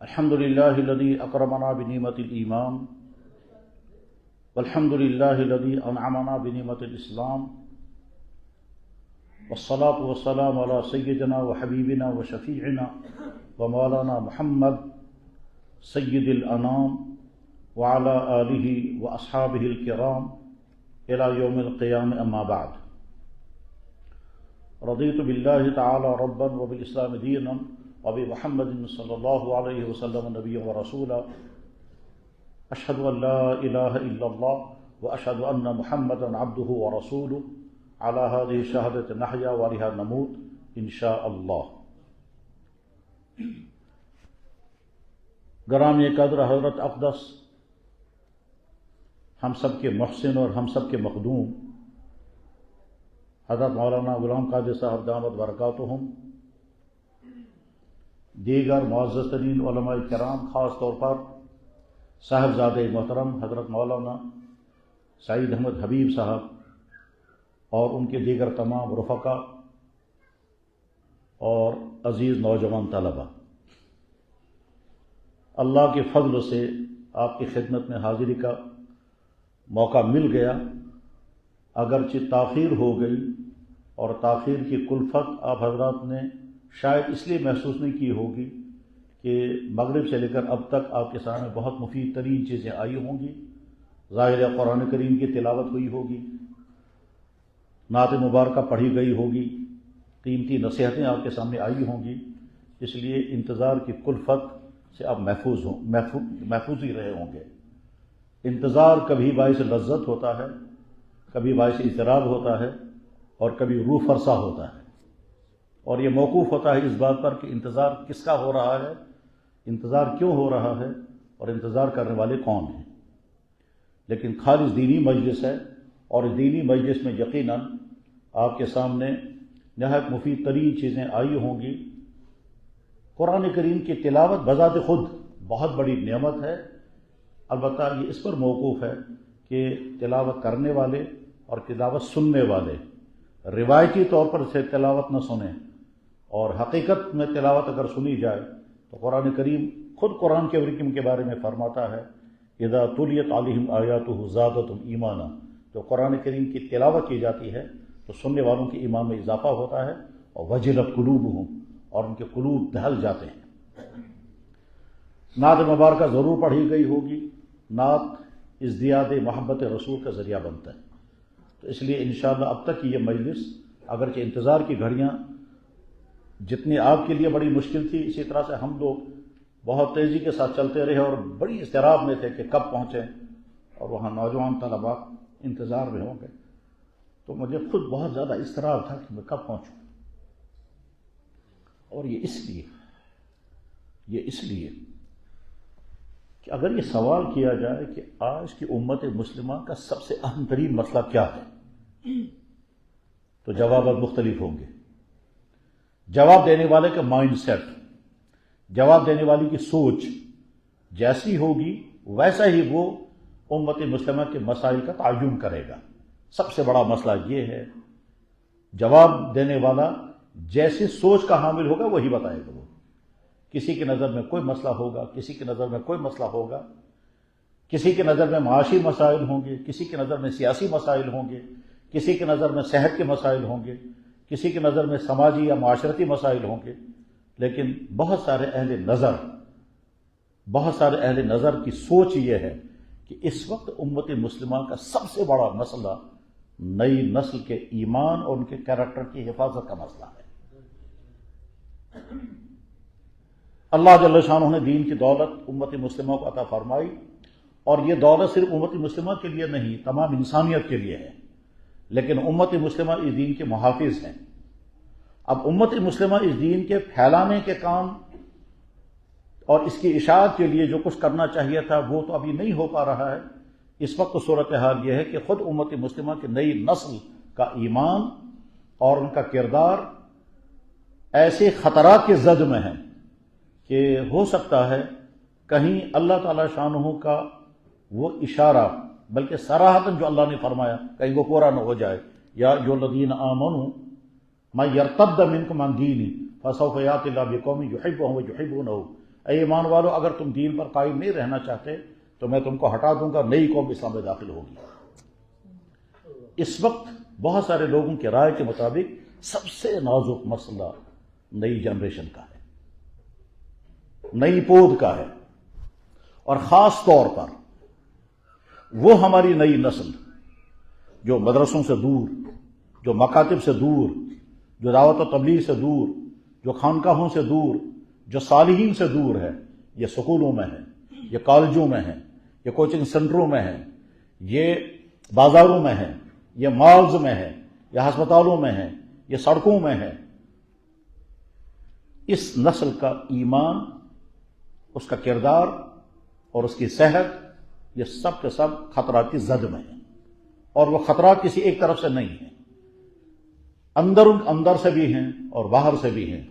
الحمد لله الذي أكرمنا بنعمة الإيمان والحمد لله الذي أنعمنا بنعمة الإسلام والصلاة والسلام على سيدنا وحبيبنا وشفيعنا ومولانا محمد سيد الأنام وعلى آله وأصحابه الكرام إلى يوم القيامة. أما بعد، رضيت بالله تعالى ربا وبالإسلام دينا وبمحمد صلى الله عليه وسلم نبيا ورسولا. أشهد أن لا إله إلا الله وأشهد أن محمدا عبده ورسوله. على هذه الشهادة نحيا وعليها نموت إن شاء الله. گرامی قدر حضرت اقدس، ہم سب کے محسن اور ہم سب کے مخدوم حضرت مولانا غلام قادر صاحب دامت برکاتہم، دیگر معزز ترین علماء کرام، خاص طور پر صاحبزادہ محترم حضرت مولانا سعید احمد حبیب صاحب اور ان کے دیگر تمام رفقا اور عزیز نوجوان طلبہ، اللہ کے فضل سے آپ کی خدمت میں حاضری کا موقع مل گیا. اگرچہ تاخیر ہو گئی اور تاخیر کی کلفت آپ حضرات نے شاید اس لیے محسوس نہیں کی ہوگی کہ مغرب سے لے کر اب تک آپ کے سامنے بہت مفید ترین چیزیں آئی ہوں گی. ظاہر ہے قرآن کریم کی تلاوت ہوئی ہوگی، نعت مبارکہ پڑھی گئی ہوگی، قیمتی نصیحتیں آپ کے سامنے آئی ہوں گی. اس لیے انتظار کی کلفت سے آپ محفوظ ہی رہے ہوں گے. انتظار کبھی باعث لذت ہوتا ہے، کبھی باعث اضطراب ہوتا ہے اور کبھی روح فرسا ہوتا ہے، اور یہ موقوف ہوتا ہے اس بات پر کہ انتظار کس کا ہو رہا ہے، انتظار کیوں ہو رہا ہے اور انتظار کرنے والے کون ہیں. لیکن خالص دینی مجلس ہے اور اس دینی مجلس میں یقیناً آپ کے سامنے نہایت مفید ترین چیزیں آئی ہوں گی. قرآن کریم کی تلاوت بذات خود بہت بڑی نعمت ہے، البتہ یہ اس پر موقوف ہے کہ تلاوت کرنے والے اور تلاوت سننے والے روایتی طور پر سے تلاوت نہ سنیں، اور حقیقت میں تلاوت اگر سنی جائے تو قرآن کریم خود قرآن کے حکم کے بارے میں فرماتا ہے اذا تلیت علیہم آیاتہ زادتہم ایمانا. جو قرآن کریم کی تلاوت کی جاتی ہے تو سننے والوں کے ایمان میں اضافہ ہوتا ہے، اور وجلت قلوبہم، اور ان کے قلوب دہل جاتے ہیں. نعت مبارکہ ضرور پڑھی گئی ہوگی. نعت ازدیاد محبت رسول کا ذریعہ بنتا ہے، تو اس لیے انشاءاللہ اب تک کی یہ مجلس اگرچہ انتظار کی گھڑیاں جتنی آپ کے لیے بڑی مشکل تھی، اسی طرح سے ہم لوگ بہت تیزی کے ساتھ چلتے رہے اور بڑی اضطراب میں تھے کہ کب پہنچیں، اور وہاں نوجوان طلباء انتظار میں ہوں گے، تو مجھے خود بہت زیادہ اضطراب تھا کہ میں کب پہنچوں. اور یہ اس لیے کہ اگر یہ سوال کیا جائے کہ آج کی امت مسلمہ کا سب سے اہم ترین مسئلہ کیا ہے، تو جوابات مختلف ہوں گے. جواب دینے والے کا مائنڈ سیٹ، جواب دینے والی کی سوچ جیسی ہوگی ویسا ہی وہ امت مسلمہ کے مسائل کا تعین کرے گا. سب سے بڑا مسئلہ یہ ہے، جواب دینے والا جیسی سوچ کا حامل ہوگا وہی بتائے گا. وہ کسی کی نظر میں کوئی مسئلہ ہوگا، کسی کی نظر میں کوئی مسئلہ ہوگا، کسی کی نظر میں معاشی مسائل ہوں گے، کسی کی نظر میں سیاسی مسائل ہوں گے، کسی کی نظر میں صحت کے مسائل ہوں گے، کسی کی نظر میں سماجی یا معاشرتی مسائل ہوں گے. لیکن بہت سارے اہل نظر کی سوچ یہ ہے کہ اس وقت امت مسلمہ کا سب سے بڑا مسئلہ نئی نسل کے ایمان اور ان کے کیریکٹر کی حفاظت کا مسئلہ ہے. اللہ جل شانہ نے دین کی دولت امت مسلمہ کو عطا فرمائی، اور یہ دولت صرف امت مسلمہ کے لیے نہیں، تمام انسانیت کے لیے ہے. لیکن امت مسلمہ اس دین کے محافظ ہیں. اب امت مسلمہ اس دین کے پھیلانے کے کام اور اس کی اشاعت کے لیے جو کچھ کرنا چاہیے تھا وہ تو ابھی نہیں ہو پا رہا ہے. اس وقت صورتحال یہ ہے کہ خود امت مسلمہ کی نئی نسل کا ایمان اور ان کا کردار ایسے خطرات کے زد میں ہیں کہ ہو سکتا ہے کہیں اللہ تعالی شانہ کا وہ اشارہ، بلکہ صراحتاً جو اللہ نے فرمایا، کہیں وہ پورا نہ ہو جائے. یا ایھا الذین آمنوا من یرتد منکم عن دینہ فسوف یأتی اللہ بقوم یحبهم ویحبونہ. اے ایمان والو اگر تم دین پر قائم نہیں رہنا چاہتے تو میں تم کو ہٹا دوں گا، نئی قوم اسلام میں داخل ہوگی۔ اس وقت بہت سارے لوگوں کی رائے کے مطابق سب سے نازک مسئلہ نئی جنریشن کا ہے، نئی پود کا ہے، اور خاص طور پر وہ ہماری نئی نسل جو مدرسوں سے دور، جو مکاتب سے دور، جو دعوت و تبلیغ سے دور، جو خانقاہوں سے دور، جو صالحین سے دور ہے، یہ سکولوں میں ہے، یہ کالجوں میں ہے، یہ کوچنگ سینٹروں میں ہے، یہ بازاروں میں ہے، یہ مالز میں ہے، یہ ہسپتالوں میں ہے، یہ سڑکوں میں ہے، اس نسل کا ایمان، اس کا کردار اور اس کی صحت، یہ سب کے سب خطرات کی زد میں ہیں، اور وہ خطرات کسی ایک طرف سے نہیں ہیں، اندر سے بھی ہیں اور باہر سے بھی ہیں۔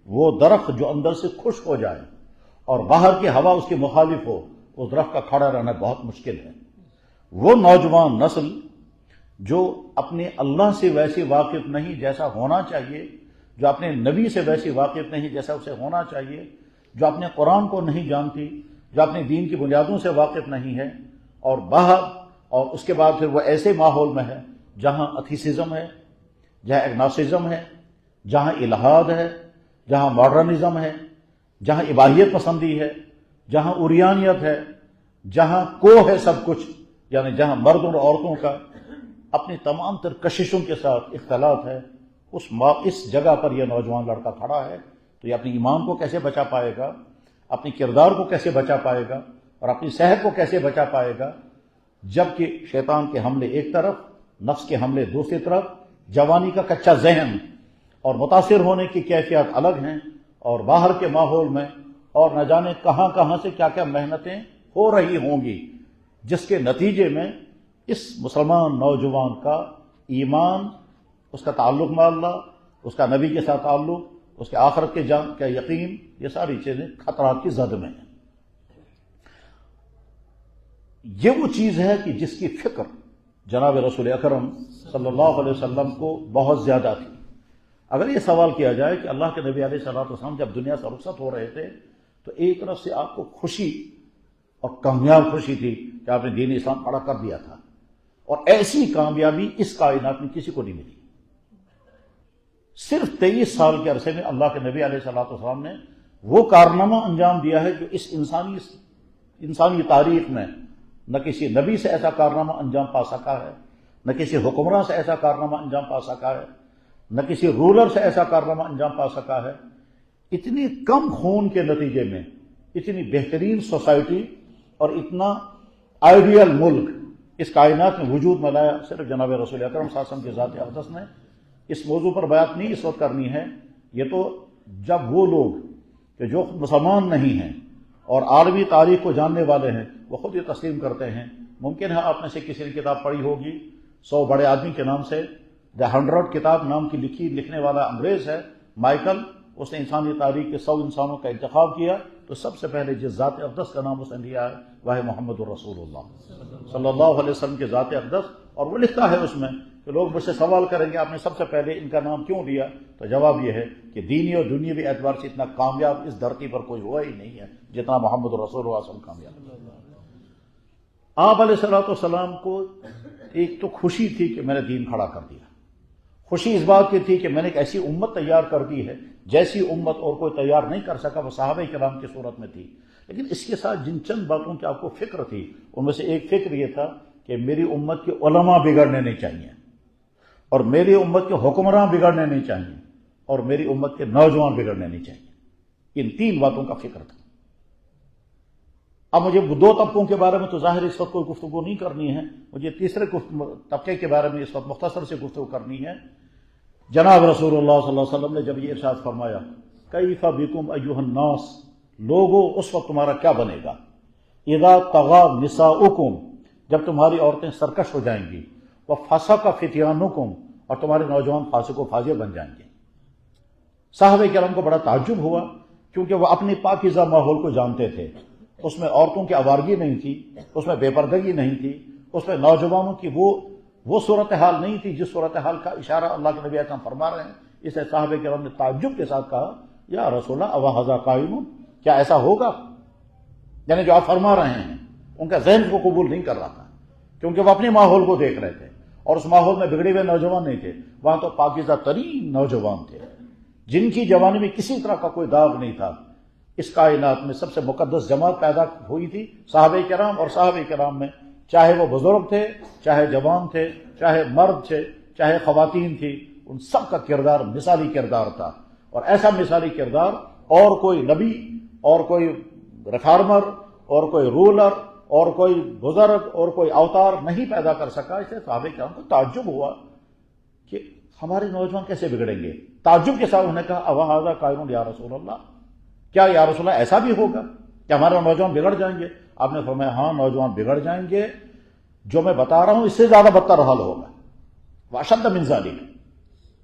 وہ درخت جو اندر سے خشک ہو جائے اور باہر کی ہوا اس کی مخالف ہو، اس درخت کا کھڑا رہنا بہت مشکل ہے۔ وہ نوجوان نسل جو اپنے اللہ سے ویسے واقف نہیں جیسا ہونا چاہیے، جو اپنے نبی سے ویسے واقف نہیں جیسا اسے ہونا چاہیے، جو اپنے قرآن کو نہیں جانتی، جو اپنے دین کی بنیادوں سے واقف نہیں ہے، اور باہر اور اس کے بعد پھر وہ ایسے ماحول میں ہے جہاں ایتھیسزم ہے، جہاں ایگنوسٹزم ہے، جہاں الحاد ہے، جہاں ماڈرنزم ہے، جہاں اباحیت پسندی ہے، جہاں اوریانیت ہے، جہاں کو ہے سب کچھ، یعنی جہاں مردوں اور عورتوں کا اپنی تمام تر کششوں کے ساتھ اختلاط ہے، اس جگہ پر یہ نوجوان لڑکا کھڑا ہے، تو یہ اپنی ایمان کو کیسے بچا پائے گا، اپنی کردار کو کیسے بچا پائے گا، اور اپنی صحت کو کیسے بچا پائے گا، جبکہ شیطان کے حملے ایک طرف، نفس کے حملے دوسری طرف، جوانی کا کچا ذہن اور متاثر ہونے کی کیفیات الگ ہیں، اور باہر کے ماحول میں اور نہ جانے کہاں کہاں سے کیا کیا محنتیں ہو رہی ہوں گی، جس کے نتیجے میں اس مسلمان نوجوان کا ایمان، اس کا تعلق مع اللہ، اس کا نبی کے ساتھ تعلق، اس کے آخرت کے جان کا یقین، یہ ساری چیزیں خطرات کی زد میں ہیں۔ یہ وہ چیز ہے کہ جس کی فکر جناب رسول اکرم صلی اللہ علیہ وسلم کو بہت زیادہ تھی۔ اگر یہ سوال کیا جائے کہ اللہ کے نبی علیہ الصلوۃ والسلام جب دنیا سے رخصت ہو رہے تھے تو ایک طرف سے آپ کو خوشی اور کامیاب خوشی تھی کہ آپ نے دین اسلام کھڑا کر دیا تھا، اور ایسی کامیابی اس کائنات میں کسی کو نہیں ملی۔ صرف 23 سال کے عرصے میں اللہ کے نبی علیہ الصلوۃ والسلام نے وہ کارنامہ انجام دیا ہے جو اس انسانی تاریخ میں نہ کسی نبی سے ایسا کارنامہ انجام پا سکا ہے، نہ کسی حکمراں سے ایسا کارنامہ انجام پا سکا ہے، نہ کسی رولر سے ایسا کارنامہ انجام پا سکا ہے۔ اتنی کم خون کے نتیجے میں اتنی بہترین سوسائٹی اور اتنا آئیڈیل ملک اس کائنات میں وجود میں لایا صرف جناب رسول اکرم صلی اللہ علیہ وسلم کی ذات اقدس نے۔ اس موضوع پر بات نہیں اس وقت کرنی ہے، یہ تو جب وہ لوگ کہ جو خود مسلمان نہیں ہیں اور عالمی تاریخ کو جاننے والے ہیں وہ خود یہ تسلیم کرتے ہیں۔ ممکن ہے آپ میں سے کسی نے کتاب پڑھی ہوگی 100 بڑے آدمی کے نام سے، دی 100 کتاب نام کی لکھنے والا انگریز ہے مائیکل، اس نے انسانی تاریخ کے 100 انسانوں کا انتخاب کیا تو سب سے پہلے جس ذات اقدس کا نام اس نے لیا ہے وہ ہے محمد الرسول اللہ صلی اللہ علیہ وسلم کے ذات اقدس، اور وہ لکھتا ہے اس میں کہ لوگ مجھ سے سوال کریں گے آپ نے سب سے پہلے ان کا نام کیوں لیا، تو جواب یہ ہے کہ دینی اور دنیاوی اعتبار سے اتنا کامیاب اس دھرتی پر کوئی ہوا ہی نہیں ہے جتنا محمد الرسول اللہ صلی اللہ علیہ وسلم کامیاب۔ آپ علیہ الصلوۃ والسلام کو ایک تو خوشی تھی کہ میں نے دین کھڑا کر دیا، خوشی اس بات کی تھی کہ میں نے ایک ایسی امت تیار کر دی ہے جیسی امت اور کوئی تیار نہیں کر سکا، وہ صحابہ کرام کی صورت میں تھی۔ لیکن اس کے ساتھ جن چند باتوں کی آپ کو فکر تھی ان میں سے ایک فکر یہ تھا کہ میری امت کے علماء بگڑنے نہیں چاہیے، اور میری امت کے حکمراں بگڑنے نہیں چاہیے، اور میری امت کے نوجوان بگڑنے نہیں چاہیے۔ ان 3 باتوں کا فکر تھا۔ اب مجھے 2 طبقوں کے بارے میں تو ظاہر اس وقت کوئی گفتگو نہیں کرنی ہے، مجھے تیسرے طبقے کے بارے میں اس وقت مختصر سے گفتگو کرنی ہے۔ جناب رسول اللہ صلی اللہ علیہ وسلم نے جب یہ ارشاد فرمایا کیف بکم ایھا الناس، لوگوں اس وقت تمہارا کیا بنے گا، اذا طغى نساؤکم، جب تمہاری عورتیں سرکش ہو جائیں گی، وفسق فتیانکم، اور تمہارے نوجوان فاسق و فاجر بن جائیں گے۔ صحابہ کرام کو بڑا تعجب ہوا کیونکہ وہ اپنے پاکیزہ ماحول کو جانتے تھے، اس میں عورتوں کی آوارگی نہیں تھی، اس میں بے پردگی نہیں تھی، اس میں نوجوانوں کی وہ صورتحال نہیں تھی جس صورتحال کا اشارہ اللہ کے نبی اکرم فرما رہے ہیں۔ اس لیے صحابہ کرام نے تعجب کے ساتھ کہا یا رسول اللہ اوا ھذا قائم، کیا ایسا ہوگا؟ یعنی جو آپ فرما رہے ہیں ان کا ذہن کو قبول نہیں کر رہا تھا، کیونکہ وہ اپنے ماحول کو دیکھ رہے تھے، اور اس ماحول میں بگڑے ہوئے نوجوان نہیں تھے، وہاں تو پاکیزہ ترین نوجوان تھے جن کی جوانی میں کسی طرح کا کوئی داغ نہیں تھا۔ اس کائنات میں سب سے مقدس جماعت پیدا ہوئی تھی صحابہ کرام، اور صحابہ کرام میں چاہے وہ بزرگ تھے، چاہے جوان تھے، چاہے مرد تھے، چاہے خواتین تھی، ان سب کا کردار مثالی کردار تھا، اور ایسا مثالی کردار اور کوئی نبی اور کوئی ریفارمر اور کوئی رولر اور کوئی بزرگ اور کوئی اوتار نہیں پیدا کر سکا۔ اس لیے صحابہ کرام کو تعجب ہوا کہ ہمارے نوجوان کیسے بگڑیں گے۔ تعجب کے ساتھ انہوں نے کہا اوہذا قائل یا رسول اللہ، کیا یا رسول اللہ ایسا بھی ہوگا کہ ہمارے نوجوان بگڑ جائیں گے؟ آپ نے فرمایا ہاں نوجوان بگڑ جائیں گے، جو میں بتا رہا ہوں اس سے زیادہ بدتر حال ہوگا۔ واشد من ذلک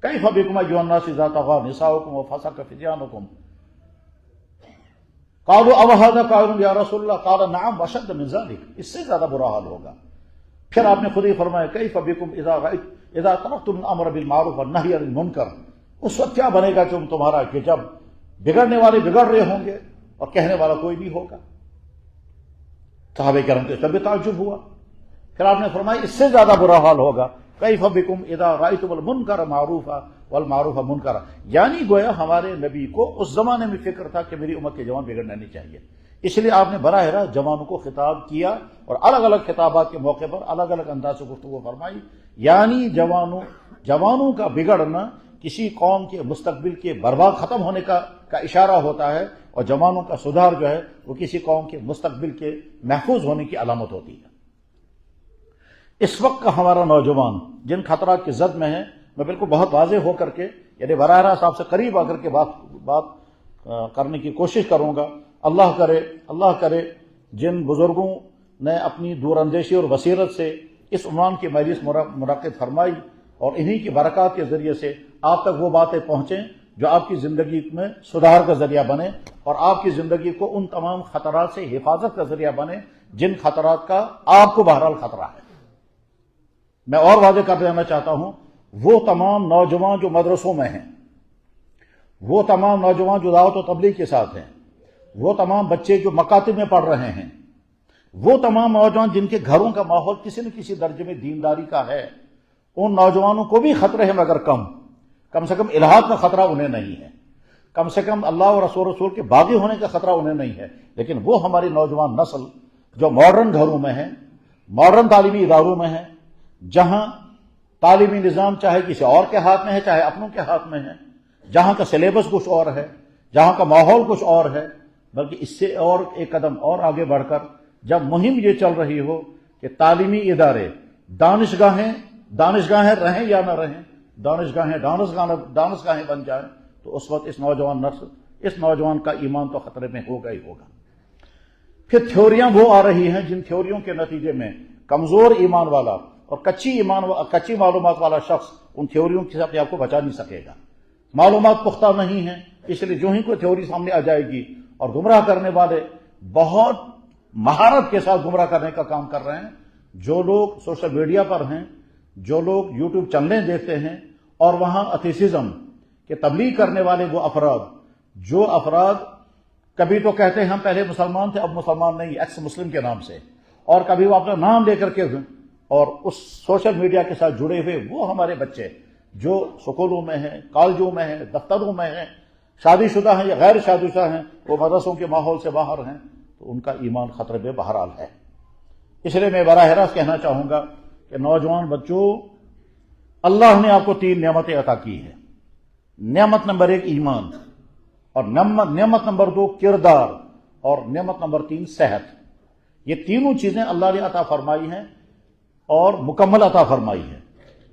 کیف بکم ایھا الناس اذا طغى نساؤکم وفسق فتيانکم قالوا اوہذا قائل یا رسول اللہ قال نعم واشد من ذلک، اس سے زیادہ برا حال ہوگا۔ پھر آپ نے خود ہی فرمایا کیف بکم اذا ترکتم الامر بالمعروف والنہی عن المنکر، اس وقت کیا بنے گا تمہارا کہ جب بگڑنے والے بگڑ رہے ہوں گے اور کہنے والا کوئی نہیں ہوگا۔ صحابہ کرام کو تب تعجب ہوا۔ پھر آپ نے فرمایا اس سے زیادہ برا حال ہوگا کیف بکم اذا رأیتم المنکر معروفا والمعروف منکرا، یعنی گویا ہمارے نبی کو اس زمانے میں فکر تھا کہ میری امت کے جوان بگڑنا نہیں چاہیے، اس لیے آپ نے براہ راست جوانوں کو خطاب کیا اور الگ الگ خطابات کے موقع پر الگ الگ انداز سے گفتگو فرمائی۔ یعنی جوانوں کا بگڑنا کسی قوم کے مستقبل کے برباد ختم ہونے کا اشارہ ہوتا ہے، اور جوانوں کا سدھار جو ہے وہ کسی قوم کے مستقبل کے محفوظ ہونے کی علامت ہوتی ہے۔ اس وقت کا ہمارا نوجوان جن خطرات کی زد میں ہے، میں بالکل بہت واضح ہو کر کے یعنی براہ راست آپ سے قریب آ کر کے بات کرنے کی کوشش کروں گا۔ اللہ کرے جن بزرگوں نے اپنی دور اندیشی اور بصیرت سے اس عنوان کی مجلس منعقد فرمائی، اور انہی کی برکات کے ذریعے سے آپ تک وہ باتیں پہنچیں جو آپ کی زندگی میں سدھار کا ذریعہ بنے، اور آپ کی زندگی کو ان تمام خطرات سے حفاظت کا ذریعہ بنے جن خطرات کا آپ کو بہرحال خطرہ ہے۔ میں اور واضح کر دینا چاہتا ہوں، وہ تمام نوجوان جو مدرسوں میں ہیں، وہ تمام نوجوان جو دعوت و تبلیغ کے ساتھ ہیں، وہ تمام بچے جو مکاتب میں پڑھ رہے ہیں، وہ تمام نوجوان جن کے گھروں کا ماحول کسی نہ کسی درجے میں دینداری کا ہے، ان نوجوانوں کو بھی خطرے ہیں، مگر کم سے کم الحاد کا خطرہ انہیں نہیں ہے، کم سے کم اللہ اور رسول کے باغی ہونے کا خطرہ انہیں نہیں ہے۔ لیکن وہ ہماری نوجوان نسل جو ماڈرن گھروں میں ہے، ماڈرن تعلیمی اداروں میں ہے، جہاں تعلیمی نظام چاہے کسی اور کے ہاتھ میں ہے چاہے اپنوں کے ہاتھ میں ہے، جہاں کا سلیبس کچھ اور ہے، جہاں کا ماحول کچھ اور ہے، بلکہ اس سے اور ایک قدم اور آگے بڑھ کر جب مہم یہ چل رہی ہو کہ تعلیمی ادارے دانشگاہیں رہیں یا نہ رہیں، دانشگاہیں بن جائیں، تو اس وقت اس نوجوان کا ایمان تو خطرے میں ہوگا ہی ہوگا۔ پھر تھیوریاں وہ آ رہی ہیں جن تھیوریوں کے نتیجے میں کمزور ایمان والا اور کچی معلومات والا شخص ان تھیوریوں سے اپنے آپ کو بچا نہیں سکے گا۔ معلومات پختہ نہیں ہیں، اس لیے جو ہی کوئی تھیوری سامنے آ جائے گی، اور گمراہ کرنے والے بہت مہارت کے ساتھ گمراہ کرنے کا کام کر رہے ہیں۔ جو لوگ سوشل میڈیا پر ہیں، جو لوگ یوٹیوب چینلیں دیکھتے ہیں، اور وہاں ایتھیسزم کے تبلیغ کرنے والے وہ افراد کبھی تو کہتے ہیں ہم پہلے مسلمان تھے اب مسلمان نہیں، ایکس مسلم کے نام سے، اور کبھی وہ اپنا نام لے کر کے اور اس سوشل میڈیا کے ساتھ جڑے ہوئے وہ ہمارے بچے جو سکولوں میں ہیں، کالجوں میں ہیں، دفتروں میں ہیں، شادی شدہ ہیں یا غیر شادی شدہ ہیں، وہ مدرسوں کے ماحول سے باہر ہیں، تو ان کا ایمان خطرے میں بہرحال ہے۔ اس لیے میں براہ راست کہنا چاہوں گا کہ نوجوان بچوں، اللہ نے آپ کو 3 نعمتیں عطا کی ہیں۔ نعمت نمبر 1 ایمان، اور نعمت نمبر 2 کردار، اور نعمت نمبر 3 صحت۔ یہ تینوں چیزیں اللہ نے عطا فرمائی ہیں اور مکمل عطا فرمائی ہے۔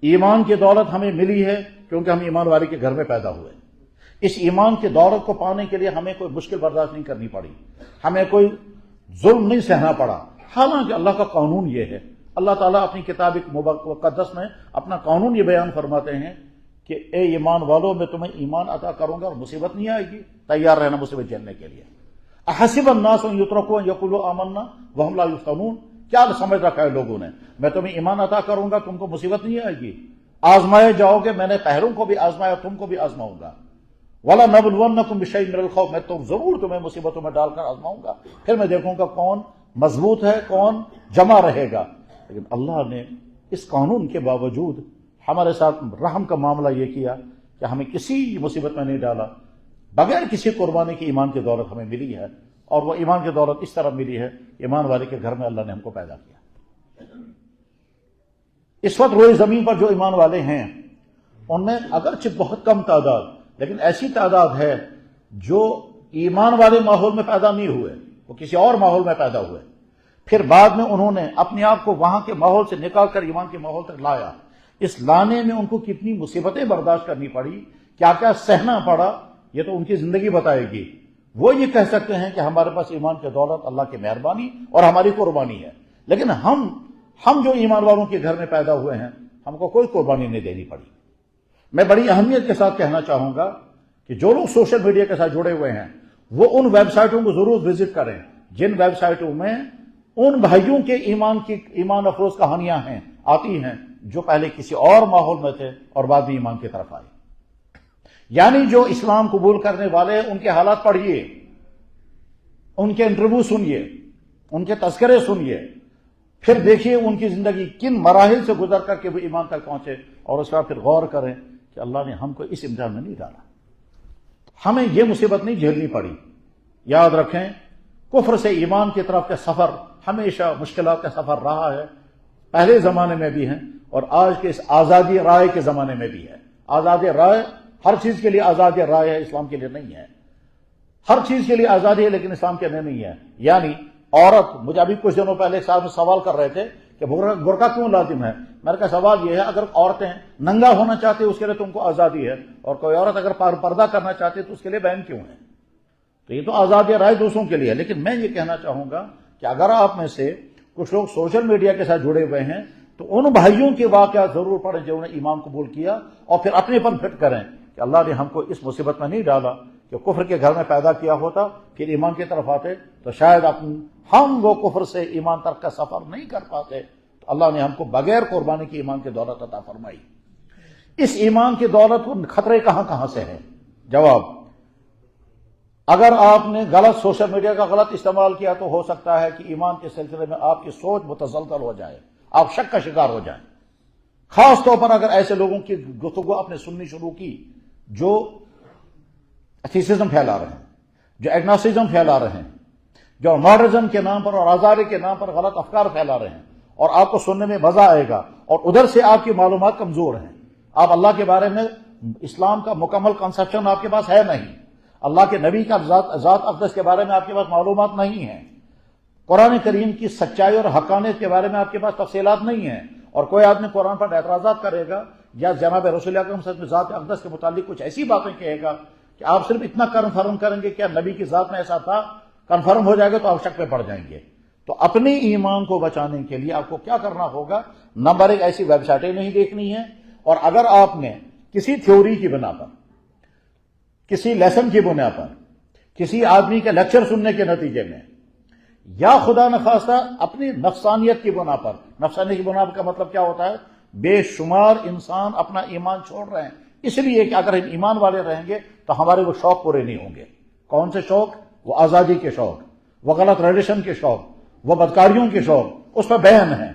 ایمان کی دولت ہمیں ملی ہے کیونکہ ہم ایمان والے کے گھر میں پیدا ہوئے۔ اس ایمان کی دولت کو پانے کے لیے ہمیں کوئی مشکل برداشت نہیں کرنی پڑی، ہمیں کوئی ظلم نہیں سہنا پڑا، حالانکہ اللہ کا قانون یہ ہے۔ اللہ تعالیٰ اپنی کتاب مقدس میں اپنا قانون یہ بیان فرماتے ہیں کہ اے ایمان والوں، میں تمہیں ایمان عطا کروں گا اور مصیبت نہیں آئے گی، تیار رہنا مصیبت جھیلنے کے لیے۔ احسب الناس ان یترکوا ان یقولوا آمنا وهم لا یفتنون، کیا سمجھ رکھا ہے لوگوں نے، میں تمہیں ایمان عطا کروں گا تم کو مصیبت نہیں آئے گی، آزمائے جاؤ گے، میں نے پہلوں کو بھی آزمایا تم کو بھی آزماؤں گا، وَلَنَبْلُوَنَّكُمْ بِشَيْءٍ مِّنَ الْخَوْفِ، میں تو ضرور تمہیں مصیبتوں میں ڈال کر آزماؤں گا، پھر میں دیکھوں گا کون مضبوط ہے، کون جمع رہے گا۔ لیکن اللہ نے اس قانون کے باوجود ہمارے ساتھ رحم کا معاملہ یہ کیا کہ ہمیں کسی مصیبت میں نہیں ڈالا، بغیر کسی قربانی کی ایمان کی دولت ہمیں ملی ہے، اور وہ ایمان کی دولت اس طرح ملی ہے، ایمان والے کے گھر میں اللہ نے ہم کو پیدا کیا۔ اس وقت روئے زمین پر جو ایمان والے ہیں ان میں اگرچہ بہت کم تعداد، لیکن ایسی تعداد ہے جو ایمان والے ماحول میں پیدا نہیں ہوئے، وہ کسی اور ماحول میں پیدا ہوئے، پھر بعد میں انہوں نے اپنے آپ کو وہاں کے ماحول سے نکال کر ایمان کے ماحول تک لایا۔ اس لانے میں ان کو کتنی مصیبتیں برداشت کرنی پڑی، کیا کیا سہنا پڑا، یہ تو ان کی زندگی بتائے گی۔ وہ یہ کہہ سکتے ہیں کہ ہمارے پاس ایمان کی دولت اللہ کی مہربانی اور ہماری قربانی ہے، لیکن ہم جو ایمان والوں کے گھر میں پیدا ہوئے ہیں ہم کو کوئی قربانی نہیں دینی پڑی۔ میں بڑی اہمیت کے ساتھ کہنا چاہوں گا کہ جو لوگ سوشل میڈیا کے ساتھ جڑے ہوئے ہیں وہ ان ویب سائٹوں کو ضرور وزٹ کریں جن ویب سائٹوں میں ان بھائیوں کے ایمان افروز کہانیاں ہیں، آتی ہیں، جو پہلے کسی اور ماحول میں تھے اور بعد میں ایمان کی طرف آئے۔ یعنی جو اسلام قبول کرنے والے ان کے حالات پڑھیے، ان کے انٹرویو سنیے، ان کے تذکرے سنیے، پھر دیکھیے ان کی زندگی کن مراحل سے گزر کر کے وہ ایمان تک پہنچے، اور اس کا پھر غور کریں کہ اللہ نے ہم کو اس امتحان میں نہیں ڈالا، ہمیں یہ مصیبت نہیں جھیلنی پڑی۔ یاد رکھیں کفر سے ایمان کی طرف کا سفر ہمیشہ مشکلات کا سفر رہا ہے، پہلے زمانے میں بھی ہیں اور آج کے اس آزادی رائے کے زمانے میں بھی ہے۔ آزادی رائے، ہر چیز کے لیے آزادی رائے ہے، اسلام کے لیے نہیں ہے۔ ہر چیز کے لیے آزادی ہے لیکن اسلام کے لیے نہیں ہے۔ یعنی عورت، مجھے ابھی کچھ دنوں پہلے صاحب سوال کر رہے تھے کہ برقع کیوں لازم ہے؟ میرے کا سوال یہ ہے، اگر عورتیں ننگا ہونا چاہتی اس کے لیے تم کو آزادی ہے، اور کوئی عورت اگر پردہ کرنا چاہتی تو اس کے لیے بین کیوں ہے؟ تو یہ تو آزادی رائے دوسروں کے لیے۔ لیکن میں یہ کہنا چاہوں گا کہ اگر آپ میں سے کچھ لوگ سوشل میڈیا کے ساتھ جڑے ہوئے ہیں تو ان بھائیوں کے واقعات ضرور پڑھیں جنہوں نے ایمان قبول کیا، اور پھر اپنے پن فٹ کریں کہ اللہ نے ہم کو اس مصیبت میں نہیں ڈالا کہ کفر کے گھر میں پیدا کیا ہوتا، پھر ایمان کی طرف آتے تو شاید ہم وہ کفر سے ایمان تک کا سفر نہیں کر پاتے۔ تو اللہ نے ہم کو بغیر قربانی کی ایمان کی دولت عطا فرمائی۔ اس ایمان کی دولت کو خطرے کہاں سے ہیں؟ جواب، اگر آپ نے غلط سوشل میڈیا کا غلط استعمال کیا تو ہو سکتا ہے کہ ایمان کے سلسلے میں آپ کی سوچ متزلزل ہو جائے، آپ شک کا شکار ہو جائیں۔ خاص طور پر اگر ایسے لوگوں کی گفتگو آپ نے سننی شروع کی جو ایتھیسزم پھیلا رہے ہیں، جو ایگنوسٹکزم پھیلا رہے ہیں، جو ماڈرنزم کے نام پر اور آزادی کے نام پر غلط افکار پھیلا رہے ہیں، اور آپ کو سننے میں مزہ آئے گا، اور ادھر سے آپ کی معلومات کمزور ہیں، آپ اللہ کے بارے میں اسلام کا مکمل کنسپشن آپ کے پاس ہے نہیں، اللہ کے نبی کا ذات اقدس کے بارے میں آپ کے پاس معلومات نہیں ہیں، قرآن کریم کی سچائی اور حقانیت کے بارے میں آپ کے پاس تفصیلات نہیں ہیں، اور کوئی آدمی قرآن پر اعتراضات کرے گا یا جناب رسول اکرم صلی اللہ علیہ وسلم ذات اقدس کے متعلق کچھ ایسی باتیں کہے گا کہ آپ صرف اتنا کنفرم کریں گے کہ نبی کی ذات میں ایسا تھا، کنفرم ہو جائے گا تو آپ شک پہ پڑ جائیں گے۔ تو اپنے ایمان کو بچانے کے لیے آپ کو کیا کرنا ہوگا؟ نمبر ایک، ایسی ویب سائٹیں نہیں دیکھنی ہیں، اور اگر آپ نے کسی تھیوری کی بنا پر، کسی لیسن کی بنا پر، کسی آدمی کے لیکچر سننے کے نتیجے میں، یا خدا نخواستہ اپنی نفسانیت کی بنا پر، نفسانیت کی بنا پر کا مطلب کیا ہوتا ہے؟ بے شمار انسان اپنا ایمان چھوڑ رہے ہیں اس لیے کہ اگر ہم ایمان والے رہیں گے تو ہمارے وہ شوق پورے نہیں ہوں گے۔ کون سے شوق؟ وہ آزادی کے شوق، وہ غلط ریلیشن کے شوق، وہ بدکاریوں کے شوق، اس پر بہن ہے۔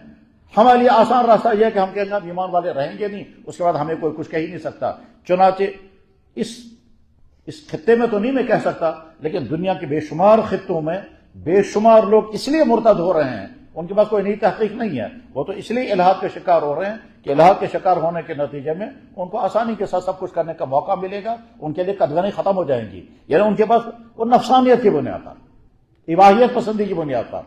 ہمارے لیے آسان راستہ یہ ہے کہ ہم کہیں گے ایمان والے رہیں گے نہیں، اس کے بعد ہمیں کوئی کچھ کہہ ہی نہیں سکتا۔ چنانچہ اس خطے میں تو نہیں میں کہہ سکتا، لیکن دنیا کے بے شمار خطوں میں بے شمار لوگ اس لیے مرتد ہو رہے ہیں، ان کے پاس کوئی نئی تحقیق نہیں ہے، وہ تو اس لیے الحاد کے شکار ہو رہے ہیں کہ الحاد کے شکار ہونے کے نتیجے میں ان کو آسانی کے ساتھ سب کچھ کرنے کا موقع ملے گا، ان کے لیے قدغنیں ختم ہو جائیں گی۔ یعنی ان کے پاس وہ نفسانیت کی بنیاد پر، اباحیت پسندی کی بنیاد پر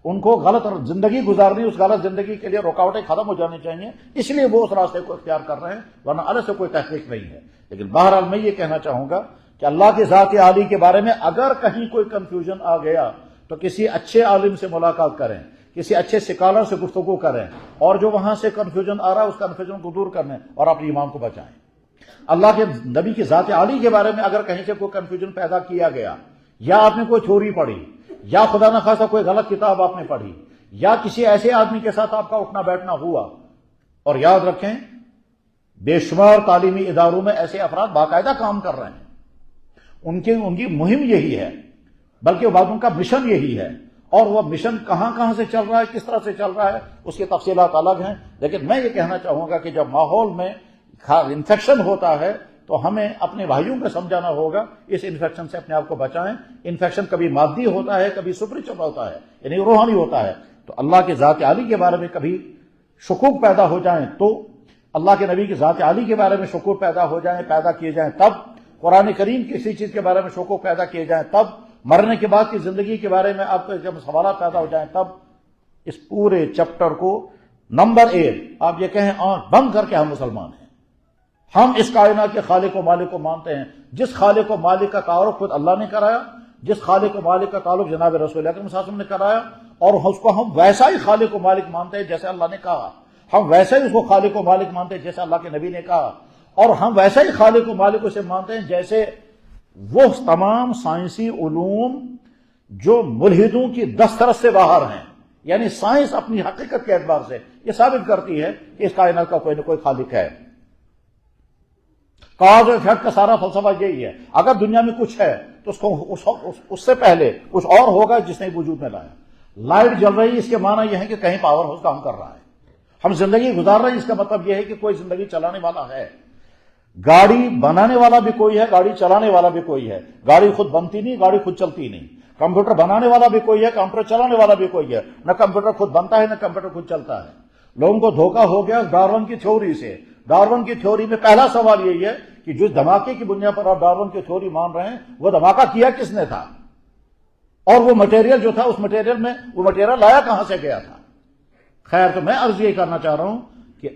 ان کو غلط زندگی گزارنی، اس غلط زندگی کے لیے رکاوٹیں ختم ہو جانی چاہیے، اس لیے وہ اس راستے کو اختیار کر رہے ہیں، ورنہ الگ سے کوئی تحقیق نہیں ہے۔ لیکن بہرحال میں یہ کہنا چاہوں گا کہ اللہ کی ذات عالی کے بارے میں اگر کہیں کوئی کنفیوژن آ گیا تو کسی اچھے عالم سے ملاقات کریں، کسی اچھے سکالر سے گفتگو کریں، اور جو وہاں سے کنفیوژن آ رہا ہے اس کنفیوژن کو دور کرنے اور اپنے ایمان کو بچائیں۔ اللہ کے نبی کی ذات عالی کے بارے میں اگر کہیں سے کوئی کنفیوژن پیدا کیا گیا، یا آپ نے کوئی تھیوری پڑھی، یا خدا نخواستہ کوئی غلط کتاب آپ نے پڑھی، یا کسی ایسے آدمی کے ساتھ آپ کا اٹھنا بیٹھنا ہوا، اور یاد رکھیں بے شمار تعلیمی اداروں میں ایسے افراد باقاعدہ کام کر رہے ہیں، ان کی مہم یہی ہے، بلکہ بعض ان کا مشن یہی ہے، اور وہ مشن کہاں کہاں سے چل رہا ہے، کس طرح سے چل رہا ہے، اس کی تفصیلات الگ ہیں۔ لیکن میں یہ کہنا چاہوں گا کہ جب ماحول میں انفیکشن ہوتا ہے تو ہمیں اپنے بھائیوں کو سمجھانا ہوگا اس انفیکشن سے اپنے آپ کو بچائیں۔ انفیکشن کبھی مادی ہوتا ہے، کبھی سپرچل ہوتا ہے، یعنی روحانی ہوتا ہے۔ تو اللہ کے ذات عالی کے بارے میں کبھی شکوک پیدا ہو جائیں تو اللہ کے نبی کی ذات عالی کے بارے میں شکوک پیدا کیے جائیں تب، قرآن کریم کی کسی چیز کے بارے میں شکوک پیدا کیے جائیں تب، مرنے کے بعد کی زندگی کے بارے میں آپ کو جب سوالات پیدا ہو جائیں تب، اس پورے چیپٹر کو نمبر 1 آپ یہ کہیں آنکھ بند کر کے ہم مسلمان ہیں، ہم اس کائنات کے خالق و مالک کو مانتے ہیں۔ جس خالق و مالک کا تعارف خود اللہ نے کرایا، جس خالق و مالک کا تعلق جناب رسول اکرم صلی اللہ علیہ وسلم نے کرایا، اور اس کو ہم ویسا ہی خالق و مالک مانتے ہیں جیسے اللہ نے کہا، ہم ویسا ہی اس کو خالق و مالک مانتے ہیں جیسے اللہ کے نبی نے کہا، اور ہم ویسا ہی خالق و مالک اسے مانتے ہیں جیسے وہ تمام سائنسی علوم جو ملحدوں کی دسترس سے باہر ہیں۔ یعنی سائنس اپنی حقیقت کے اعتبار سے یہ ثابت کرتی ہے کہ اس کائنات کا کوئی نہ کوئی خالق ہے۔ کاز و افیکٹ کا سارا فلسفہ یہی ہے، اگر دنیا میں کچھ ہے تو اس سے پہلے کچھ اور ہوگا جس نے وجود میں لایا۔ لائٹ جل رہی ہے، اس کے معنی یہ ہے کہ کہیں پاور ہاؤس کام کر رہا ہے۔ ہم زندگی گزار رہے ہیں، اس کا مطلب یہ ہے کہ کوئی زندگی چلانے والا ہے۔ گاڑی بنانے والا بھی کوئی ہے، گاڑی چلانے والا بھی کوئی ہے۔ گاڑی خود بنتی نہیں، گاڑی خود چلتی نہیں۔ کمپیوٹر بنانے والا بھی کوئی ہے، کمپیوٹر چلانے والا بھی کوئی ہے۔ نہ کمپیوٹر خود بنتا ہے، نہ کمپیوٹر خود چلتا ہے۔ لوگوں کو دھوکہ ہو گیا ڈارون کی تھیوری سے۔ ڈارون کی تھیوری میں پہلا سوال یہی ہے کہ جس دھماکے کی بنیاد پر آپ ڈارون کی تھیوری مان رہے ہیں، وہ دھماکہ کیا کس نے تھا، اور وہ مٹیریل جو تھا، اس مٹیریل میں وہ مٹیریل لایا کہاں سے گیا تھا۔ خیر، تو میں عرض یہ کرنا چاہ رہا ہوں کہ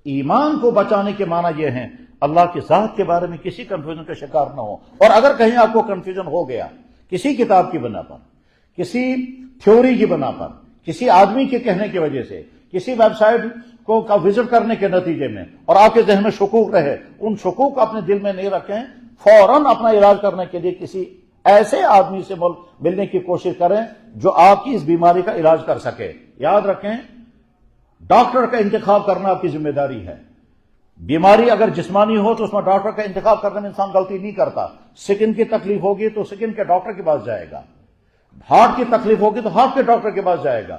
ایمان کو بچانے کے معنی یہ ہیں اللہ کی ذات کے بارے میں کسی کنفیوژن کا شکار نہ ہو، اور اگر کہیں آپ کو کنفیوژن ہو گیا کسی کتاب کی بنا پر، کسی تھیوری کی بنا پر، کسی آدمی کے کہنے کی وجہ سے، کسی ویب سائٹ کو وزٹ کرنے کے نتیجے میں، اور آپ کے ذہن میں شکوک رہے، ان شکوک کو اپنے دل میں نہیں رکھیں، فوراً اپنا علاج کرنے کے لیے کسی ایسے آدمی سے ملنے کی کوشش کریں جو آپ کی اس بیماری کا علاج کر سکے۔ یاد رکھیں، ڈاکٹر کا انتخاب کرنا آپ کی ذمہ داری ہے۔ بیماری اگر جسمانی ہو تو اس میں ڈاکٹر کا انتخاب کرنے میں انسان غلطی نہیں کرتا۔ سکن کی تکلیف ہوگی تو سکن کے ڈاکٹر کے پاس جائے گا، ہارٹ کی تکلیف ہوگی تو ہارٹ کے ڈاکٹر کے پاس جائے گا،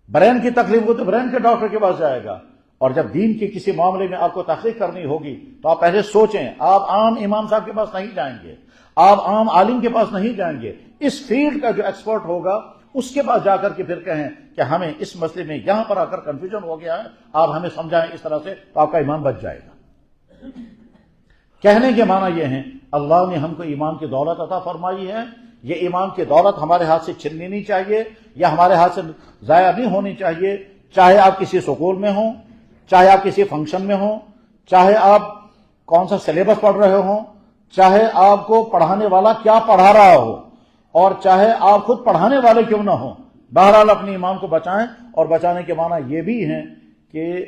برین کی تکلیف ہو تو برین کے ڈاکٹر کے پاس جائے گا۔ اور جب دین کے کسی معاملے میں آپ کو تحقیق کرنی ہوگی تو آپ پہلے سوچیں، آپ عام امام صاحب کے پاس نہیں جائیں گے، آپ عام عالم کے پاس نہیں جائیں گے، اس فیلڈ کا جو ایکسپرٹ ہوگا اس کے پاس جا کر کے پھر کہیں کہ ہمیں اس مسئلے میں یہاں پر آ کر کنفیوژن ہو گیا ہے، آپ ہمیں سمجھائیں اس طرح سے، تو آپ کا ایمان بچ جائے گا۔ کہنے کے معنی یہ ہیں اللہ نے ہم کو ایمان کی دولت عطا فرمائی ہے، یہ ایمان کی دولت ہمارے ہاتھ سے چھننی نہیں چاہیے، یا ہمارے ہاتھ سے ضائع نہیں ہونی چاہیے، چاہے آپ کسی سکول میں ہوں، چاہے آپ کسی فنکشن میں ہوں، چاہے آپ کون سا سلیبس پڑھ رہے ہوں، چاہے آپ کو پڑھانے والا کیا پڑھا رہا ہو، اور چاہے آپ خود پڑھانے والے کیوں نہ ہوں، بہرحال اپنے ایمان کو بچائیں۔ اور بچانے کے معنی یہ بھی ہیں کہ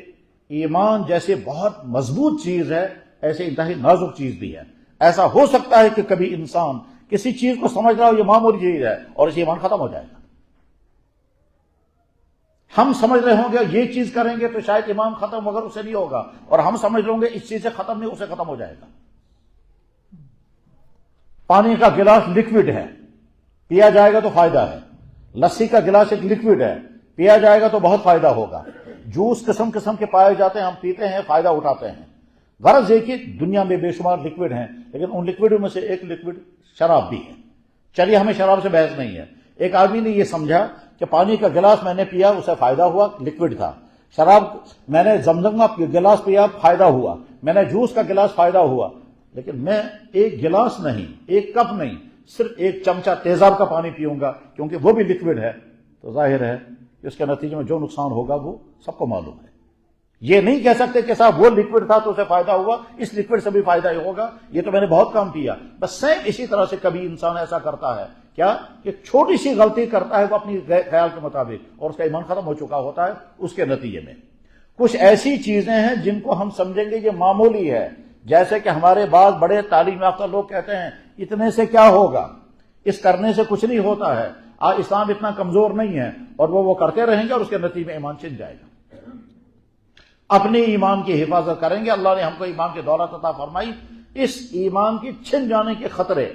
ایمان جیسے بہت مضبوط چیز ہے، ایسے انتہائی نازک چیز بھی ہے۔ ایسا ہو سکتا ہے کہ کبھی انسان کسی چیز کو سمجھ رہا ہو یہ معمولی چیز ہے اور اسے ایمان ختم ہو جائے گا۔ ہم سمجھ رہے ہوں گے یہ چیز کریں گے تو شاید ایمان ختم مگر اسے نہیں ہوگا، اور ہم سمجھ رہے ہوں گے اس چیز سے ختم نہیں، اسے ختم ہو جائے گا۔ پانی کا گلاس لکوڈ ہے، پیا جائے گا تو فائدہ ہے۔ لسی کا گلاس ایک لکوڈ ہے، پیا جائے گا تو بہت فائدہ ہوگا۔ جوس قسم قسم کے پائے جاتے ہیں، ہم پیتے ہیں، فائدہ اٹھاتے ہیں۔ غرض یہ کہ دنیا میں بے شمار لکوڈ ہیں، لیکن ان لکوڈوں میں سے ایک لکوڈ شراب بھی ہے۔ چلیے ہمیں شراب سے بحث نہیں ہے۔ ایک آدمی نے یہ سمجھا کہ پانی کا گلاس میں نے پیا، اسے فائدہ ہوا، لکوڈ تھا۔ شراب میں نے زمزم کا گلاس پیا، فائدہ ہوا۔ میں نے جوس کا گلاس، فائدہ ہوا۔ لیکن میں ایک گلاس نہیں، ایک کپ نہیں، صرف ایک چمچہ تیزاب کا پانی پیوں گا کیونکہ وہ بھی لکوڈ ہے، تو ظاہر ہے کہ اس کے نتیجے میں جو نقصان ہوگا وہ سب کو معلوم ہے۔ یہ نہیں کہہ سکتے کہ صاحب وہ لکوڈ تھا تو اسے فائدہ ہوا، اس لکوڈ سے بھی فائدہ ہی ہوگا، یہ تو میں نے بہت کم پیا۔ بس سیم اسی طرح سے کبھی انسان ایسا کرتا ہے کیا کہ چھوٹی سی غلطی کرتا ہے وہ اپنی خیال کے مطابق، اور اس کا ایمان ختم ہو چکا ہوتا ہے۔ اس کے نتیجے میں کچھ ایسی چیزیں ہیں جن کو ہم سمجھیں گے یہ معمولی ہے، جیسے کہ ہمارے بعض بڑے تعلیم یافتہ لوگ کہتے ہیں اتنے سے کیا ہوگا، اس کرنے سے کچھ نہیں ہوتا ہے، اسلام اتنا کمزور نہیں ہے، اور وہ کرتے رہیں گے اور اس کے نتیجے میں ایمان چھن جائے گا۔ اپنے ایمان کی حفاظت کریں گے۔ اللہ نے ہم کو ایمان کی دولت عطا فرمائی، اس ایمان کے چھن جانے کے خطرے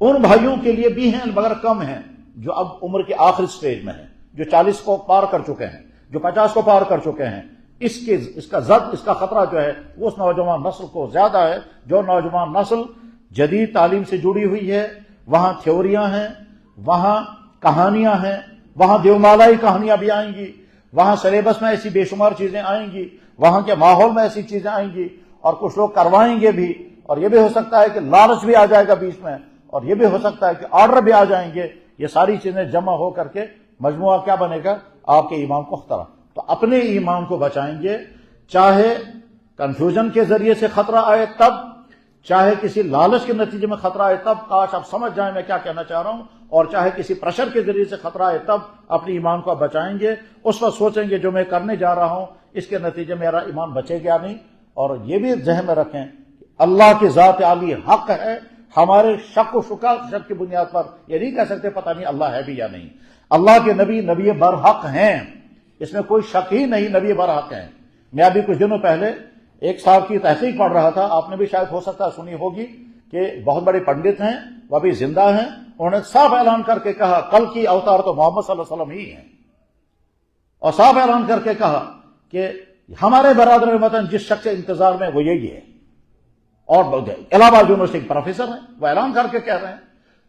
ان بھائیوں کے لیے بھی ہیں مگر کم ہیں جو اب عمر کے آخری سٹیج میں ہیں، جو 40 کو پار کر چکے ہیں، جو 50 کو پار کر چکے ہیں۔ اس کا خطرہ جو ہے وہ اس نوجوان نسل کو زیادہ ہے، جو نوجوان نسل جدید تعلیم سے جڑی ہوئی ہے، وہاں تھیوریاں ہیں، وہاں کہانیاں ہیں، وہاں دیومالائی کہانیاں بھی آئیں گی، وہاں سلیبس میں ایسی بے شمار چیزیں آئیں گی، وہاں کے ماحول میں ایسی چیزیں آئیں گی، اور کچھ لوگ کروائیں گے بھی، اور یہ بھی ہو سکتا ہے کہ لالچ بھی آ جائے گا بیچ میں، اور یہ بھی ہو سکتا ہے کہ آرڈر بھی آ جائیں گے۔ یہ ساری چیزیں جمع ہو کر کے مجموعہ کیا بنے گا؟ آپ کے ایمان کو خطرہ۔ تو اپنے ایمان کو بچائیں گے، چاہے کنفیوژن کے ذریعے سے خطرہ آئے تب، چاہے کسی لالچ کے نتیجے میں خطرہ آئے تب، کاش آپ سمجھ جائیں میں کیا کہنا چاہ رہا ہوں، اور چاہے کسی پریشر کے ذریعے سے خطرہ آئے تب اپنے ایمان کو بچائیں گے۔ اس وقت سوچیں گے جو میں کرنے جا رہا ہوں اس کے نتیجے میں میرا ایمان بچے گا نہیں، اور یہ بھی ذہن میں رکھیں کہ اللہ کی ذات عالی حق ہے، ہمارے شک و شک کی بنیاد پر یہ نہیں کہہ سکتے پتہ نہیں اللہ ہے بھی یا نہیں۔ اللہ کے نبی برحق ہیں، اس میں کوئی شک ہی نہیں، نبی برحق ہیں۔ میں ابھی کچھ دنوں پہلے ایک صاحب کی تحقیق پڑھ رہا تھا، آپ نے بھی شاید ہو سکتا ہے سنی ہوگی، کہ بہت بڑے پنڈت ہیں، وہ ابھی زندہ ہیں، انہوں نے صاف اعلان کر کے کہا کل کی اوتار تو محمد صلی اللہ علیہ وسلم ہی ہیں، اور صاف اعلان کر کے کہا کہ ہمارے برادر وطن جس شخص کے انتظار میں وہ یہی ہے، اور الہ آباد یونیورسٹی کے پروفیسر ہیں، وہ اعلان کر کے کہہ رہے ہیں۔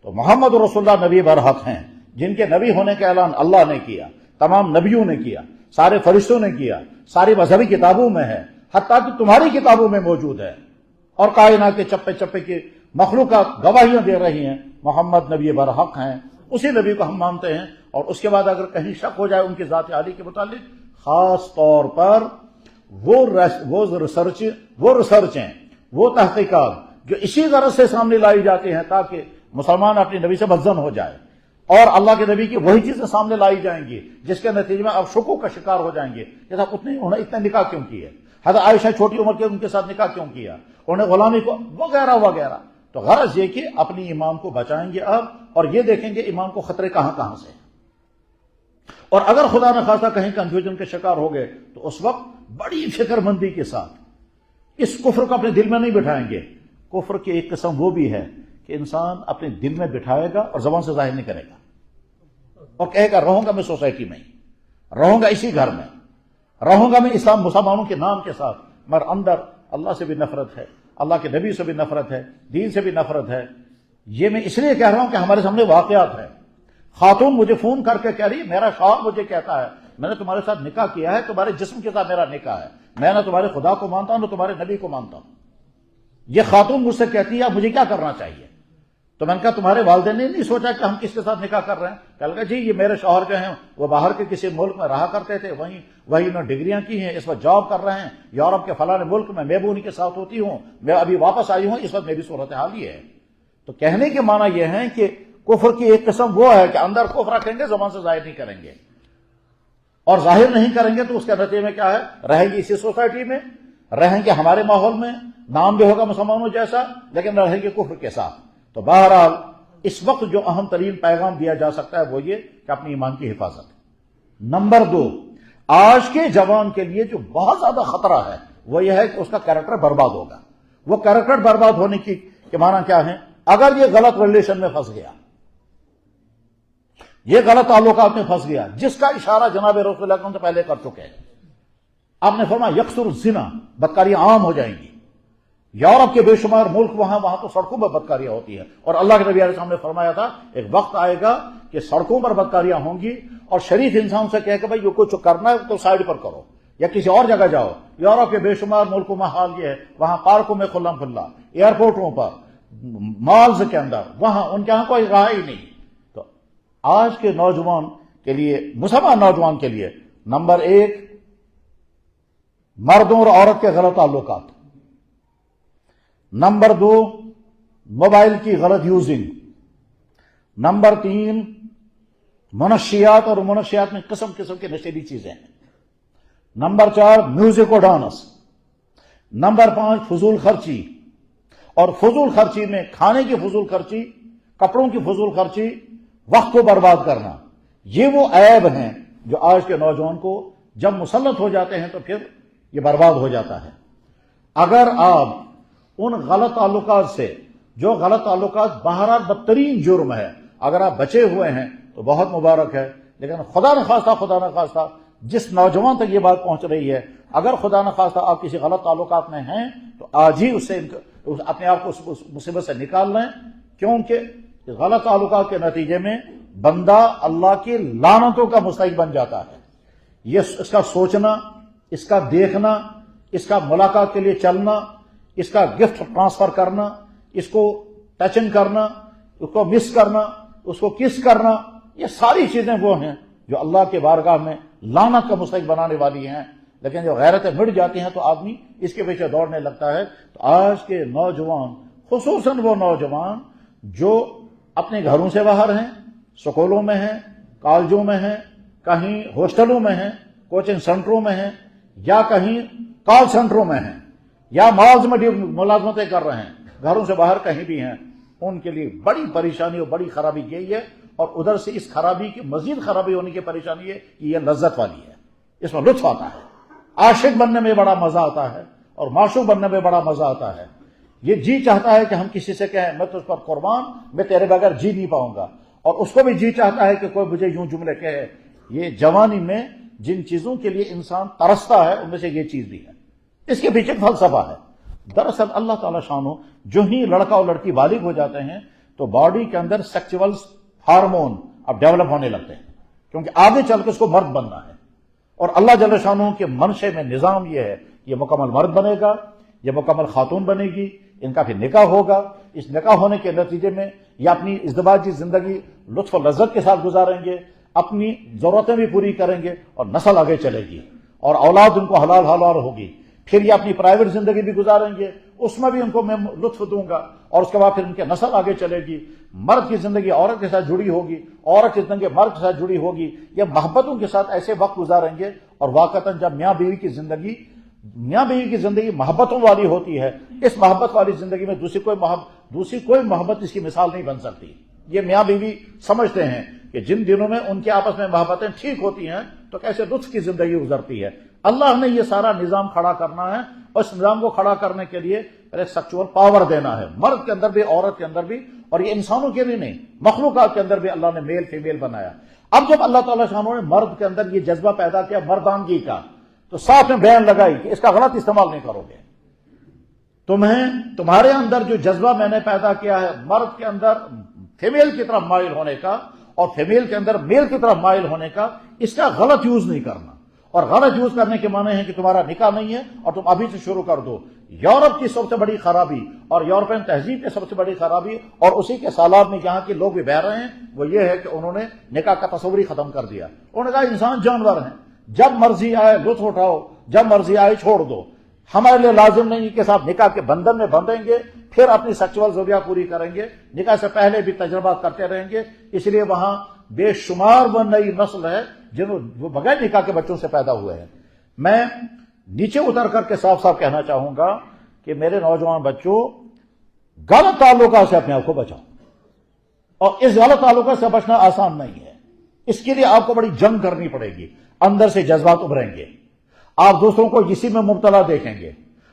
تو محمد رسول اللہ نبی برحق ہیں، جن کے نبی ہونے کا اعلان اللہ نے کیا، تمام نبیوں نے کیا، سارے فرشتوں نے کیا، ساری مذہبی کتابوں میں ہے، حتیٰ کہ تمہاری کتابوں میں موجود ہے، اور کائنات کے چپے چپے کی مخلوقات گواہیاں دے رہی ہیں محمد نبی برحق ہیں، اسی نبی کو ہم مانتے ہیں۔ اور اس کے بعد اگر کہیں شک ہو جائے ان کی ذات عالی کے متعلق، خاص طور پر وہ ریسرچیں، وہ تحقیقات جو اسی غرض سے سامنے لائی جاتی ہیں تاکہ مسلمان اپنے نبی سے بدظن ہو جائے، اور اللہ کے نبی کی وہی چیزیں سامنے لائی جائیں گی جس کے نتیجے میں اب شکوک کا شکار ہو جائیں گے کہ صاحب انہوں نے اتنے نکاح کیوں کیے، حضرت عائشہ چھوٹی عمر کے ان کے ساتھ نکاح کیوں کیا، انہوں نے غلامی کو وغیرہ وغیرہ۔ تو غرض یہ کہ اپنی ایمان کو بچائیں گے اب، اور یہ دیکھیں گے ایمان کو خطرے کہاں کہاں سے، اور اگر خدا نہ خواستہ کہیں کنفیوژن کے شکار ہو گئے تو اس وقت بڑی فکر مندی کے ساتھ اس کفر کو اپنے دل میں نہیں بٹھائیں گے۔ کفر کی ایک قسم وہ بھی ہے کہ انسان اپنے دل میں بٹھائے گا اور زبان سے ظاہر نہیں کرے گا، اور کہے گا رہوں گا میں سوسائٹی میں ہی، رہوں گا اسی گھر میں، رہوں گا میں اسلام مسلمانوں کے نام کے ساتھ، مگر اندر اللہ سے بھی نفرت ہے، اللہ کے نبی سے بھی نفرت ہے، دین سے بھی نفرت ہے۔ یہ میں اس لیے کہہ رہا ہوں کہ ہمارے سامنے واقعات ہیں۔ خاتون مجھے فون کر کے کہہ رہی ہے، میرا شوہر مجھے کہتا ہے میں نے تمہارے ساتھ نکاح کیا ہے، تمہارے جسم کے ساتھ میرا نکاح ہے، میں نہ تمہارے خدا کو مانتا ہوں نہ تمہارے نبی کو مانتا ہوں۔ یہ خاتون مجھ سے کہتی ہے اب مجھے کیا کرنا چاہیے؟ تو میں نے کہا تمہارے والدین نے نہیں سوچا کہ ہم کس کے ساتھ نکاح کر رہے ہیں؟ کہا کہ جی یہ میرے شوہر جو ہیں وہ باہر کے کسی ملک میں رہا کرتے تھے، وہیں انہوں نے ڈگریاں کی ہیں، اس وقت جاب کر رہے ہیں یورپ کے فلاں ملک میں، میں بھی انہیں کے ساتھ ہوتی ہوں، میں ابھی واپس آئی ہوں، اس وقت میری صورتحال یہ ہے۔ تو کہنے کے معنی یہ ہے کہ کفر کی ایک قسم وہ ہے کہ اندر کفر رکھیں گے، زبان سے ظاہر نہیں کریں گے، اور ظاہر نہیں کریں گے تو اس کے نتیجے میں کیا ہے؟ رہیں گے اسی سوسائٹی میں، رہیں گے ہمارے ماحول میں، نام بھی ہوگا مسلمانوں جیسا، لیکن رہیں گے کفر کے ساتھ۔ تو بہرحال اس وقت جو اہم ترین پیغام دیا جا سکتا ہے وہ یہ کہ اپنی ایمان کی حفاظت۔ نمبر 2، آج کے جوان کے لیے جو بہت زیادہ خطرہ ہے وہ یہ ہے کہ اس کا کیریکٹر برباد ہوگا۔ وہ کیریکٹر برباد ہونے کی کے معنی کیا ہے؟ اگر یہ غلط ریلیشن میں پھنس گیا، یہ غلط تعلقات میں پھنس گیا، جس کا اشارہ جناب رسول اللہ سے پہلے کر چکے ہیں۔ آپ نے فرمایا یکثر الزنا، بدکاریاں عام ہو جائیں گی۔ یورپ کے بے شمار ملک وہاں تو سڑکوں پر بدکاریاں ہوتی ہیں، اور اللہ کے نبی علیہ السلام نے فرمایا تھا ایک وقت آئے گا کہ سڑکوں پر بدکاریاں ہوں گی، اور شریف انسان سے کہے کہ بھائی یہ کچھ کرنا ہے تو سائڈ پر کرو یا کسی اور جگہ جاؤ۔ یورپ کے بے شمار ملکوں میں حال یہ ہے، وہاں پارکوں میں کھلا کھلا، ایئرپورٹوں پر، مالز کے اندر، وہاں ان کے یہاں کوئی راہ ہی نہیں۔ تو آج کے نوجوان کے لیے، مسلمان نوجوان کے لیے، نمبر 1 مردوں اور عورت کے غلط تعلقات، نمبر 2 موبائل کی غلط یوزنگ، نمبر 3 منشیات، اور منشیات میں قسم قسم کے نشیلی چیزیں ہیں، نمبر 4 میوزک اور ڈانس، نمبر 5 فضول خرچی، اور فضول خرچی میں کھانے کی فضول خرچی، کپڑوں کی فضول خرچی، وقت کو برباد کرنا۔ یہ وہ عیب ہیں جو آج کے نوجوان کو جب مسلط ہو جاتے ہیں تو پھر یہ برباد ہو جاتا ہے۔ اگر آپ ان غلط تعلقات سے، جو غلط تعلقات بہرحال بدترین جرم ہے. اگر آپ بچے ہوئے ہیں تو بہت مبارک ہے، لیکن خدا نہ خواستہ جس نوجوان تک یہ بات پہنچ رہی ہے، اگر خدا نہ خواستہ آپ کسی غلط تعلقات میں ہیں تو آج ہی اپنے آپ کو اس مصیبت سے نکال لیں، کیونکہ غلط تعلقات کے نتیجے میں بندہ اللہ کی لعنتوں کا مستحق بن جاتا ہے. اس کا سوچنا، اس کا دیکھنا، اس کا ملاقات کے لیے چلنا، اس کا گفٹ ٹرانسفر کرنا، اس کو ٹچنگ کرنا، اس کو مس کرنا، اس کو کس کرنا، یہ ساری چیزیں وہ ہیں جو اللہ کے بارگاہ میں لعنت کا مستحق بنانے والی ہیں. لیکن جب غیرتیں مٹ جاتی ہیں تو آدمی اس کے پیچھے دوڑنے لگتا ہے. تو آج کے نوجوان، خصوصاً وہ نوجوان جو اپنے گھروں سے باہر ہیں، سکولوں میں ہیں، کالجوں میں ہیں، کہیں ہاسٹلوں میں ہیں، کوچنگ سینٹروں میں ہیں، یا کہیں کال سینٹروں میں ہیں، یا مالز میں ملازمتیں کر رہے ہیں، گھروں سے باہر کہیں بھی ہیں، ان کے لیے بڑی پریشانی اور بڑی خرابی یہی ہے. اور ادھر سے اس خرابی کی مزید خرابی ہونے کی پریشانی ہے کہ یہ لذت والی ہے، اس میں لطف آتا ہے، عاشق بننے میں بڑا مزہ آتا ہے اور معشوق بننے میں بڑا مزہ آتا ہے. یہ جی چاہتا ہے کہ ہم کسی سے کہیں میں تجھ پر قربان، میں تیرے بغیر جی نہیں پاؤں گا، اور اس کو بھی جی چاہتا ہے کہ کوئی مجھے یوں جملے کہے. یہ جوانی میں جن چیزوں کے لیے انسان ترستا ہے ان میں سے یہ چیز بھی ہے. اس کے پیچھے فلسفہ ہے. دراصل اللہ تعالیٰ شانو جو ہی لڑکا اور لڑکی بالغ ہو جاتے ہیں تو باڈی کے اندر سیکچول ہارمون اب ڈیولپ ہونے لگتے ہیں، کیونکہ آگے چل کے اس کو مرد بننا ہے. اور اللہ جل شانہ کے منشے میں نظام یہ ہے، یہ مکمل مرد بنے گا، یہ مکمل خاتون بنے گی، ان کا پھر نکاح ہوگا. اس نکاح ہونے کے نتیجے میں یہ اپنی ازدواجی زندگی لطف و لذت کے ساتھ گزاریں گے، اپنی ضرورتیں بھی پوری کریں گے اور نسل آگے چلے گی اور اولاد ان کو حلال ہوگی. پھر یہ اپنی پرائیویٹ زندگی بھی گزاریں گے، اس میں بھی ان کو میں لطف دوں گا، اور اس کے بعد پھر ان کے نسل آگے چلے گی. مرد کی زندگی عورت کے ساتھ جڑی ہوگی، عورت کی زندگی مرد کے ساتھ جڑی ہوگی. یہ محبتوں کے ساتھ ایسے وقت گزاریں گے. اور واقعتاً جب میاں بیوی کی زندگی محبتوں والی ہوتی ہے، اس محبت والی زندگی میں دوسری کوئی محبت اس کی مثال نہیں بن سکتی. یہ میاں بیوی سمجھتے ہیں کہ جن دنوں میں ان کے آپس میں محبتیں ٹھیک ہوتی ہیں تو کیسے لطف کی زندگی گزرتی ہے. اللہ نے یہ سارا نظام کھڑا کرنا ہے، اور اس نظام کو کھڑا کرنے کے لیے پہلے سیکچول پاور دینا ہے، مرد کے اندر بھی عورت کے اندر بھی. اور یہ انسانوں کے لیے نہیں، مخلوقات کے اندر بھی اللہ نے میل فیمیل بنایا. اب جب اللہ تعالیٰ شانوں نے مرد کے اندر یہ جذبہ پیدا کیا مردانگی کا، تو ساتھ میں بیان لگائی کہ اس کا غلط استعمال نہیں کرو گے. تمہارے اندر جو جذبہ میں نے پیدا کیا ہے مرد کے اندر فیمیل کی طرف مائل ہونے کا اور فیمیل کے اندر میل کی طرف مائل ہونے کا، اس کا غلط یوز نہیں کرنا. اور غلط یوز کرنے کے معنی ہے کہ تمہارا نکاح نہیں ہے اور تم ابھی سے شروع کر دو. یورپ کی سب سے بڑی خرابی اور یورپین تہذیب کی سب سے بڑی خرابی، اور اسی کے سالاب میں یہاں کے لوگ بھی بہ رہے ہیں، وہ یہ ہے کہ انہوں نے نکاح کا تصور ہی ختم کر دیا. انہوں نے کہا انسان جانور ہیں، جب مرضی آئے لطف اٹھاؤ، جب مرضی آئے چھوڑ دو. ہمارے لیے لازم نہیں کہ صاحب نکاح کے بندھن میں بندھیں گے پھر اپنی سیکچول ضروریات پوری کریں گے، نکاح سے پہلے بھی تجربات کرتے رہیں گے. اس لیے وہاں بے شمار وہ نئی نسل ہے جو بغیر نکاح کے بچوں سے پیدا ہوئے ہیں. میں نیچے اتر کر کے صاف صاف کہنا چاہوں گا کہ میرے نوجوان بچوں، غلط تعلقات سے اپنے آپ کو بچاؤ. اور اس غلط تعلقات سے بچنا آسان نہیں ہے، اس کے لیے آپ کو بڑی جنگ کرنی پڑے گی. اندر سے جذبات ابھریں گے، آپ دوسروں کو اسی میں مبتلا دیکھیں گے.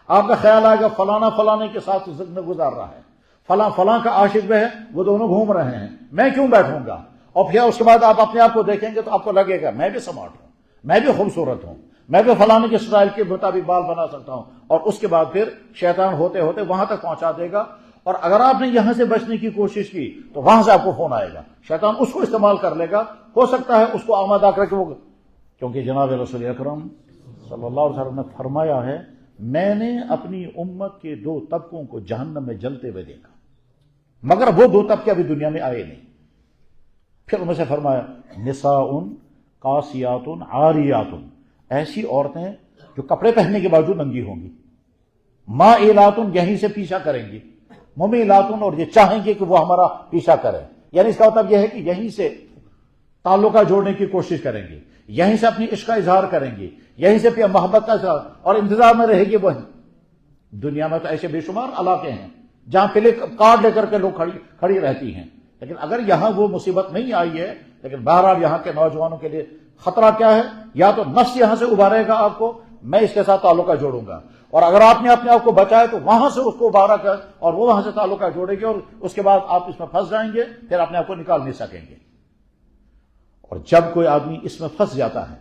آپ کا خیال آئے گا فلانا فلانے کے ساتھ زندگی گزار رہا ہے، فلاں کا عاشق ہے، وہ دونوں گھوم رہے ہیں، میں کیوں بیٹھوں گا. اور پھر اس کے بعد آپ اپنے آپ کو دیکھیں گے تو آپ کو لگے گا میں بھی سمارٹ ہوں، میں بھی خوبصورت ہوں، میں بھی فلانے کے سٹائل کے مطابق بال بنا سکتا ہوں. اور اس کے بعد پھر شیطان ہوتے ہوتے وہاں تک پہنچا دے گا. اور اگر آپ نے یہاں سے بچنے کی کوشش کی تو وہاں سے آپ کو فون آئے گا، شیطان اس کو استعمال کر لے گا. ہو سکتا ہے اس کو آمادہ کر کے وہ، کیونکہ جناب رسول اکرم صلی اللہ علیہ وسلم نے فرمایا ہے میں نے اپنی امت کے 2 طبقوں کو جہنم میں جلتے ہوئے دیکھا، مگر وہ 2 طبقے ابھی دنیا میں آئے نہیں. پھر ان میں سے فرمایا نساء قاسیات عاریات، ایسی عورتیں جو کپڑے پہننے کے باوجود ننگی ہوں گی، مائلات، یہیں سے پیچھا کریں گی، ممیلات، اور یہ چاہیں گے کہ وہ ہمارا پیچھا کرے. یعنی اس کا مطلب یہ ہے کہ یہیں سے تعلقہ جوڑنے کی کوشش کریں گی، یہیں سے اپنی عشق کا اظہار کریں گی، یہیں سے پھر محبت کا اظہار، اور انتظار میں رہے گی وہیں. دنیا میں تو ایسے بے شمار علاقے ہیں جہاں پہلے کارڈ لے کر کے لوگ کھڑی رہتی ہیں. لیکن اگر یہاں وہ مصیبت نہیں آئی ہے، لیکن بہرحال یہاں کے نوجوانوں کے لیے خطرہ کیا ہے؟ یا تو نفس یہاں سے ابھارے گا آپ کو، میں اس کے ساتھ تعلقہ جوڑوں گا، اور اگر آپ نے اپنے آپ کو بچایا تو وہاں سے اس کو ابھارا کر اور وہ وہاں سے تعلقات جوڑے گی، اور اس کے بعد آپ اس میں پھنس جائیں گے، پھر اپنے آپ کو نکال نہیں سکیں گے۔ اور جب کوئی آدمی اس میں پھنس جاتا ہے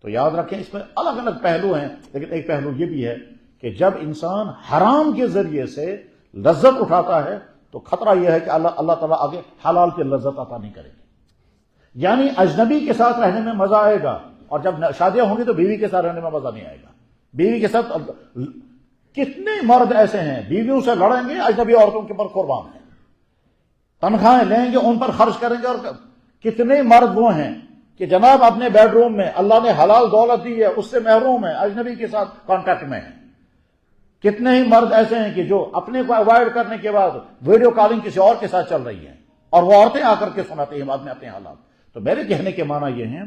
تو یاد رکھیں اس میں الگ الگ پہلو ہیں، لیکن ایک پہلو یہ بھی ہے کہ جب انسان حرام کے ذریعے سے لذت اٹھاتا ہے تو خطرہ یہ ہے کہ اللہ تعالیٰ آگے حلال کی لذت عطا نہیں کرے گی۔ یعنی اجنبی کے ساتھ رہنے میں مزہ آئے گا، اور جب شادیاں ہوں گی تو بیوی کے ساتھ رہنے میں مزہ نہیں آئے گا۔ بیوی کے ساتھ کتنے مرد ایسے ہیں بیویوں سے لڑیں گے، اجنبی عورتوں کے پر قربان ہیں، تنخواہیں لیں گے، ان پر خرچ کریں گے، اور کتنے مرد وہ ہیں کہ جناب اپنے بیڈ روم میں اللہ نے حلال دولت دی ہے اس سے محروم ہے، اجنبی کے ساتھ کانٹیکٹ میں ہیں۔ کتنے ہی مرد ایسے ہیں کہ جو اپنے کو اوائڈ کرنے کے بعد ویڈیو کالنگ کسی اور کے ساتھ چل رہی ہے، اور وہ عورتیں آ کر کے سناتی ہیں بعد میں اپنے حالات۔ تو میرے کہنے کے معنی یہ ہیں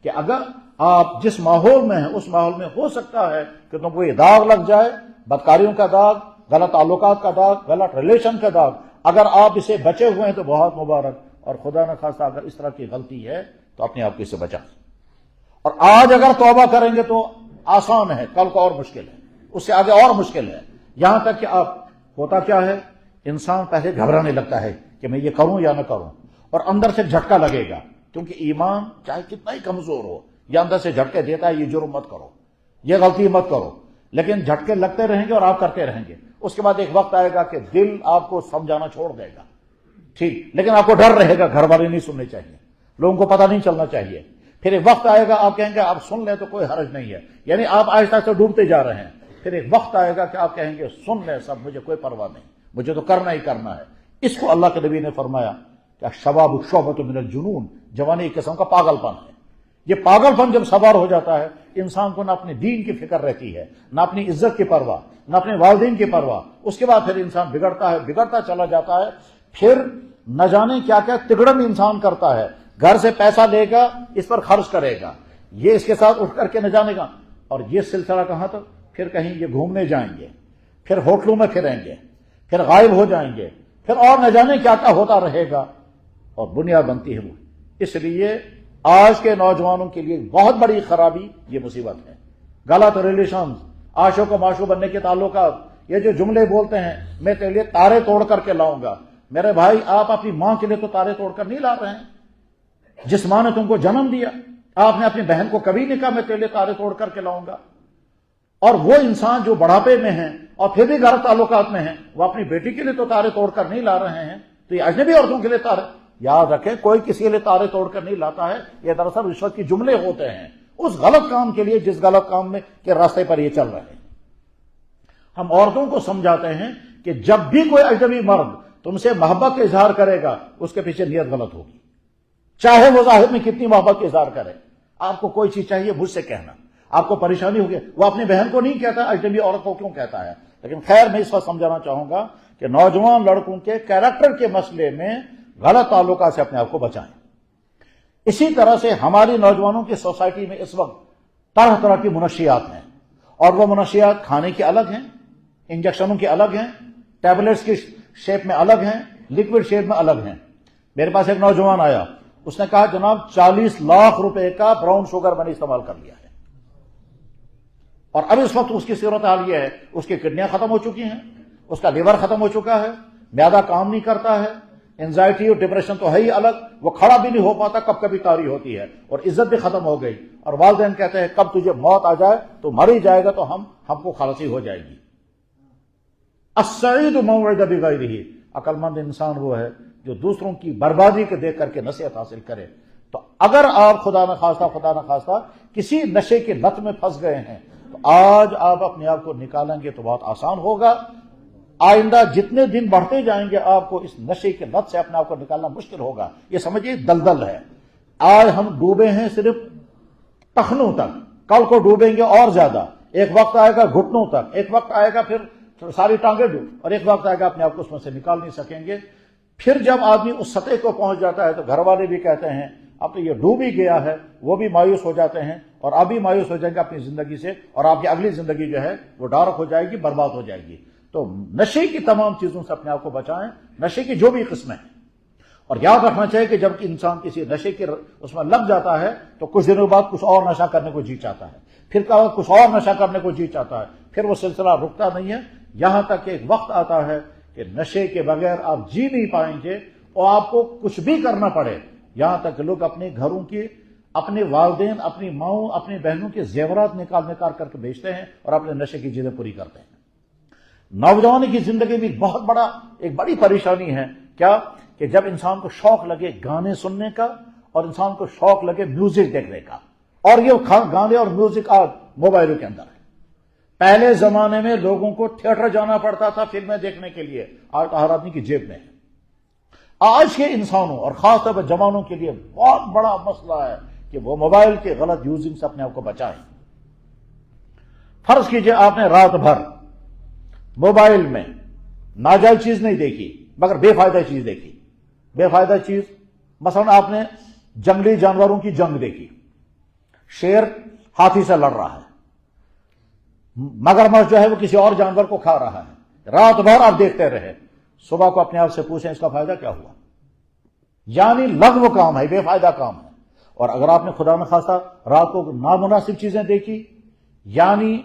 کہ اگر آپ جس ماحول میں ہیں اس ماحول میں ہو سکتا ہے کہ تم کو یہ داغ لگ جائے، بدکاریوں کا داغ، غلط تعلقات کا داغ، غلط ریلیشن کا داغ، اگر آپ اسے بچے ہوئے ہیں تو بہت مبارک، اور خدا نہ خواستہ اگر اس طرح کی غلطی ہے تو اپنے آپ کو اسے بچائیں۔ اور آج اگر توبہ کریں گے تو آسان ہے، کل کو اور مشکل ہے، اس سے آگے اور مشکل ہے، یہاں تک کہ آپ ہوتا کیا ہے، انسان پہلے گھبرانے لگتا ہے کہ میں یہ کروں یا نہ کروں، اور اندر سے جھٹکا لگے گا، کیونکہ ایمان چاہے کتنا ہی کمزور ہو یہ اندر سے جھٹکے دیتا ہے، یہ جرم مت کرو، یہ غلطی مت کرو، لیکن جھٹکے لگتے رہیں گے اور آپ کرتے رہیں گے۔ اس کے بعد ایک وقت آئے گا کہ دل آپ کو سمجھانا چھوڑ دے گا، ٹھیک، لیکن آپ کو ڈر رہے گا، گھر والے نہیں سننے چاہیے، لوگوں کو پتہ نہیں چلنا چاہیے۔ پھر ایک وقت آئے گا آپ کہیں گے آپ سن لیں تو کوئی حرج نہیں ہے، یعنی آپ آہستہ آہستہ ڈوبتے جا رہے ہیں۔ پھر ایک وقت آئے گا کہ آپ کہیں گے سن لیں سب، مجھے کوئی پرواہ نہیں، مجھے تو کرنا ہی کرنا ہے۔ اس کو اللہ کے نبی نے فرمایا کہ شباب شعبۃ من الجنون، جوانی ایک قسم کا پاگل پن ہے۔ یہ پاگل پن جب سوار ہو جاتا ہے انسان کو نہ اپنے دین کی فکر رہتی ہے، نہ اپنی عزت کی پرواہ، نہ اپنے والدین کی پرواہ، اس کے بعد پھر انسان بگڑتا چلا جاتا ہے، پھر نہ جانے کیا کیا تگڑم انسان کرتا ہے، گھر سے پیسہ لے گا اس پر خرچ کرے گا، یہ اس کے ساتھ اٹھ کر کے نہ جانے گا، اور یہ سلسلہ کہاں تک، پھر کہیں یہ گھومنے جائیں گے، پھر ہوٹلوں میں پھریں گے، پھر غائب ہو جائیں گے، پھر اور نہ جانے کیا کیا ہوتا رہے گا، اور بنیاد بنتی ہے وہ۔ اس لیے آج کے نوجوانوں کے لیے بہت بڑی خرابی یہ مصیبت ہے، غلط ریلیشنز، عاشق و معشوق بننے کے تعلقات، یہ جو جملے بولتے ہیں میں تیرے لیے تارے توڑ کر کے لاؤں گا، میرے بھائی آپ اپنی ماں کے لیے تو تارے توڑ کر نہیں لا رہے ہیں، جس ماں نے تم کو جنم دیا، آپ نے اپنی بہن کو کبھی نہیں کہا میں تیرے لیے تارے توڑ کر کے لاؤں گا۔ اور وہ انسان جو بڑھاپے میں ہیں اور پھر بھی غلط تعلقات میں ہیں، وہ اپنی بیٹی کے لیے تو تارے توڑ کر نہیں لا رہے ہیں، تو یہ اجنبی عورتوں کے لیے تارے، یاد رکھیں کوئی کسی کے لیے تارے توڑ کر نہیں لاتا ہے، یہ دراصل رشوت کی جملے ہوتے ہیں اس غلط کام کے لیے جس غلط کام میں کے راستے پر یہ چل رہے ہیں۔ ہم عورتوں کو سمجھاتے ہیں کہ جب بھی کوئی اجنبی مرد تم سے محبت کا اظہار کرے گا اس کے پیچھے نیت غلط ہوگی، چاہے وہ ظاہر میں کتنی محبت کا اظہار کرے، آپ کو کوئی چیز چاہیے مجھ سے کہنا، آپ کو پریشانی ہوگی، وہ اپنی بہن کو نہیں کہتا، اجنبی عورت کو کیوں کہتا ہے؟ لیکن خیر میں اس وقت سمجھانا چاہوں گا کہ نوجوان لڑکوں کے کیریکٹر کے مسئلے میں غلط تعلقات سے اپنے آپ کو بچائیں۔ اسی طرح سے ہماری نوجوانوں کی سوسائٹی میں اس وقت طرح طرح کی منشیات ہیں، اور وہ منشیات کھانے کی الگ ہیں، انجیکشنوں کی الگ ہیں، ٹیبلٹس کی شیپ میں الگ ہیں، لکوڈ شیپ میں الگ ہیں۔ میرے پاس ایک نوجوان آیا، اس نے کہا جناب 40 لاکھ روپے کا براؤن شوگر میں نے استعمال کر لیا ہے، اور اب اس وقت اس کی صورتحال یہ ہے اس کی کڈنیاں ختم ہو چکی ہیں، اس کا لیور ختم ہو چکا ہے، معدہ کام نہیں کرتا ہے، انزائٹی اور ڈپریشن تو ہے ہی الگ، وہ کھڑا بھی نہیں ہو پاتا، کب کبھی طاری ہوتی ہے، اور عزت بھی ختم ہو گئی، اور والدین کہتے ہیں کب تجھے موت آ جائے تو مر ہی جائے گا تو ہم کو خلاصی ہو جائے گی۔ السعید من وعد بغیرہ، عقل مند انسان وہ ہے جو دوسروں کی بربادی کو دیکھ کر کے نصیحت حاصل کرے۔ تو اگر آپ خدا نہ خواستہ کسی نشے کے لت میں پھنس گئے ہیں تو آج آپ اپنے آپ کو نکالیں گے تو بہت آسان ہوگا، آئندہ جتنے دن بڑھتے جائیں گے آپ کو اس نشے کے لت سے اپنے آپ کو نکالنا مشکل ہوگا۔ یہ سمجھیے دلدل ہے، آج ہم ڈوبے ہیں صرف ٹخنوں تک، کل کو ڈوبیں گے اور زیادہ، ایک وقت آئے گا گھٹنوں تک، ایک وقت آئے گا پھر ساری ٹانگیں ڈوب، اور ایک وقت آئے گا اپنے آپ کو اس میں سے نکال نہیں سکیں گے۔ پھر جب آدمی اس سطح کو پہنچ جاتا ہے تو گھر والے بھی کہتے ہیں اب تو یہ ڈوب ہی گیا ہے، وہ بھی مایوس ہو جاتے ہیں، اور آپ بھی مایوس ہو جائیں گے اپنی زندگی سے، اور آپ کی اگلی زندگی جو ہے وہ ڈارک ہو جائے گی، برباد ہو جائے گی۔ تو نشے کی تمام چیزوں سے اپنے آپ کو بچائیں، نشے کی جو بھی قسمیں ہیں، اور یاد رکھنا چاہیے کہ جب انسان کسی نشے کے اس میں لگ جاتا ہے تو کچھ دنوں بعد کچھ اور نشہ کرنے کو جی چاہتا ہے، پھر کچھ اور نشہ کرنے کو جی چاہتا ہے، پھر وہ سلسلہ رکتا نہیں ہے، یہاں تک کہ ایک وقت آتا ہے کہ نشے کے بغیر آپ جی نہیں پائیں گے اور آپ کو کچھ بھی کرنا پڑے، یہاں تک کہ لوگ اپنے گھروں کی، اپنے والدین، اپنی ماؤں، اپنی بہنوں کے زیورات نکال کر کے بیچتے ہیں اور اپنے نشے کی چیزیں پوری کرتے ہیں۔ نوجوان کی زندگی میں ایک بڑی پریشانی ہے کیا کہ جب انسان کو شوق لگے گانے سننے کا اور انسان کو شوق لگے میوزک دیکھنے کا، اور یہ گانے اور میوزک آج موبائلوں کے اندر ہے۔ پہلے زمانے میں لوگوں کو تھیٹر جانا پڑتا تھا فلمیں دیکھنے کے لیے، آج ہر آدمی کی جیب میں ہے۔ آج کے انسانوں اور خاص طور پر جوانوں کے لیے بہت بڑا مسئلہ ہے کہ وہ موبائل کے غلط یوزنگ سے اپنے آپ کو بچائیں۔ فرض کیجئے آپ نے رات بھر موبائل میں ناجائز چیز نہیں دیکھی مگر بے فائدہ چیز دیکھی، بے فائدہ چیز مثلا آپ نے جنگلی جانوروں کی جنگ دیکھی، شیر ہاتھی سے لڑ رہا ہے، مگرمچھ جو ہے وہ کسی اور جانور کو کھا رہا ہے، رات بھر آپ دیکھتے رہے، صبح کو اپنے آپ سے پوچھیں اس کا فائدہ کیا ہوا؟ یعنی لغو کام ہے، بے فائدہ کام ہے۔ اور اگر آپ نے خدا نخواستہ رات کو نامناسب چیزیں دیکھی، یعنی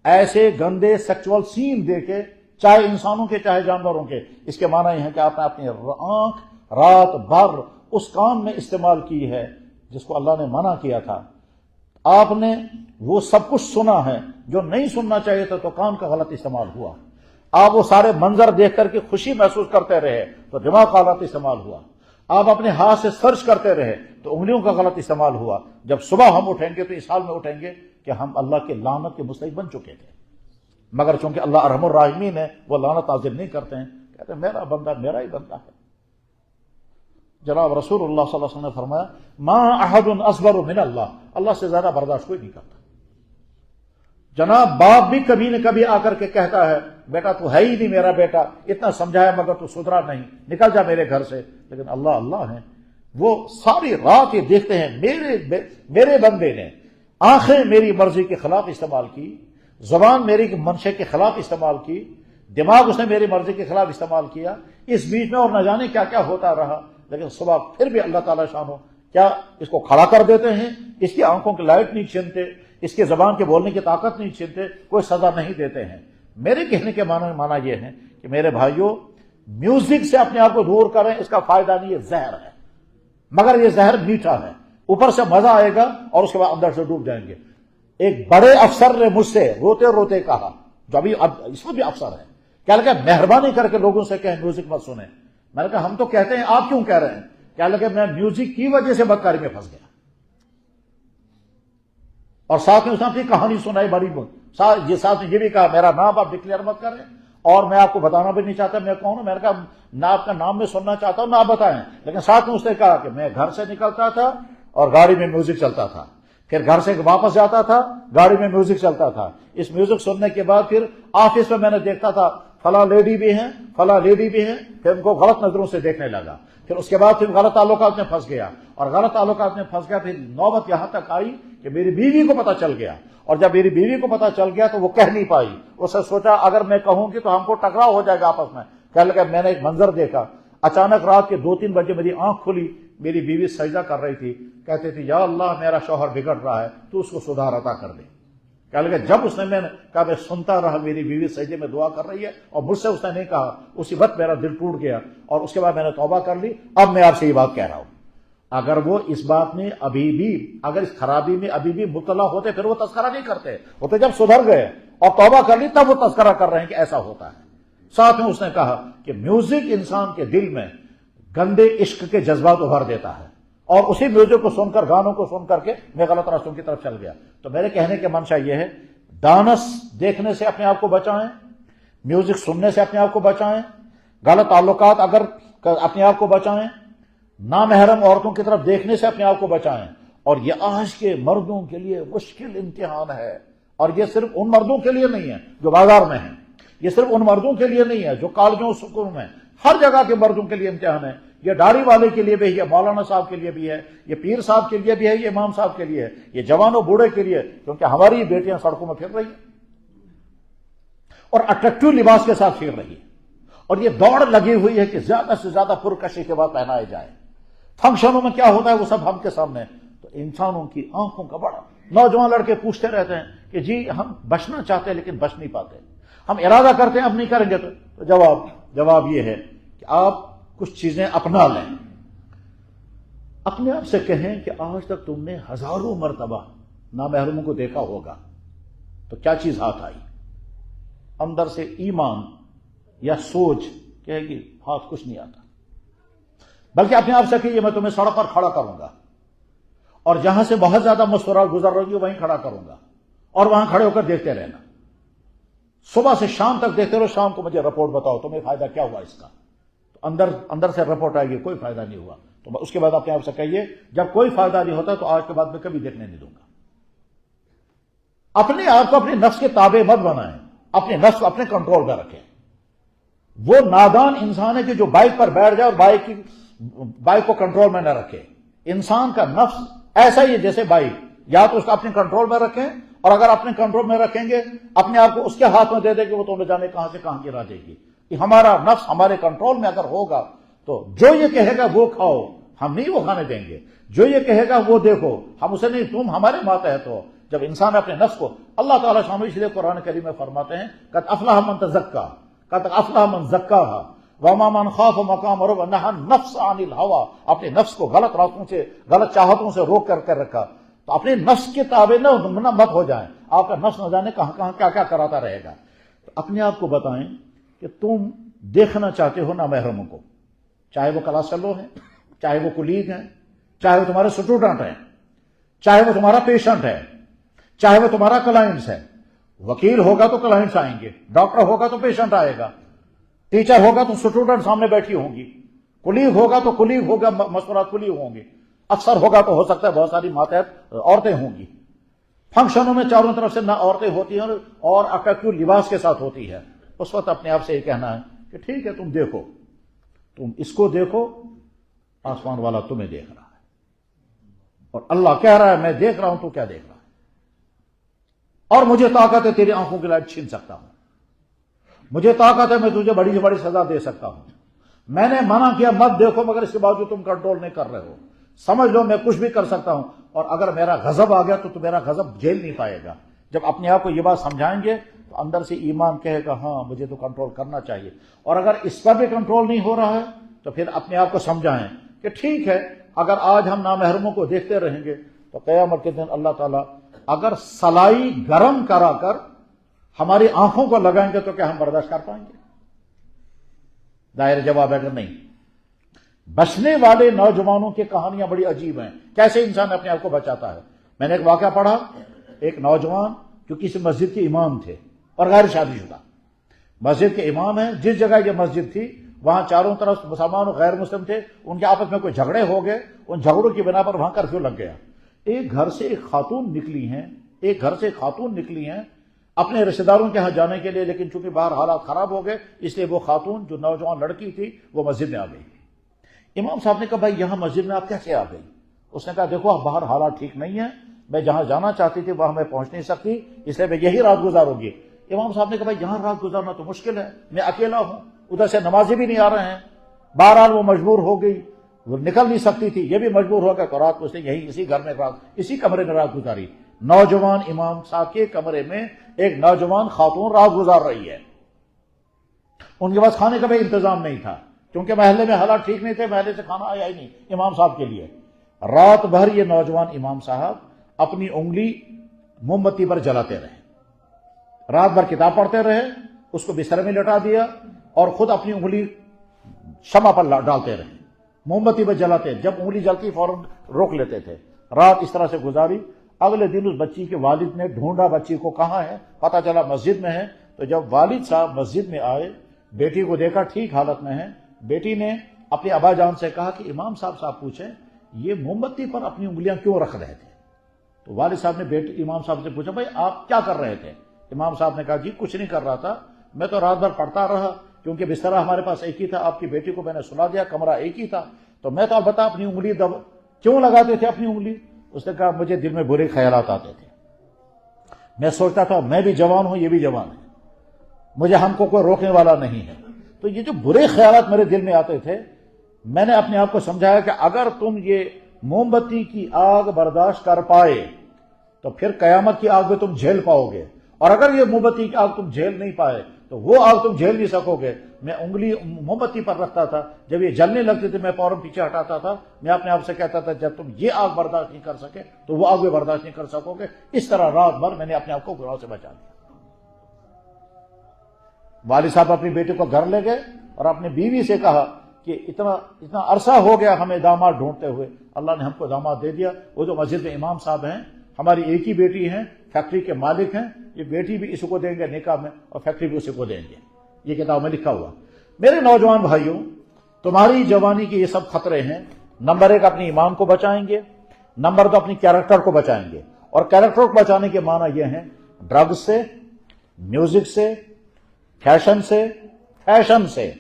ایسے گندے سیکچول سین دیکھے، چاہے انسانوں کے چاہے جانوروں کے، اس کے معنی یہ ہے کہ آپ نے اپنی آنکھ رات بھر اس کام میں استعمال کی ہے جس کو اللہ نے منع کیا تھا۔ آپ نے وہ سب کچھ سنا ہے جو نہیں سننا چاہیے تھا، تو کان کا غلط استعمال ہوا۔ آپ وہ سارے منظر دیکھ کر کے خوشی محسوس کرتے رہے تو دماغ کا غلط استعمال ہوا۔ آپ اپنے ہاتھ سے سرچ کرتے رہے تو انگلیوں کا غلط استعمال ہوا۔ جب صبح ہم اٹھیں گے تو اس حال میں اٹھیں گے کہ ہم اللہ کے لعنت کے مستحق بن چکے تھے، مگر چونکہ اللہ ارحم الراحمین ہے وہ لعنت نازل نہیں کرتے ہیں، کہتے ہیں میرا بندہ میرا ہی بندہ ہے۔ جناب رسول اللہ صلی اللہ علیہ وسلم نے فرمایا ما احد اصبر من اللہ، اللہ سے زیادہ برداشت کوئی نہیں کرتا۔ جناب باپ بھی کبھی نہ کبھی آ کر کے کہتا ہے بیٹا تو ہے ہی نہیں میرا بیٹا، اتنا سمجھایا مگر تو سدھرا نہیں، نکل جا میرے گھر سے، لیکن اللہ ہیں، وہ ساری رات یہ دیکھتے ہیں میرے بندے نے آنکھیں میری مرضی کے خلاف استعمال کی، زبان میری منشے کے خلاف استعمال کی، دماغ اس نے میری مرضی کے خلاف استعمال کیا، اس بیچ میں اور نہ جانے کیا کیا ہوتا رہا، لیکن صبح پھر بھی اللہ تعالیٰ شانو کیا اس کو کھڑا کر دیتے ہیں، اس کی آنکھوں کی لائٹ نہیں چھینتے، اس کے زبان کے بولنے کی طاقت نہیں چھینتے، کوئی سزا نہیں دیتے ہیں۔ میرے کہنے کے معنی یہ ہے کہ میرے بھائیوں میوزک سے اپنے آپ کو دور کریں، اس کا فائدہ نہیں، یہ زہر ہے، مگر یہ زہر میٹھا ہے، اوپر سے مزہ آئے گا اور اس کے بعد اندر سے ڈوب جائیں گے۔ ایک بڑے افسر نے مجھ سے روتے روتے کہا، جو ابھی اس میں بھی افسر ہے، کیا لگا مہربانی کر کے لوگوں سے کہیں میوزک مت سنیں۔ میں نے کہا ہم تو کہتے ہیں، آپ کیوں کہہ رہے ہیں؟ کیا لگا میں میوزک کی وجہ سے بدکاری میں پھنس گیا، اور ساتھ میں اس نے اپنی کہانی سنائی بڑی ساتھ میں یہ بھی کہا میرا نام آپ ڈکلیئر مت کریں، اور میں آپ کو بتانا بھی نہیں چاہتا میں کون ہوں۔ میں نے کہا نہ آپ کا نام میں سننا چاہتا ہوں نہ آپ بتائیں، لیکن ساتھ میں اس نے کہا کہ میں گھر سے نکلتا تھا اور گاڑی میں میوزک چلتا تھا، پھر گھر سے واپس جاتا تھا گاڑی میں میوزک چلتا تھا، اس میوزک سننے کے بعد پھر آفس میں نے دیکھتا تھا فلاں لیڈی بھی ہیں فلاں لیڈی بھی ہیں، پھر ان کو غلط نظروں سے دیکھنے لگا، پھر اس کے بعد پھر غلط تعلقات میں پھنس گیا، اور غلط تعلقات میں پھنس گیا، پھر نوبت یہاں تک آئی کہ میری بیوی کو پتہ چل گیا، اور جب میری بیوی کو پتہ چل گیا تو وہ کہہ نہیں پائی، اس نے سوچا اگر میں کہوں گی تو ہم کو ٹکراؤ ہو جائے گا آپس میں، کہنے لگا میں نے ایک منظر دیکھا، اچانک رات کے 2-3 بجے میری آنکھ کھلی، میری بیوی سجدہ کر رہی تھی، کہتی تھی یا اللہ میرا شوہر بگڑ رہا ہے تو اس کو سدھار عطا کر دے۔ کہنے لگا جب اس نے میں نے کہا میں سنتا رہا میری بیوی سجدے میں دعا کر رہی ہے اور مجھ سے اس نے نہیں کہا، اسی وقت میرا دل ٹوٹ گیا، اور اس کے بعد میں نے توبہ کر لی، اب میں آپ سے یہ بات کہہ رہا ہوں۔ اگر وہ اس بات میں ابھی بھی، اگر اس خرابی میں ابھی بھی مبتلا ہوتے پھر وہ تذکرہ نہیں کرتے، وہ تو جب سدھر گئے اور توبہ کر لی تب وہ تذکرہ کر رہے ہیں کہ ایسا ہوتا ہے۔ ساتھ میں اس نے کہا کہ میوزک انسان کے دل میں گندے عشق کے جذبات ابھر دیتا ہے، اور اسی میوزک کو سن کر، گانوں کو سن کر کے میں غلط راستوں کی طرف چل گیا۔ تو میرے کہنے کے منشا یہ ہے ڈانس دیکھنے سے اپنے آپ کو بچائیں، میوزک سننے سے اپنے آپ کو بچائیں، غلط تعلقات اگر اپنے آپ کو بچائیں، نامحرم عورتوں کی طرف دیکھنے سے اپنے آپ کو بچائیں۔ اور یہ آج کے مردوں کے لیے مشکل امتحان ہے، اور یہ صرف ان مردوں کے لیے نہیں ہے جو بازار میں ہیں، یہ صرف ان مردوں کے لیے نہیں ہے جو کالجوں اور سکولوں میں، ہر جگہ کے مردوں کے لیے امتحان ہے۔ یہ داڑھی والے کے لیے بھی ہے، یہ مولانا صاحب کے لیے بھی ہے، یہ پیر صاحب کے لیے بھی ہے، یہ امام صاحب کے لیے ہے، یہ جوان و بوڑھے کے لیے، کیونکہ ہماری بیٹیاں سڑکوں میں پھر رہی ہیں اور اٹریکٹیو لباس کے ساتھ پھر رہی ہے، اور یہ دوڑ لگی ہوئی ہے کہ زیادہ سے زیادہ پرکشی کے بعد پہنائے جائے۔ فنکشنوں میں کیا ہوتا ہے وہ سب ہم کے سامنے ہے۔ تو انسانوں کی آنکھوں کا بڑا، نوجوان لڑکے پوچھتے رہتے ہیں کہ جی ہم بچنا چاہتے ہیں لیکن بچ نہیں پاتے، ہم ارادہ کرتے ہیں اب نہیں کریں گے، تو جواب یہ ہے کہ آپ کچھ چیزیں اپنا لیں. اپنے آپ سے کہیں کہ آج تک تم نے ہزاروں مرتبہ نامحرموں کو دیکھا ہوگا، تو کیا چیز ہاتھ آئی؟ اندر سے ایمان یا سوچ کہے گی ہاتھ کچھ نہیں آتا. بلکہ اپنے آپ سے کہیے میں تمہیں سڑک پر کھڑا کروں گا، اور جہاں سے بہت زیادہ مستورات گزر رہی ہو وہیں کھڑا کروں گا، اور وہاں کھڑے ہو کر دیکھتے رہنا، صبح سے شام تک دیکھتے رہو، شام کو مجھے رپورٹ بتاؤ تمہیں فائدہ کیا ہوا اس کا. تو اندر سے رپورٹ آئے گی کوئی فائدہ نہیں ہوا، تو اس کے بعد اپنے آپ سے کہیے جب کوئی فائدہ نہیں ہوتا تو آج کے بعد میں کبھی دیکھنے نہیں دوں گا. اپنے آپ کو اپنے نفس کے تابع مت بنائیں، اپنے نفس کو اپنے کنٹرول میں رکھیں. وہ نادان انسان ہے کہ جو بائک پر بیٹھ جائے اور بائک کو کنٹرول میں نہ رکھے. انسان کا نفس ایسا ہی ہے جیسے بائک، یا تو اس کو اپنے کنٹرول میں رکھیں، اور اگر اپنے کنٹرول میں رکھیں گے اپنے آپ کو اس کے ہاتھ میں دے دے کہ وہ تو نہ جانے کہاں سے کہاں گرا دے گی. کہ ہمارا نفس ہمارے کنٹرول میں اگر ہوگا تو جو یہ کہے گا وہ کھاؤ، ہم نہیں وہ کھانے دیں گے. جو یہ کہے گا وہ دیکھو، ہم اسے نہیں، تم ہمارے ماتحت ہو. جب انسان اپنے نفس کو، اللہ تعالیٰ شامل اس لیے قرآن کریم میں فرماتے ہیں قد افلح من تزکا، قد افلح من زکاہا وما من خاف مقام ربہ نہا النفس عن الہوی. اپنے نفس کو غلط راستوں سے، غلط چاہتوں سے روک کر رکھا. تو اپنے نفس کے تابع نہ مت ہو جائیں. آپ کا نفس نہ جانے کہاں کہاں کیا کیا کراتا رہے گا. تو اپنے آپ کو بتائیں کہ تم دیکھنا چاہتے ہو نامحرموں کو، چاہے وہ کلاس فیلو ہیں، چاہے وہ کولیگ ہیں، چاہے وہ تمہارے اسٹوڈنٹ ہیں، چاہے وہ تمہارا پیشنٹ ہے، چاہے وہ تمہارا کلائنٹس ہے. وکیل ہوگا تو کلائنٹس آئیں گے، ڈاکٹر ہوگا تو پیشنٹ آئے گا، ٹیچر ہوگا تو اسٹوڈنٹ سامنے بیٹھی ہوں گی، کولیگ ہوگا تو کولیگ ہوگا، مشورات کولیگ ہوں گے، افسر ہوگا تو ہو سکتا ہے بہت ساری ماتحت عورتیں ہوں گی. فنکشنوں میں چاروں طرف سے نہ عورتیں ہوتی ہیں اور اکیکو لباس کے ساتھ ہوتی ہے. اس وقت اپنے آپ سے یہ کہنا ہے کہ ٹھیک ہے تم دیکھو، تم اس کو دیکھو، آسمان والا تمہیں دیکھ رہا ہے، اور اللہ کہہ رہا ہے میں دیکھ رہا ہوں تو کیا دیکھ رہا ہے، اور مجھے طاقت ہے تیری آنکھوں کی لائٹ چھین سکتا ہوں، مجھے طاقت ہے میں تجھے بڑی سے بڑی سزا دے سکتا ہوں. میں نے منع کیا مت دیکھو، مگر اس کے باوجود تم کنٹرول نہیں کر رہے ہو. سمجھ لو میں کچھ بھی کر سکتا ہوں، اور اگر میرا غضب آ گیا تو میرا غضب جھیل نہیں پائے گا. جب اپنے آپ کو یہ بات سمجھائیں گے تو اندر سے ایمان کہے گا ہاں مجھے تو کنٹرول کرنا چاہیے. اور اگر اس پر بھی کنٹرول نہیں ہو رہا ہے تو پھر اپنے آپ کو سمجھائیں کہ ٹھیک ہے اگر آج ہم نامحرموں کو دیکھتے رہیں گے تو قیامت کے دن اللہ تعالیٰ اگر سلائی گرم کرا کر ہماری آنکھوں کو لگائیں گے تو کیا ہم برداشت کر پائیں گے؟ ظاہر جواب ہے کہ نہیں. بچنے والے نوجوانوں کی کہانیاں بڑی عجیب ہیں، کیسے انسان اپنے آپ کو بچاتا ہے. میں نے ایک واقعہ پڑھا، ایک نوجوان جو کسی مسجد کے امام تھے اور غیر شادی شدہ، مسجد کے امام ہیں، جس جگہ یہ مسجد تھی وہاں چاروں طرف مسلمان اور غیر مسلم تھے، ان کے آپس میں کوئی جھگڑے ہو گئے، ان جھگڑوں کی بنا پر وہاں کرفیو لگ گیا. ایک گھر سے ایک خاتون نکلی ہیں اپنے رشتہ داروں کے ہاں جانے کے لیے، لیکن چونکہ باہر حالات خراب ہو گئے اس لیے وہ خاتون جو نوجوان لڑکی تھی وہ مسجد میں آ گئی. امام صاحب نے کہا بھائی یہاں مسجد میں آپ کیسے آ گئی؟ اس نے کہا دیکھو باہر حالات ٹھیک نہیں ہیں، میں جہاں جانا چاہتی تھی وہاں میں پہنچ نہیں سکتی، اس لیے میں یہی رات گزاروں گی. امام صاحب نے کہا بھائی یہاں رات گزارنا تو مشکل ہے، میں اکیلا ہوں، ادھر سے نمازی بھی نہیں آ رہے ہیں. بہرحال وہ مجبور ہو گئی، وہ نکل نہیں سکتی تھی، یہ بھی مجبور ہو گیا تو رات کو اس نے یہی اسی کمرے میں رات گزاری. نوجوان امام صاحب کے کمرے میں ایک نوجوان خاتون رات گزار رہی ہے. ان کے پاس کھانے کا بھی انتظام نہیں تھا کیونکہ محلے میں حالات ٹھیک نہیں تھے، محلے سے کھانا آیا ہی نہیں امام صاحب کے لیے. رات بھر یہ نوجوان امام صاحب اپنی انگلی موم بتی پر جلاتے رہے، رات بھر کتاب پڑھتے رہے، اس کو بستر میں لٹا دیا اور خود اپنی انگلی شمع پر ڈالتے رہے، موم بتی پر جلاتے، جب انگلی جلتی فوراً روک لیتے تھے. رات اس طرح سے گزاری. اگلے دن اس بچی کے والد نے ڈھونڈا بچی کو کہاں ہے، پتہ چلا مسجد میں ہے. تو جب والد صاحب مسجد میں آئے، بیٹی کو دیکھا ٹھیک حالت میں ہے. بیٹی نے اپنے ابا جان سے کہا کہ امام صاحب پوچھیں یہ موم بتی پر اپنی انگلیاں کیوں رکھ رہے تھے؟ تو والد صاحب نے امام صاحب سے پوچھا بھائی آپ کیا کر رہے تھے؟ امام صاحب نے کہا جی کچھ نہیں کر رہا تھا، میں تو رات بھر پڑھتا رہا کیونکہ بستر ہمارے پاس ایک ہی تھا، آپ کی بیٹی کو میں نے سلا دیا، کمرہ ایک ہی تھا، تو میں تو بتا اپنی انگلی کیوں لگاتے تھے اپنی انگلی؟ اس نے کہا مجھے دل میں برے خیالات آتے تھے، میں سوچتا تھا میں بھی جوان ہوں یہ بھی جوان ہے، مجھے ہم کو کوئی روکنے والا نہیں ہے. تو یہ جو برے خیالات میرے دل میں آتے تھے، میں نے اپنے آپ کو سمجھایا کہ اگر تم یہ موم بتی کی آگ برداشت کر پائے تو پھر قیامت کی آگ میں تم جھیل پاؤ گے، اور اگر یہ موم بتی کی آگ تم جھیل نہیں پائے تو وہ آگ تم جھیل نہیں سکو گے۔ میں انگلی موم بتی پر رکھتا تھا، جب یہ جلنے لگتی تھی میں فوراً پیچھے ہٹاتا تھا، میں اپنے آپ سے کہتا تھا جب تم یہ آگ برداشت نہیں کر سکے تو وہ آگ بھی برداشت نہیں کر سکو گے۔ اس طرح رات بھر میں نے اپنے آپ کو گناہوں سے بچا لیا۔ والد صاحب اپنی بیٹی کو گھر لے گئے اور اپنی بیوی سے کہا کہ اتنا عرصہ ہو گیا ہمیں داماد ڈھونڈتے ہوئے، اللہ نے ہم کو داماد دے دیا۔ وہ جو مسجد میں امام صاحب ہیں، ہماری ایک ہی بیٹی ہیں، فیکٹری کے مالک ہیں، یہ بیٹی بھی اسی کو دیں گے نکاح میں اور فیکٹری بھی اسی کو دیں گے، یہ کتاب میں لکھا ہوا۔ میرے نوجوان بھائیوں، تمہاری جوانی کے یہ سب خطرے ہیں۔ نمبر 1 اپنی ایمان کو بچائیں گے، نمبر 2 اپنی کیریکٹر کو بچائیں گے، اور کیریکٹر کو بچانے کے معنی یہ ہیں ڈرگ سے، میوزک سے، فیشن سے،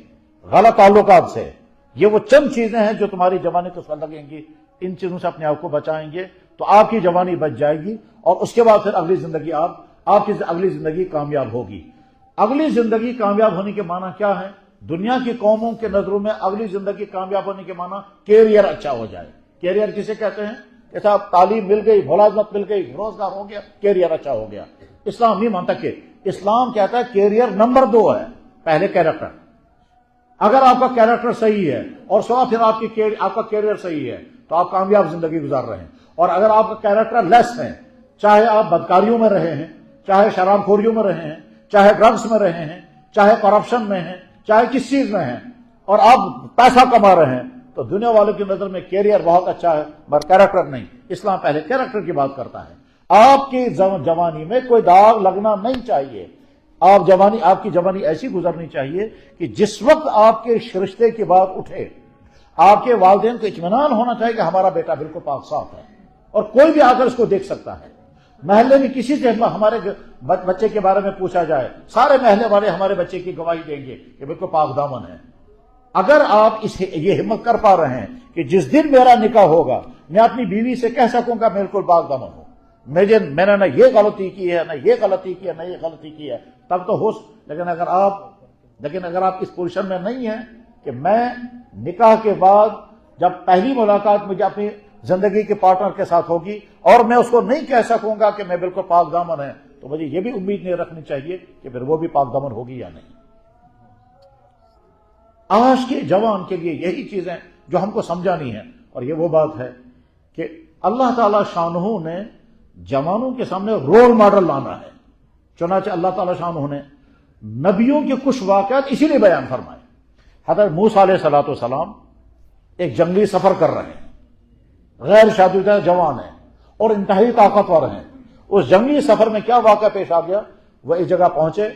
غلط تعلقات سے۔ یہ وہ چند چیزیں ہیں جو تمہاری جوانی کو سر لگیں گی، ان چیزوں سے اپنے آپ کو بچائیں گے تو آپ کی جوانی بچ جائے گی، اور اس کے بعد پھر اگلی زندگی آپ کی اگلی زندگی کامیاب ہوگی۔ اگلی زندگی کامیاب ہونے کے معنی کیا ہے؟ دنیا کی قوموں کے نظروں میں اگلی زندگی کامیاب ہونے کے معنی کیریئر اچھا ہو جائے۔ کیریئر کسے کہتے ہیں؟ کہ صاحب تعلیم مل گئی، ملازمت مل گئی، روزگار ہو گیا، کیریئر اچھا ہو گیا۔ اسلام نہیں مانتا کہ اسلام کہتا ہے کیریئر نمبر 2 ہے، پہلے کیریکٹر۔ اگر آپ کا کیریکٹر صحیح ہے اور پھر آپ کا کیریئر صحیح ہے تو آپ کامیاب زندگی گزار رہے ہیں، اور اگر آپ کا کیریکٹر لیس ہے، چاہے آپ بدکاریوں میں رہے ہیں، چاہے شراب خوریوں میں رہے ہیں، چاہے ڈرگس میں رہے ہیں، چاہے کرپشن میں ہیں، چاہے کس چیز میں ہیں، اور آپ پیسہ کما رہے ہیں، تو دنیا والوں کی نظر میں کیریئر بہت اچھا ہے مگر کیریکٹر نہیں۔ اسلام پہلے کیریکٹر کی بات کرتا ہے۔ آپ کی جوانی میں کوئی داغ لگنا نہیں چاہیے۔ آپ کی جوانی ایسی گزرنی چاہیے کہ جس وقت آپ کے رشتے کی بات اٹھے، آپ کے والدین کو اطمینان ہونا چاہیے کہ ہمارا بیٹا بالکل پاک صاف ہے، اور کوئی بھی آ کر اس کو دیکھ سکتا ہے۔ محلے میں کسی سے ہمارے بچے کے بارے میں پوچھا جائے، سارے محلے والے ہمارے بچے کی گواہی دیں گے کہ بالکل پاک دامن ہے۔ اگر آپ یہ ہمت کر پا رہے ہیں کہ جس دن میرا نکاح ہوگا میں اپنی بیوی سے کہہ سکوں گا بالکل پاک دامن ہوں، میں نے نہ یہ غلطی کی ہے، نہ یہ غلطی کی ہے، نہ یہ غلطی کی ہے، تب تو لیکن اگر آپ اس پوزیشن میں نہیں ہیں کہ میں نکاح کے بعد جب پہلی ملاقات مجھے اپنی زندگی کے پارٹنر کے ساتھ ہوگی اور میں اس کو نہیں کہہ سکوں گا کہ میں بالکل پاک دامن ہے، تو مجھے یہ بھی امید نہیں رکھنی چاہیے کہ پھر وہ بھی پاک دامن ہوگی یا نہیں۔ آج کے جوان کے لیے یہی چیزیں جو ہم کو سمجھانی ہے، اور یہ وہ بات ہے کہ اللہ تعالی شانہ نے جوانوں کے سامنے رول ماڈل لانا ہے۔ چنانچہ اللہ تعالی شانہ نے نبیوں کے کچھ واقعات اسی لیے بیان فرمائے۔ حضرت موسیٰ علیہ السلام ایک جنگلی سفر کر رہے ہیں، غیر شادی شدہ جوان ہیں اور انتہائی طاقتور ہیں۔ اس جنگلی سفر میں کیا واقعہ پیش آ گیا؟ وہ ایک جگہ پہنچے،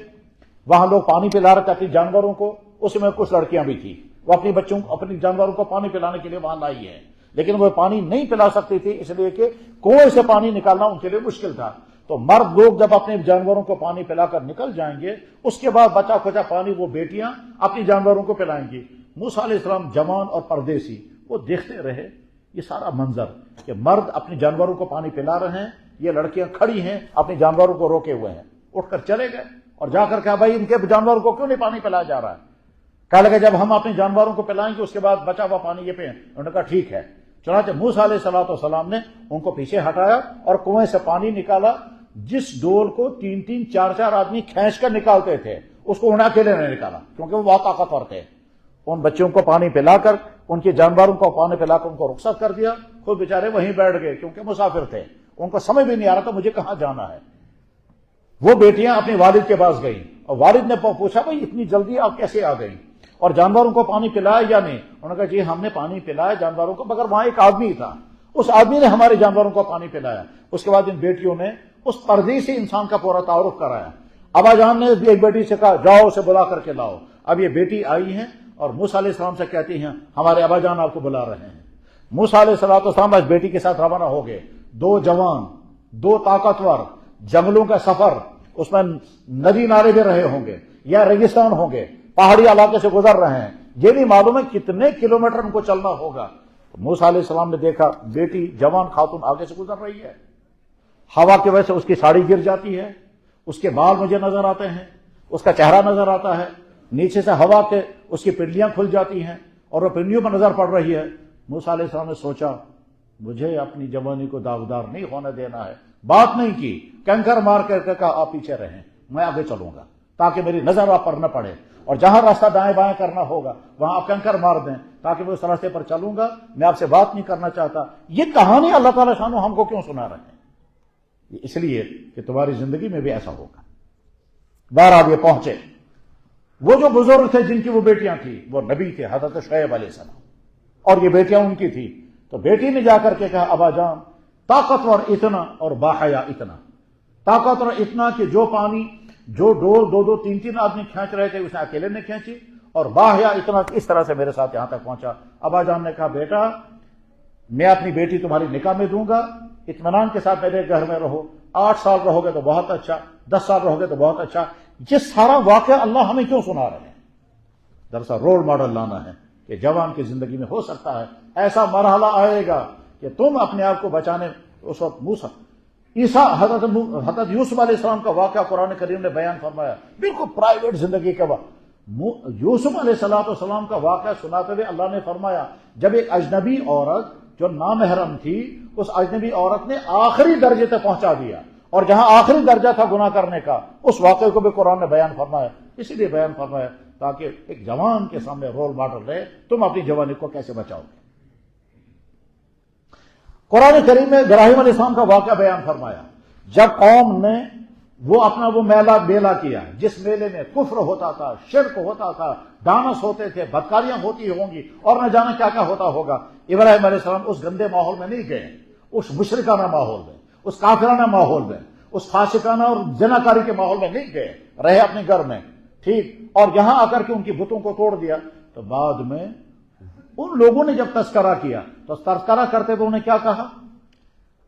وہاں لوگ پانی پلا رہے تھے اپنی جانوروں کو، اس میں کچھ لڑکیاں بھی تھی، وہ اپنی جانوروں کو پانی پلانے کے لیے وہاں لائی ہے، لیکن وہ پانی نہیں پلا سکتی تھی اس لیے کہ کنویں سے پانی نکالنا ان کے لیے مشکل تھا۔ تو مرد لوگ جب اپنے جانوروں کو پانی پلا کر نکل جائیں گے، اس کے بعد بچا کھچا پانی وہ بیٹیاں اپنی جانوروں کو پلائیں گی۔ موسیٰ علیہ السلام جوان اور پردیسی وہ دیکھتے رہے یہ سارا منظر کہ مرد اپنے جانوروں کو پانی پلا رہے ہیں، یہ لڑکیاں کھڑی ہیں اپنے جانوروں کو روکے ہوئے ہیں۔ اٹھ کر چلے گئے اور جا کر کہا بھائی ان کے جانوروں کو کیوں نہیں پانی پلایا جا رہا ہے؟ کہا لگا جب ہم اپنے جانوروں کو پلائیں گے اس کے بعد بچا ہوا پانی یہ پئیں۔ انہوں نے کہا ٹھیک ہے۔ چنانچہ موسیٰ علیہ السلام نے ان کو پیچھے ہٹایا اور کنویں سے پانی نکالا۔ جس ڈول کو 3-3 4-4 آدمی کھینچ کر نکالتے تھے اس کو انہیں اکیلے نے نکالا کیونکہ وہ بہت طاقتور تھے۔ ان بچوں کو پانی پلا کر، ان کے جانوروں کو پانی پلا کر ان کو رخصت کر دیا، خود بیچارے وہیں بیٹھ گئے کیونکہ مسافر تھے، ان کو سمجھ بھی نہیں آ رہا تھا مجھے کہاں جانا ہے۔ وہ بیٹیاں اپنے والد کے پاس گئیں اور والد نے پوچھا بھائی اتنی جلدی آپ کیسے آ گئیں اور جانوروں کو پانی پلایا یا نہیں؟ انہوں نے کہا جی ہم نے پانی پلایا جانوروں کو، مگر وہاں ایک آدمی تھا، اس آدمی نے ہمارے جانوروں کو پانی پلایا۔ اس کے بعد ان بیٹیوں نے اس پردیسی انسان کا پورا تعارف کرایا۔ ابا جان نے ایک بیٹی سے کہا جاؤ اسے بلا کر کے لاؤ۔ اب یہ بیٹی آئی ہیں اور موسیٰ علیہ السلام سے کہتی ہیں ہمارے ابا جان آپ کو بلا رہے ہیں۔ موسیٰ علیہ السلام اس بیٹی کے ساتھ روانہ ہو گئے۔ 2 جوان، 2 طاقتور، جنگلوں کا سفر، اس میں ندی نالے بھی رہے ہوں گے یا ریگستان ہوں گے، پہاڑی علاقے سے گزر رہے ہیں، یہ نہیں معلوم ہے کتنے کلومیٹر ان کو چلنا ہوگا۔ موسیٰ علیہ السلام نے دیکھا بیٹی جوان خاتون آگے سے گزر رہی ہے، ہوا کی وجہ سے اس کی ساڑی گر جاتی ہے، اس کے بال مجھے نظر آتے ہیں، اس کا چہرہ نظر آتا ہے، نیچے سے ہوا کے اس کی پنڈلیاں کھل جاتی ہیں اور وہ پنڈلیوں پر نظر پڑ رہی ہے۔ موسیٰ علیہ السلام نے سوچا مجھے اپنی جوانی کو داغدار نہیں ہونے دینا ہے. بات نہیں کی, کنکر مار کر کے کہا آپ پیچھے رہیں, میں آگے چلوں گا تاکہ میری نظر آپ پر نہ پڑے, اور جہاں راستہ دائیں بائیں کرنا ہوگا وہاں آپ کنکر مار دیں تاکہ میں اس راستے پر چلوں گا, میں آپ سے بات نہیں کرنا چاہتا. یہ کہانی اللہ تعالیٰ شانو ہم کو کیوں سنا رہے ہیں؟ اس لیے کہ تمہاری زندگی میں بھی ایسا ہوگا. بہرحال یہ پہنچے. وہ جو بزرگ تھے جن کی وہ بیٹیاں تھیں وہ نبی تھے, حضرت شعیب علیہ السلام, اور یہ بیٹیاں ان کی تھی. تو بیٹی نے جا کر کے کہا ابا جان طاقتور اتنا اور باحیا اتنا. طاقتور اتنا کہ جو پانی جو ڈول دو دو تین تین آدمی کھینچ رہے تھے اسے اکیلے نے کھینچی, اور باحیا اتنا اس طرح سے میرے ساتھ یہاں تک پہنچا. ابا جان نے کہا بیٹا میں اپنی بیٹی تمہاری نکاح میں دوں گا, اطمینان کے ساتھ میرے گھر میں رہو. 8 سال رہو گے تو بہت اچھا, 10 سال رہو گے تو بہت اچھا. یہ سارا واقعہ اللہ ہمیں کیوں سنا رہے ہیں؟ دراصل رول ماڈل لانا ہے کہ جوان کی زندگی میں ہو سکتا ہے ایسا مرحلہ آئے گا کہ تم اپنے آپ کو بچانے. اس وقت موسیٰ حضرت یوسف علیہ السلام کا واقعہ قرآن کریم نے بیان فرمایا, بالکل پرائیویٹ زندگی کا یوسف علیہ السلام کا واقعہ سناتے ہوئے اللہ نے فرمایا جب ایک اجنبی عورت جو نامحرم تھی اس اجنبی عورت نے آخری درجے تک پہنچا دیا, اور جہاں آخری درجہ تھا گناہ کرنے کا اس واقعے کو بھی قرآن نے بیان فرمایا. اسی لیے بیان فرمایا تاکہ ایک جوان کے سامنے رول ماڈل رہے تم اپنی جوانی کو کیسے بچاؤ گے. قرآن کریم میں ابراہیم علیہ السلام کا واقعہ بیان فرمایا جب قوم نے وہ اپنا وہ میلہ بیلا کیا جس میلے میں کفر ہوتا تھا, شرک ہوتا تھا, ڈانس ہوتے تھے, بدکاریاں ہوتی ہوں گی اور نہ جانے کیا کیا ہوتا ہوگا. ابراہیم علیہ السلام اس گندے ماحول میں نہیں گئے, اس مشرکانہ ماحول میں, اس کافرانہ ماحول میں, اس فاسقانہ اور زناکاری کے ماحول میں نہیں گئے, رہے اپنے گھر میں. ٹھیک, اور یہاں آ کر کے ان کی بتوں کو توڑ دیا. تو بعد میں ان لوگوں نے جب تذکرہ کیا تو تذکرہ کرتے ہوئے انہیں کیا کہا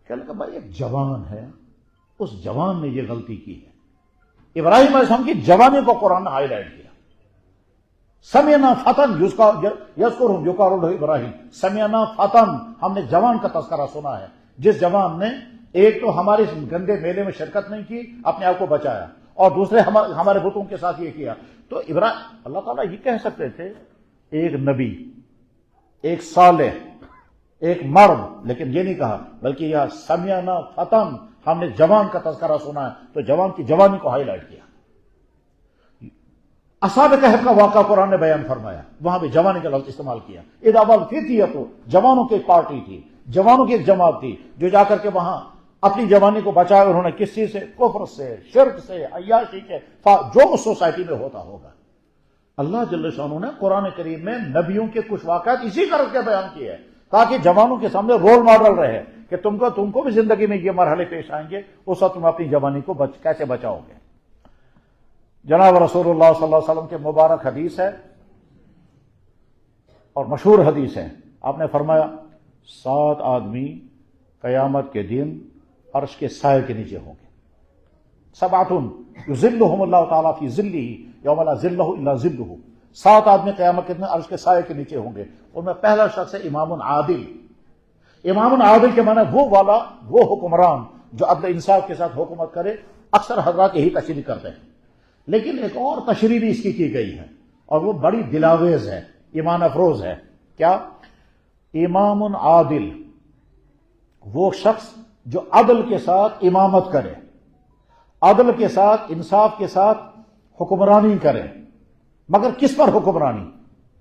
کہ بھائی ایک جوان ہے, اس جوان نے یہ غلطی کی ہے. ابراہیم علیہ السلام کی جوانی کو قرآن نے ہائی لائٹ کیا. سمینا فتن یذکرہم ابراہیم, سمینا فتن, ہم نے جوان کا تذکرہ سنا ہے جس جوان نے ایک تو ہمارے گندے میلے میں شرکت نہیں کی, اپنے آپ کو بچایا, اور دوسرے ہمارے بتوں کے ساتھ یہ کیا. تو اللہ تعالیٰ یہ کہہ سکتے تھے ایک نبی, ایک صالح, ایک مرد, لیکن یہ نہیں کہا, بلکہ یہ سمینا فتن, ہم نے جوان کا تذکرہ سنا ہے تو جوان کی جوانی کو ہائی لائٹ کیا. اصحاب کہف کا واقعہ قرآن نے بیان فرمایا, وہاں بھی جوانی کا لفظ استعمال کیا. اذا والفتیۃ, جوانوں کی ایک پارٹی تھی, جوانوں کی ایک جماعت تھی جو جا کر کے وہاں اپنی جوانی کو بچایا. انہوں نے کس چیز سے؟ کفر سے, شرک سے, عیاشی کے, جو اس سوسائٹی میں ہوتا ہوگا. اللہ جل شانہ نے قرآن کریم میں نبیوں کے کچھ واقعات اسی طرح کے بیان کیے ہیں تاکہ جوانوں کے سامنے رول ماڈل رہے کہ تم کو بھی زندگی میں یہ مرحلے پیش آئیں گے, اس وقت تم اپنی جوانی کو کیسے بچاؤ گے. جناب رسول اللہ صلی اللہ علیہ وسلم کے مبارک حدیث ہے اور مشہور حدیث ہے. آپ نے فرمایا 7 آدمی قیامت کے دن عرش کے سائے کے نیچے ہوں گے. 7 یظلہم اللہ تعالیٰ فی ظلہ یوم لا ظل الا ظلہ. 7 آدمی قیامت کے دن عرش کے سائے کے نیچے ہوں گے. ان میں پہلا شخص ہے امام عادل. امام عادل کے معنی وہ حکمران جو عدل انصاف کے ساتھ حکومت کرے. اکثر حضرات یہی تشریح کرتے ہیں, لیکن ایک اور تشریح بھی اس کی گئی ہے اور وہ بڑی دلاویز ہے, ایمان افروز ہے. کیا؟ امام عادل, وہ شخص جو عدل کے ساتھ امامت کرے, عدل کے ساتھ, انصاف کے ساتھ حکمرانی کرے. مگر کس پر حکمرانی؟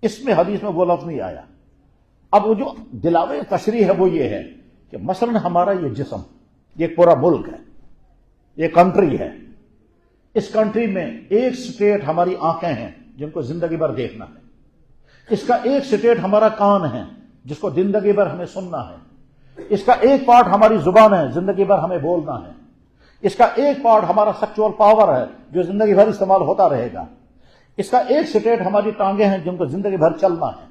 اس میں حدیث میں وہ لفظ نہیں آیا. اب وہ جو دلاوے تشریح ہے وہ یہ ہے کہ مثلا ہمارا یہ جسم, یہ پورا ملک ہے, یہ کنٹری ہے. اس کنٹری میں ایک سٹیٹ ہماری آنکھیں ہیں جن کو زندگی بھر دیکھنا ہے. اس کا ایک سٹیٹ ہمارا کان ہے جس کو زندگی بھر ہمیں سننا ہے. اس کا ایک پارٹ ہماری زبان ہے, زندگی بھر ہمیں بولنا ہے. اس کا ایک پارٹ ہمارا سیکچوئل پاور ہے جو زندگی بھر استعمال ہوتا رہے گا. اس کا ایک سٹیٹ ہماری ٹانگیں ہیں جن کو زندگی بھر چلنا ہے.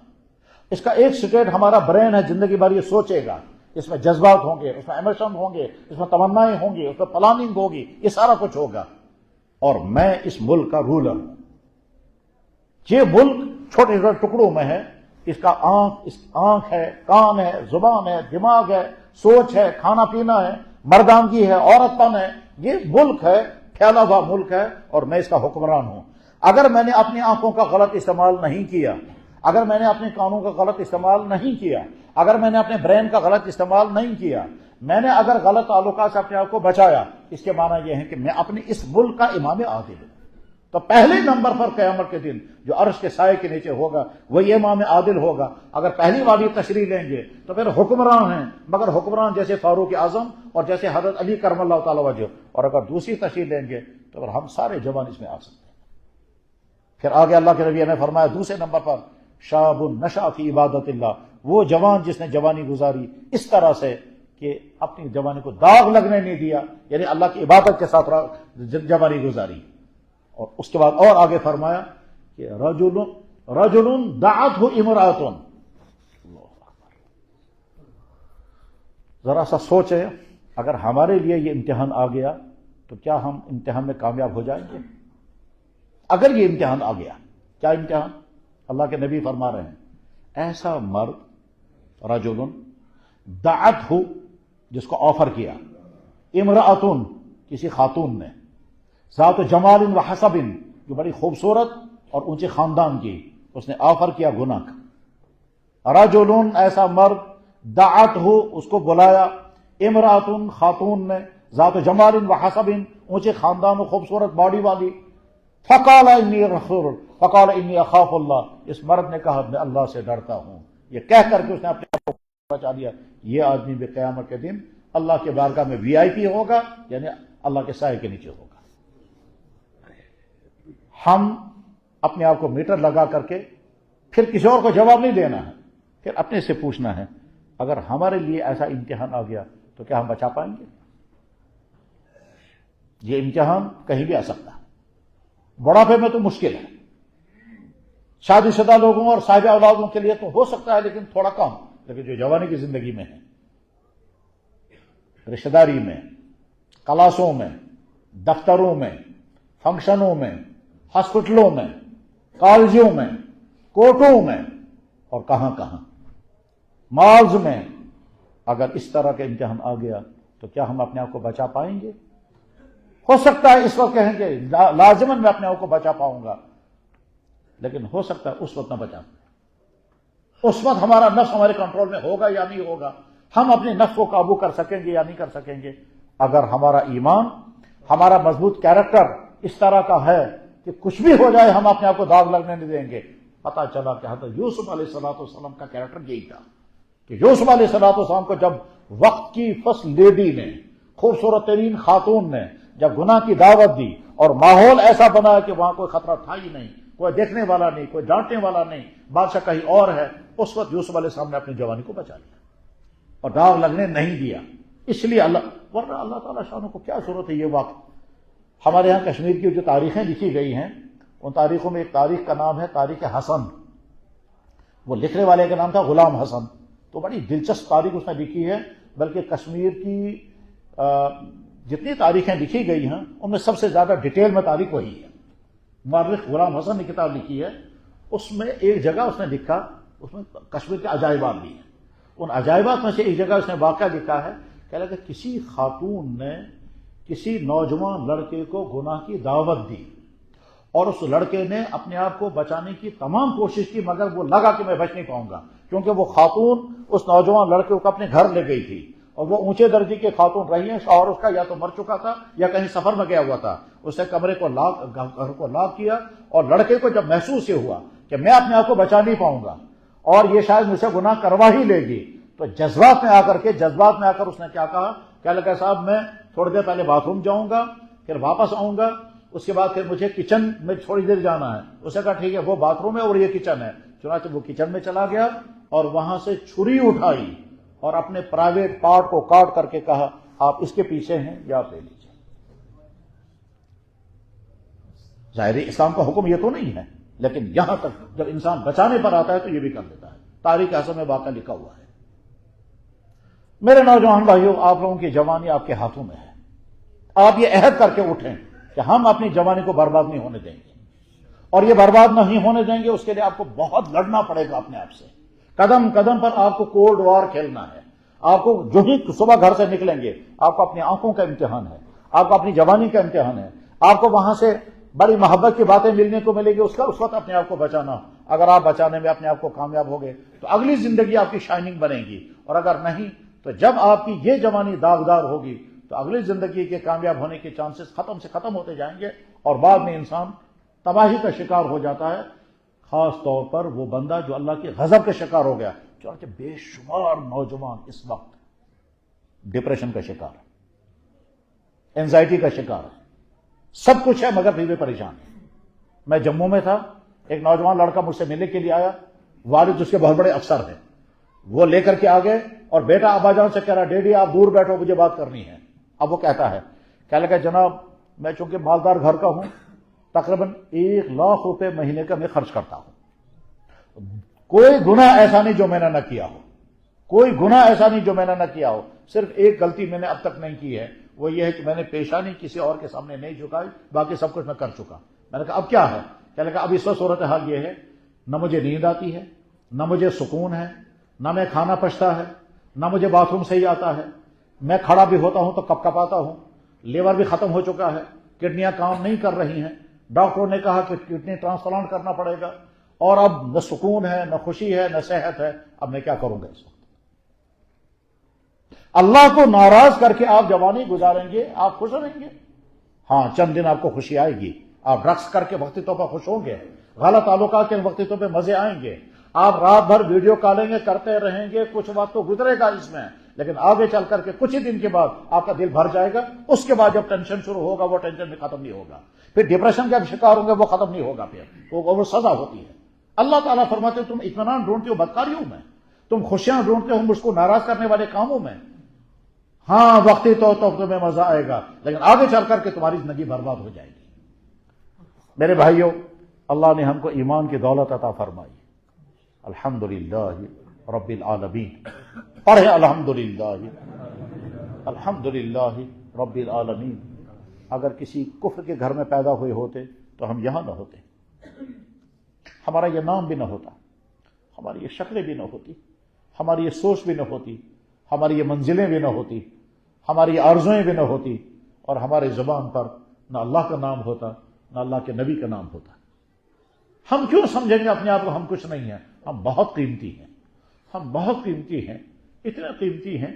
اس کا ایک سٹیٹ ہمارا برین ہے, زندگی بھر یہ سوچے گا. اس میں جذبات ہوں گے, اس میں ایموشن ہوں گے, اس میں تمنائیں ہوں گی, اس میں پلاننگ ہوگی, یہ سارا کچھ ہوگا. اور میں اس ملک کا رولر ہوں. یہ ملک چھوٹے چھوٹے ٹکڑوں میں ہے. اس کا آنکھ ہے, کان ہے, زبان ہے, دماغ ہے, سوچ ہے, کھانا پینا ہے, مردانگی ہے, عورت پن ہے. یہ ملک ہے, پھیلا ہوا ملک ہے, اور میں اس کا حکمران ہوں. اگر میں نے اپنی آنکھوں کا غلط استعمال نہیں کیا, اگر میں نے اپنے کانوں کا غلط استعمال نہیں کیا, اگر میں نے اپنے برین کا غلط استعمال نہیں کیا، میں نے اگر غلط تعلقات سے اپنے آپ کو بچایا، اس کے معنی یہ ہے کہ میں اپنے اس ملک کا امام عادل ہوں۔ تو پہلے نمبر پر قیامت کے دن جو عرش کے سائے کے نیچے ہوگا وہی امام عادل ہوگا۔ اگر پہلی والی تشریح لیں گے تو پھر حکمران ہیں، مگر حکمران جیسے فاروق اعظم اور جیسے حضرت علی کرم اللہ تعالی وجہ، اور اگر دوسری تشریح لیں گے تو پھر ہم سارے جوان اس میں آ سکتے ہیں۔ پھر آگے اللہ کے نبی نے فرمایا دوسرے نمبر پر شاب نشأ فی عبادت اللہ، وہ جوان جس نے جوانی گزاری اس طرح سے کہ اپنی جوانی کو داغ لگنے نہیں دیا، یعنی اللہ کی عبادت کے ساتھ جوانی گزاری۔ اور اس کے بعد اور آگے فرمایا کہ رجل دعته امرأۃ، ذرا سا سوچیں اگر ہمارے لیے یہ امتحان آ گیا تو کیا ہم امتحان میں کامیاب ہو جائیں گے؟ اگر یہ امتحان آ گیا، کیا امتحان؟ اللہ کے نبی فرما رہے ہیں ایسا مرد رجل دعته، جس کو آفر کیا، امرأۃ، کسی خاتون نے، ذات جمال و حسب، جو بڑی خوبصورت اور اونچے خاندان کی، اس نے آفر کیا گناہ کا۔ رجل، ایسا مرد، دعته، اس کو بلایا، امرأۃ، خاتون نے، ذات جمال و حسب، اونچے خاندان و خوبصورت باڈی والی، فقال انی اخاف اللہ، اس مرد نے کہا میں اللہ سے ڈرتا ہوں۔ یہ کہہ کر کے اس نے اپنے آپ کو بچا لیا۔ یہ آدمی بھی قیامت کے دن اللہ کے بارگاہ میں VIP ہوگا، یعنی اللہ کے سائے کے نیچے ہوگا۔ ہم اپنے آپ کو میٹر لگا کر کے پھر کسی اور کو جواب نہیں دینا ہے، پھر اپنے سے پوچھنا ہے اگر ہمارے لیے ایسا امتحان آ گیا تو کیا ہم بچا پائیں گے؟ یہ امتحان کہیں بھی آ سکتا ہے، بڑھاپے میں تو مشکل ہے، شادی شدہ لوگوں اور صاحب اولادوں کے لیے تو ہو سکتا ہے لیکن تھوڑا کم، لیکن جو جوانی کی زندگی میں ہے، رشتہ داری میں، کلاسوں میں، دفتروں میں، فنکشنوں میں، ہاسپٹلوں میں، کالجوں میں، کورٹوں میں، اور کہاں کہاں، مالز میں، اگر اس طرح کا امتحان آ گیا تو کیا ہم اپنے آپ کو بچا پائیں گے؟ ہو سکتا ہے اس وقت کہیں گے لازماً میں اپنے آپ کو بچا پاؤں گا، لیکن ہو سکتا ہے اس وقت نہ بچا، اس وقت ہمارا نفس ہمارے کنٹرول میں ہوگا یا نہیں ہوگا، ہم اپنے نفس کو قابو کر سکیں گے یا نہیں کر سکیں گے۔ اگر ہمارا ایمان، ہمارا مضبوط کیریکٹر اس طرح کا ہے کہ کچھ بھی ہو جائے ہم اپنے آپ کو داغ لگنے نہیں دیں گے۔ پتہ چلا کہ حضرت یوسف علیہ السلام کا کیریکٹر یہی تھا کہ یوسف علیہ السلام کو جب وقت کی فرسٹ لیڈی نے، خوبصورت ترین خاتون نے جب گناہ کی دعوت دی اور ماحول ایسا بنا کہ وہاں کوئی خطرہ تھا ہی نہیں، کوئی دیکھنے والا نہیں، کوئی ڈانٹنے والا نہیں، بادشاہ کہیں اور ہے، اس وقت یوسف علیہ السلام نے اپنی جوانی کو بچا لیا اور داغ لگنے نہیں دیا۔ اس لیے ورنہ اللہ تعالیٰ شانوں کو کیا ضرورت ہے یہ وقت۔ ہمارے ہاں کشمیر کی جو تاریخیں لکھی گئی ہیں ان تاریخوں میں ایک تاریخ کا نام ہے تاریخ حسن، وہ لکھنے والے کا نام تھا غلام حسن، تو بڑی دلچسپ تاریخ اس نے لکھی ہے، بلکہ کشمیر کی جتنی تاریخیں لکھی گئی ہیں ان میں سب سے زیادہ ڈیٹیل میں تاریخ وہی ہے۔ مورخ غلام حسن نے کتاب لکھی ہے، اس میں ایک جگہ اس نے لکھا، اس میں کشمیر کے عجائبات بھی ہیں، ان عجائبات میں سے ایک جگہ اس نے واقعہ لکھا ہے کہ کسی خاتون نے کسی نوجوان لڑکے کو گناہ کی دعوت دی اور اس لڑکے نے اپنے آپ کو بچانے کی تمام کوشش کی، مگر وہ لگا کہ میں بچ نہیں پاؤں گا، کیونکہ وہ خاتون اس نوجوان لڑکے کو اپنے گھر لے گئی تھی اور وہ اونچے درجے کی خاتون رہی ہیں، شوہر اس کا یا تو مر چکا تھا یا کہیں سفر میں گیا ہوا تھا۔ اس نے کمرے کو گھر کو لاک کیا اور لڑکے کو جب محسوس یہ ہوا کہ میں اپنے آپ کو بچا نہیں پاؤں گا اور یہ شاید مجھ سے گناہ کروا ہی لے گی، تو جذبات میں آ کر اس نے کیا کہا، کیا لگا صاحب میں تھوڑی دیر پہلے باتھ روم جاؤں گا، پھر واپس آؤں گا، اس کے بعد پھر مجھے کچن میں تھوڑی دیر جانا ہے۔ اس نے کہا ٹھیک ہے، وہ باتھ روم ہے اور یہ کچن ہے، چنانچہ وہ کچن میں چلا گیا اور وہاں سے چھری اٹھائی اور اپنے پرائیویٹ پارٹ کو کاٹ کر کے کہا آپ اس کے پیچھے ہیں یا آپ لے لیجیے۔ ظاہر اسلام کا حکم یہ تو نہیں ہے، لیکن یہاں تک جب انسان بچانے پر آتا ہے تو یہ بھی کر دیتا ہے۔ تاریخ حسن میں واقعہ لکھا ہوا ہے۔ میرے نوجوان بھائیوں، آپ لوگوں کی جوانی آپ کے ہاتھوں میں ہے، آپ یہ عہد کر کے اٹھیں کہ ہم اپنی جوانی کو برباد نہیں ہونے دیں گے، اور یہ برباد نہیں ہونے دیں گے اس کے لیے آپ کو بہت لڑنا پڑے گا اپنے آپ سے، قدم قدم پر آپ کو کولڈ وار کھیلنا ہے۔ آپ کو جو ہی صبح گھر سے نکلیں گے آپ کو اپنی آنکھوں کا امتحان ہے، آپ کو اپنی جوانی کا امتحان ہے، آپ کو وہاں سے بڑی محبت کی باتیں ملنے کو ملے گی، اس وقت اپنے آپ کو بچانا۔ اگر آپ بچانے میں اپنے آپ کو کامیاب ہوگے تو اگلی زندگی آپ کی شائننگ بنے گی، اور اگر نہیں تو جب آپ کی یہ جوانی داغدار ہوگی تو اگلی زندگی کے کامیاب ہونے کے چانسز ختم سے ختم ہوتے جائیں گے، اور بعد میں انسان تباہی کا شکار ہو جاتا ہے، خاص طور پر وہ بندہ جو اللہ کے غضب کے شکار ہو گیا۔ چونکہ بے شمار نوجوان اس وقت ڈپریشن کا شکار ہے، اینزائٹی کا شکار ہے، سب کچھ ہے مگر پھر بھی پریشان ہے۔ میں جموں میں تھا، ایک نوجوان لڑکا مجھ سے ملنے کے لیے آیا، والد اس کے بہت بڑے افسر ہیں، وہ لے کر کے آ گئے اور بیٹا ابا جان سے کہہ رہا ڈیڈی آپ دور بیٹھو مجھے بات کرنی ہے۔ اب وہ کہتا ہے، کہنے لگا جناب میں چونکہ مالدار گھر کا ہوں، تقریباً 1,00,000 روپے مہینے کا میں خرچ کرتا ہوں، کوئی گناہ ایسا نہیں جو میں نے نہ کیا ہو، کوئی گناہ ایسا نہیں جو میں نے نہ کیا ہو، صرف ایک غلطی میں نے اب تک نہیں کی ہے، وہ یہ ہے کہ میں نے پیشانی کسی اور کے سامنے نہیں جھکائی، باقی سب کچھ میں کر چکا۔ میں نے کہا اب کیا ہے؟ کہنے لگا اب اس وقت صورتحال یہ ہے، نہ مجھے نیند آتی ہے، نہ مجھے سکون ہے، نہ میں کھانا پچتا ہے، نہ مجھے باتھ روم صحیح آتا ہے، میں کھڑا بھی ہوتا ہوں تو کپ کپاتا ہوں، لیور بھی ختم ہو چکا ہے، کڈنیاں کام نہیں کر رہی ہیں، ڈاکٹروں نے کہا کہ کڈنی ٹرانسپلانٹ کرنا پڑے گا، اور اب نہ سکون ہے، نہ خوشی ہے، نہ صحت ہے، اب میں کیا کروں گا اس وقت؟ اللہ کو ناراض کر کے آپ جوانی گزاریں گے، آپ خوش رہیں گے؟ ہاں چند دن آپ کو خوشی آئے گی، آپ رقص کر کے وقتی طور پر خوش ہوں گے، غلط تعلقات کے وقتی طور پہ مزے آئیں گے، آپ رات بھر ویڈیو کالنگ کرتے رہیں گے، کچھ وقت تو گزرے گا اس میں، لیکن آگے چل کر کے کچھ ہی دن کے بعد آپ کا دل بھر جائے گا، اس کے بعد جب ٹینشن شروع ہوگا وہ ٹینشن بھی ختم نہیں ہوگا، پھر ڈپریشن کا شکار ہوں گے وہ ختم نہیں ہوگا، پھر وہ سزا ہوتی ہے۔ اللہ تعالیٰ فرماتے ہو تم اطمینان ڈھونڈتے ہو بدکاریوں میں، تم خوشیاں ڈھونڈتے ہو مجھ کو ناراض کرنے والے کاموں میں۔ ہاں وقتی طور پر تمہیں مزہ آئے گا، لیکن آگے چل کر کے تمہاری زندگی برباد ہو جائے گی۔ میرے بھائیوں، اللہ نے ہم کو ایمان کی دولت عطا فرمائی، الحمدللہ رب العالمین، پڑھے الحمدللہ الحمدللہ رب العالمین۔ اگر کسی کفر کے گھر میں پیدا ہوئے ہوتے تو ہم یہاں نہ ہوتے، ہمارا یہ نام بھی نہ ہوتا، ہماری یہ شکلیں بھی نہ ہوتی، ہماری یہ سوچ بھی نہ ہوتی، ہماری یہ منزلیں بھی نہ ہوتی، ہماری یہ آرزویں بھی نہ ہوتی، اور ہمارے زبان پر نہ اللہ کا نام ہوتا نہ اللہ کے نبی کا نام ہوتا۔ ہم کیوں سمجھیں گے اپنے آپ کو ہم کچھ نہیں ہیں؟ ہم بہت قیمتی ہیں، ہم بہت قیمتی ہیں، اتنے قیمتی ہیں۔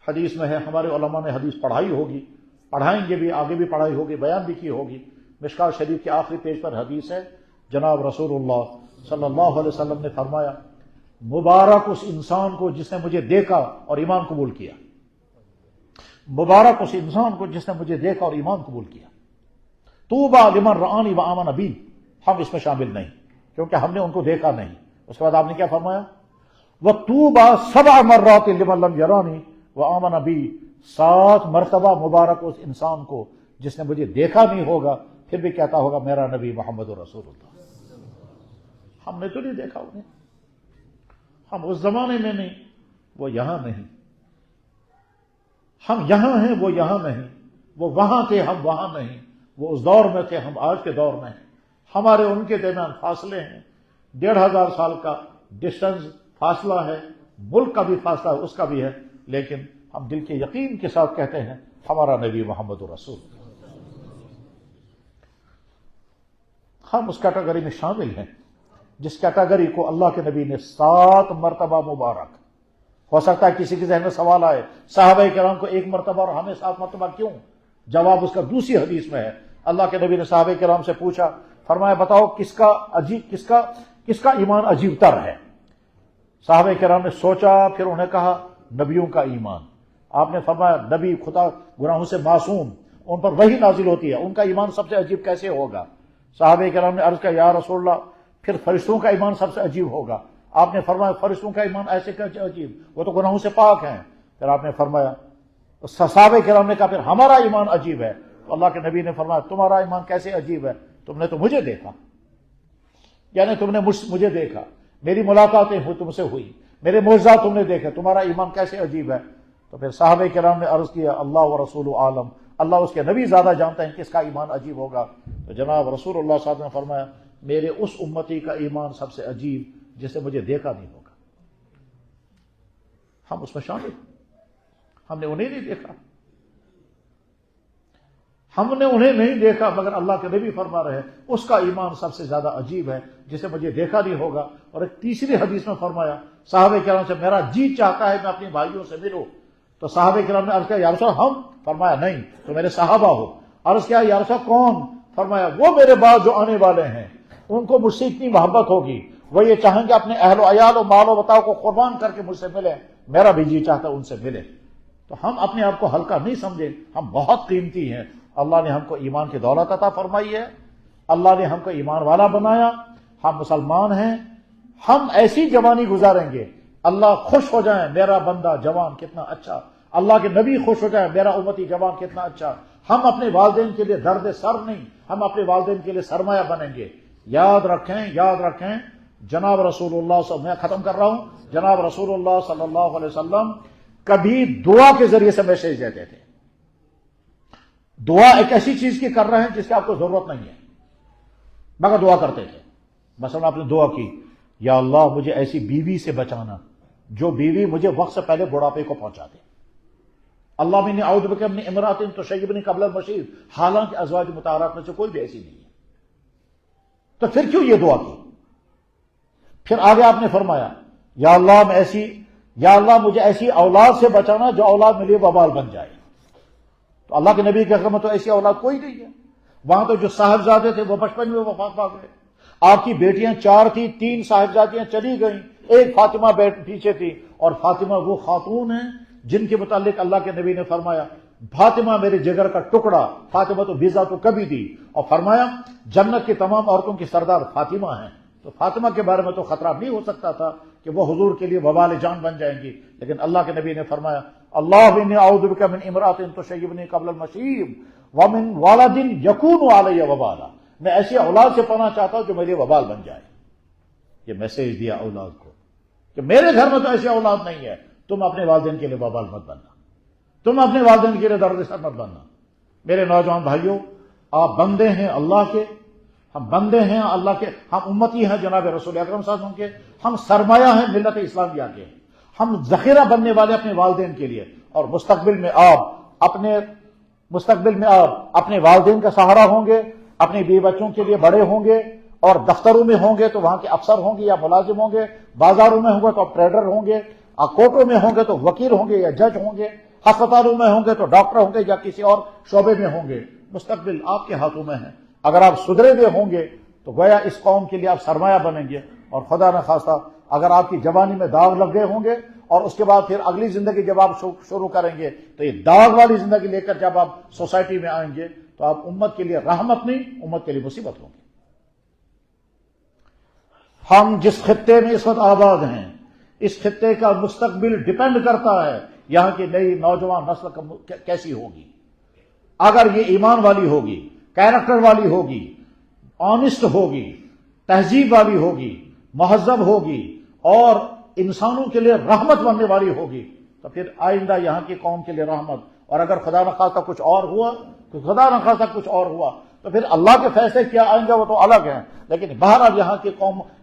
حدیث میں ہے، ہمارے علماء نے حدیث پڑھائی ہوگی، پڑھائیں گے بھی، آگے بھی پڑھائی ہوگی، بیان بھی کی ہوگی۔ مشکوٰۃ شریف کے آخری پیج پر حدیث ہے، جناب رسول اللہ صلی اللہ علیہ وسلم نے فرمایا، مبارک اس انسان کو جس نے مجھے دیکھا اور ایمان قبول کیا، مبارک اس انسان کو جس نے مجھے دیکھا اور ایمان قبول کیا۔ طوبیٰ لمن رآنی وآمن بی، ہم اس میں شامل نہیں کیونکہ ہم نے ان کو دیکھا نہیں۔ اس کے بعد آپ نے کیا فرمایا؟ وطوبیٰ 7 مرات لمن لم یرانی وآمن بی، 7 مرتبہ مبارک اس انسان کو جس نے مجھے دیکھا نہیں ہوگا پھر بھی کہتا ہوگا میرا نبی محمد رسول اللہ۔ ہم نے تو نہیں دیکھا انہیں، ہم اس زمانے میں نہیں، وہ یہاں نہیں، ہم یہاں ہیں وہ یہاں نہیں، وہ وہاں تھے ہم وہاں نہیں، وہ اس دور میں تھے ہم آج کے دور میں ہیں۔ ہمارے ان کے درمیان فاصلے ہیں، 1500 سال کا ڈسٹنس فاصلہ ہے، ملک کا بھی فاصلہ ہے، اس کا بھی ہے، لیکن ہم دل کے یقین کے ساتھ کہتے ہیں ہمارا نبی محمد رسول۔ ہم اس کیٹیگری میں شامل ہیں جس کیٹیگری کو اللہ کے نبی نے 7 مرتبہ مبارک۔ ہو سکتا ہے کسی کے ذہن میں سوال آئے، صحابہ کرام کو 1 مرتبہ اور ہمیں 7 مرتبہ کیوں؟ جواب اس کا دوسری حدیث میں ہے۔ اللہ کے نبی نے صحابہ کرام سے پوچھا، فرمایا بتاؤ کس کا ایمان عجیب تر ہے؟ صحابہ کرام نے سوچا، پھر انہیں کہا نبیوں کا ایمان۔ آپ نے فرمایا نبی خدا گناہوں سے معصوم، ان پر وحی نازل ہوتی ہے، ان کا ایمان سب سے عجیب کیسے ہوگا؟ صحابہ کرام نے عرض کیا یا رسول اللہ پھر فرشتوں کا ایمان سب سے عجیب ہوگا۔ آپ نے فرمایا فرشتوں کا ایمان ایسے کیسے عجیب، وہ تو گناہوں سے پاک ہیں۔ پھر آپ نے فرمایا، صحابہ کرام نے کہا پھر ہمارا ایمان عجیب ہے۔ تو اللہ کے نبی نے فرمایا تمہارا ایمان کیسے عجیب ہے؟ تم نے تو مجھے دیکھا، یعنی تم نے مجھے دیکھا، میری ملاقاتیں تم سے ہوئی، میرے معجزات تم نے دیکھے، تمہارا ایمان کیسے عجیب ہے؟ تو پھر صحابہ کرام نے عرض کیا اللہ و رسول عالم، اللہ اس کے نبی زیادہ جانتے ہیں کس کا ایمان عجیب ہوگا۔ تو جناب رسول اللہ صلی اللہ علیہ وسلم نے فرمایا میرے اس امتی کا ایمان سب سے عجیب جسے مجھے دیکھا نہیں ہوگا۔ ہم اس میں شامل، ہم نے انہیں نہیں دیکھا، ہم نے انہیں نہیں دیکھا مگر اللہ کے نبی فرما رہے ہیں اس کا ایمان سب سے زیادہ عجیب ہے جسے مجھے دیکھا نہیں ہوگا۔ اور ایک تیسری حدیث میں فرمایا صحابہ کرام سے میرا جی چاہتا ہے میں اپنے بھائیوں سے ملوں، تو صحابہ کرام نے عرض کیا یا رسول اللہ ہم؟ فرمایا نہیں تو میرے صحابہ ہو۔ عرض کیا یا رسول اللہ کون؟ فرمایا وہ میرے بعد جو آنے والے ہیں، ان کو مجھ سے اتنی محبت ہوگی وہ یہ چاہیں گے اپنے اہل و عیال و مال و بتاؤ کو قربان کر کے مجھ سے ملیں، میرا بھی جی چاہتا ہے ان سے ملے۔ تو ہم اپنے آپ کو ہلکا نہیں سمجھیں، ہم بہت قیمتی ہیں۔ اللہ نے ہم کو ایمان کی دولت عطا فرمائی ہے، اللہ نے ہم کو ایمان والا بنایا، ہم مسلمان ہیں، ہم ایسی جوانی گزاریں گے اللہ خوش ہو جائیں میرا بندہ جوان کتنا اچھا، اللہ کے نبی خوش ہو جائیں میرا امتی جوان کتنا اچھا۔ ہم اپنے والدین کے لیے درد سر نہیں، ہم اپنے والدین کے لیے سرمایہ بنیں گے۔ یاد رکھیں جناب رسول اللہ صلی اللہ علیہ وسلم، میں ختم کر رہا ہوں، جناب رسول اللہ صلی اللہ علیہ وسلم کبھی دعا کے ذریعے سے میسج دیتے تھے۔ دعا ایک ایسی چیز کی کر رہے ہیں جس کی آپ کو ضرورت نہیں ہے مگر دعا کرتے تھے۔ مثلا آپ نے دعا کی یا اللہ مجھے ایسی بیوی سے بچانا جو بیوی مجھے وقت سے پہلے بڑھاپے کو پہنچا دے، اللہ انی اعوذ بک من امرأۃ تشیبنی قبل المشیب، حالانکہ ازواج مطہرات میں سے کوئی بھی ایسی نہیں ہے۔ تو پھر کیوں یہ دعا کی؟ پھر آگے آپ نے فرمایا یا اللہ مجھے ایسی اولاد سے بچانا جو اولاد میرے لیے وبال بن جائے۔ تو اللہ کے نبی کے گھر میں تو ایسی اولاد کوئی نہیں ہے، وہاں تو جو صاحبزادے تھے وہ بچپن میں وفات پا گئے۔ آپ کی بیٹیاں 4 تھی، 3 صاحبزادیاں چلی گئیں، ایک فاطمہ پیچھے تھی، اور فاطمہ وہ خاتون ہیں جن کے متعلق اللہ کے نبی نے فرمایا فاطمہ میرے جگر کا ٹکڑا، فاطمہ تو بیزا تو کبھی دی، اور فرمایا جنت کی تمام عورتوں کی سردار فاطمہ ہیں۔ تو فاطمہ کے بارے میں تو خطرہ نہیں ہو سکتا تھا کہ وہ حضور کے لیے وبال جان بن جائیں گی، لیکن اللہ کے نبی نے فرمایا اللہ انی اعوذ بک من امرأۃ تشیبنی قبل المشیب ومن ولد یکون علی وبالا، میں ایسی اولاد سے پناہ چاہتا ہوں جو میرے وبال بن جائے۔ یہ میسج دیا اولاد کو کہ میرے گھر میں تو ایسی اولاد نہیں ہے، تم اپنے والدین کے لیے وبال مت بننا، تم اپنے والدین کے لیے درد سر مت بننا۔ میرے نوجوان بھائیوں، آپ بندے ہیں اللہ کے، ہم بندے ہیں اللہ کے، ہم امتی ہیں جناب رسول اکرم صلی اللہ علیہ وسلم کے، ہم سرمایہ ہیں ملت اسلامیہ کے، ہم ذخیرہ بننے والے اپنے والدین کے لیے، اور مستقبل میں آپ اپنے والدین کا سہارا ہوں گے، اپنے بیوی بچوں کے لیے بڑے ہوں گے، اور دفتروں میں ہوں گے تو وہاں کے افسر ہوں گے یا ملازم ہوں گے، بازاروں میں ہوں گے تو آپ ٹریڈر ہوں گے، کورٹوں میں ہوں گے تو وکیل ہوں گے یا جج ہوں گے، ہسپتالوں میں ہوں گے تو ڈاکٹر ہوں گے یا کسی اور شعبے میں ہوں گے۔ مستقبل آپ کے ہاتھوں میں ہے، اگر آپ سدھرے ہوئے ہوں گے تو گویا اس قوم کے لیے آپ سرمایہ بنیں گے، اور خدا نخواستہ اگر آپ کی جوانی میں داغ لگ گئے ہوں گے اور اس کے بعد پھر اگلی زندگی جب آپ شروع کریں گے تو یہ داغ والی زندگی لے کر جب آپ سوسائٹی میں آئیں گے تو آپ امت کے لیے رحمت نہیں، امت کے لیے مصیبت ہوں گی۔ ہم جس خطے میں اس وقت آباد ہیں، اس خطے کا مستقبل ڈیپینڈ کرتا ہے یہاں کی نئی نوجوان نسل کیسی ہوگی۔ اگر یہ ایمان والی ہوگی، کیریکٹر والی ہوگی، آنےسٹ ہوگی، تہذیب والی ہوگی، مہذب ہوگی، اور انسانوں کے لیے رحمت بننے والی ہوگی تو پھر آئندہ یہاں کی قوم کے لیے رحمت۔ اور اگر خدا نخواستہ کچھ اور ہوا تو پھر اللہ کے فیصلے کیا آئیں گے وہ تو الگ ہیں، لیکن بہرحال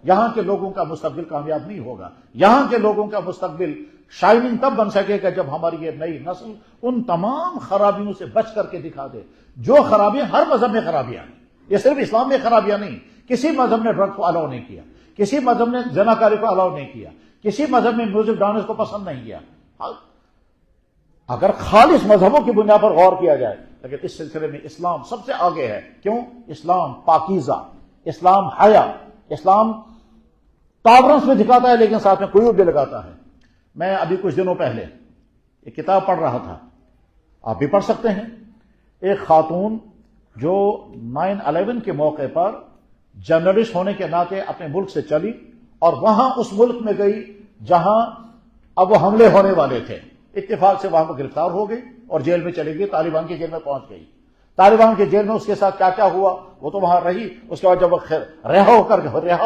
یہاں کے لوگوں کا مستقبل کامیاب نہیں ہوگا۔ یہاں کے لوگوں کا مستقبل شائننگ تب بن سکے گا جب ہماری یہ نئی نسل ان تمام خرابیوں سے بچ کر کے دکھا دے جو خرابیاں ہر مذہب میں خرابیاں ہیں، یہ صرف اسلام میں خرابیاں نہیں۔ کسی مذہب نے ڈرگ کو الاؤ نہیں کیا، کسی مذہب نے زناکاری کو الاؤ نہیں کیا، کسی مذہب میں میوزک ڈانس کو پسند نہیں کیا، اگر خالص مذہبوں کی بنیاد پر غور کیا جائے، لیکن اس سلسلے میں اسلام سب سے آگے ہے۔ کیوں؟ اسلام پاکیزہ، اسلام حیا، اسلام ٹالرنس میں دکھاتا ہے لیکن ساتھ میں قیود بھی لگاتا ہے۔ میں ابھی کچھ دنوں پہلے ایک کتاب پڑھ رہا تھا، آپ بھی پڑھ سکتے ہیں۔ ایک خاتون جو 9/11 کے موقع پر جرنلسٹ ہونے کے ناطے اپنے ملک سے چلی اور وہاں اس ملک میں گئی جہاں اب وہ حملے ہونے والے تھے، اتفاق سے وہاں پر گرفتار ہو گئی اور جیل میں چلی گئی، طالبان کی جیل میں پہنچ گئی۔ طالبان کی جیل میں اس کے ساتھ کیا کیا ہوا وہ تو وہاں رہی، اس کے بعد جب وہ رہا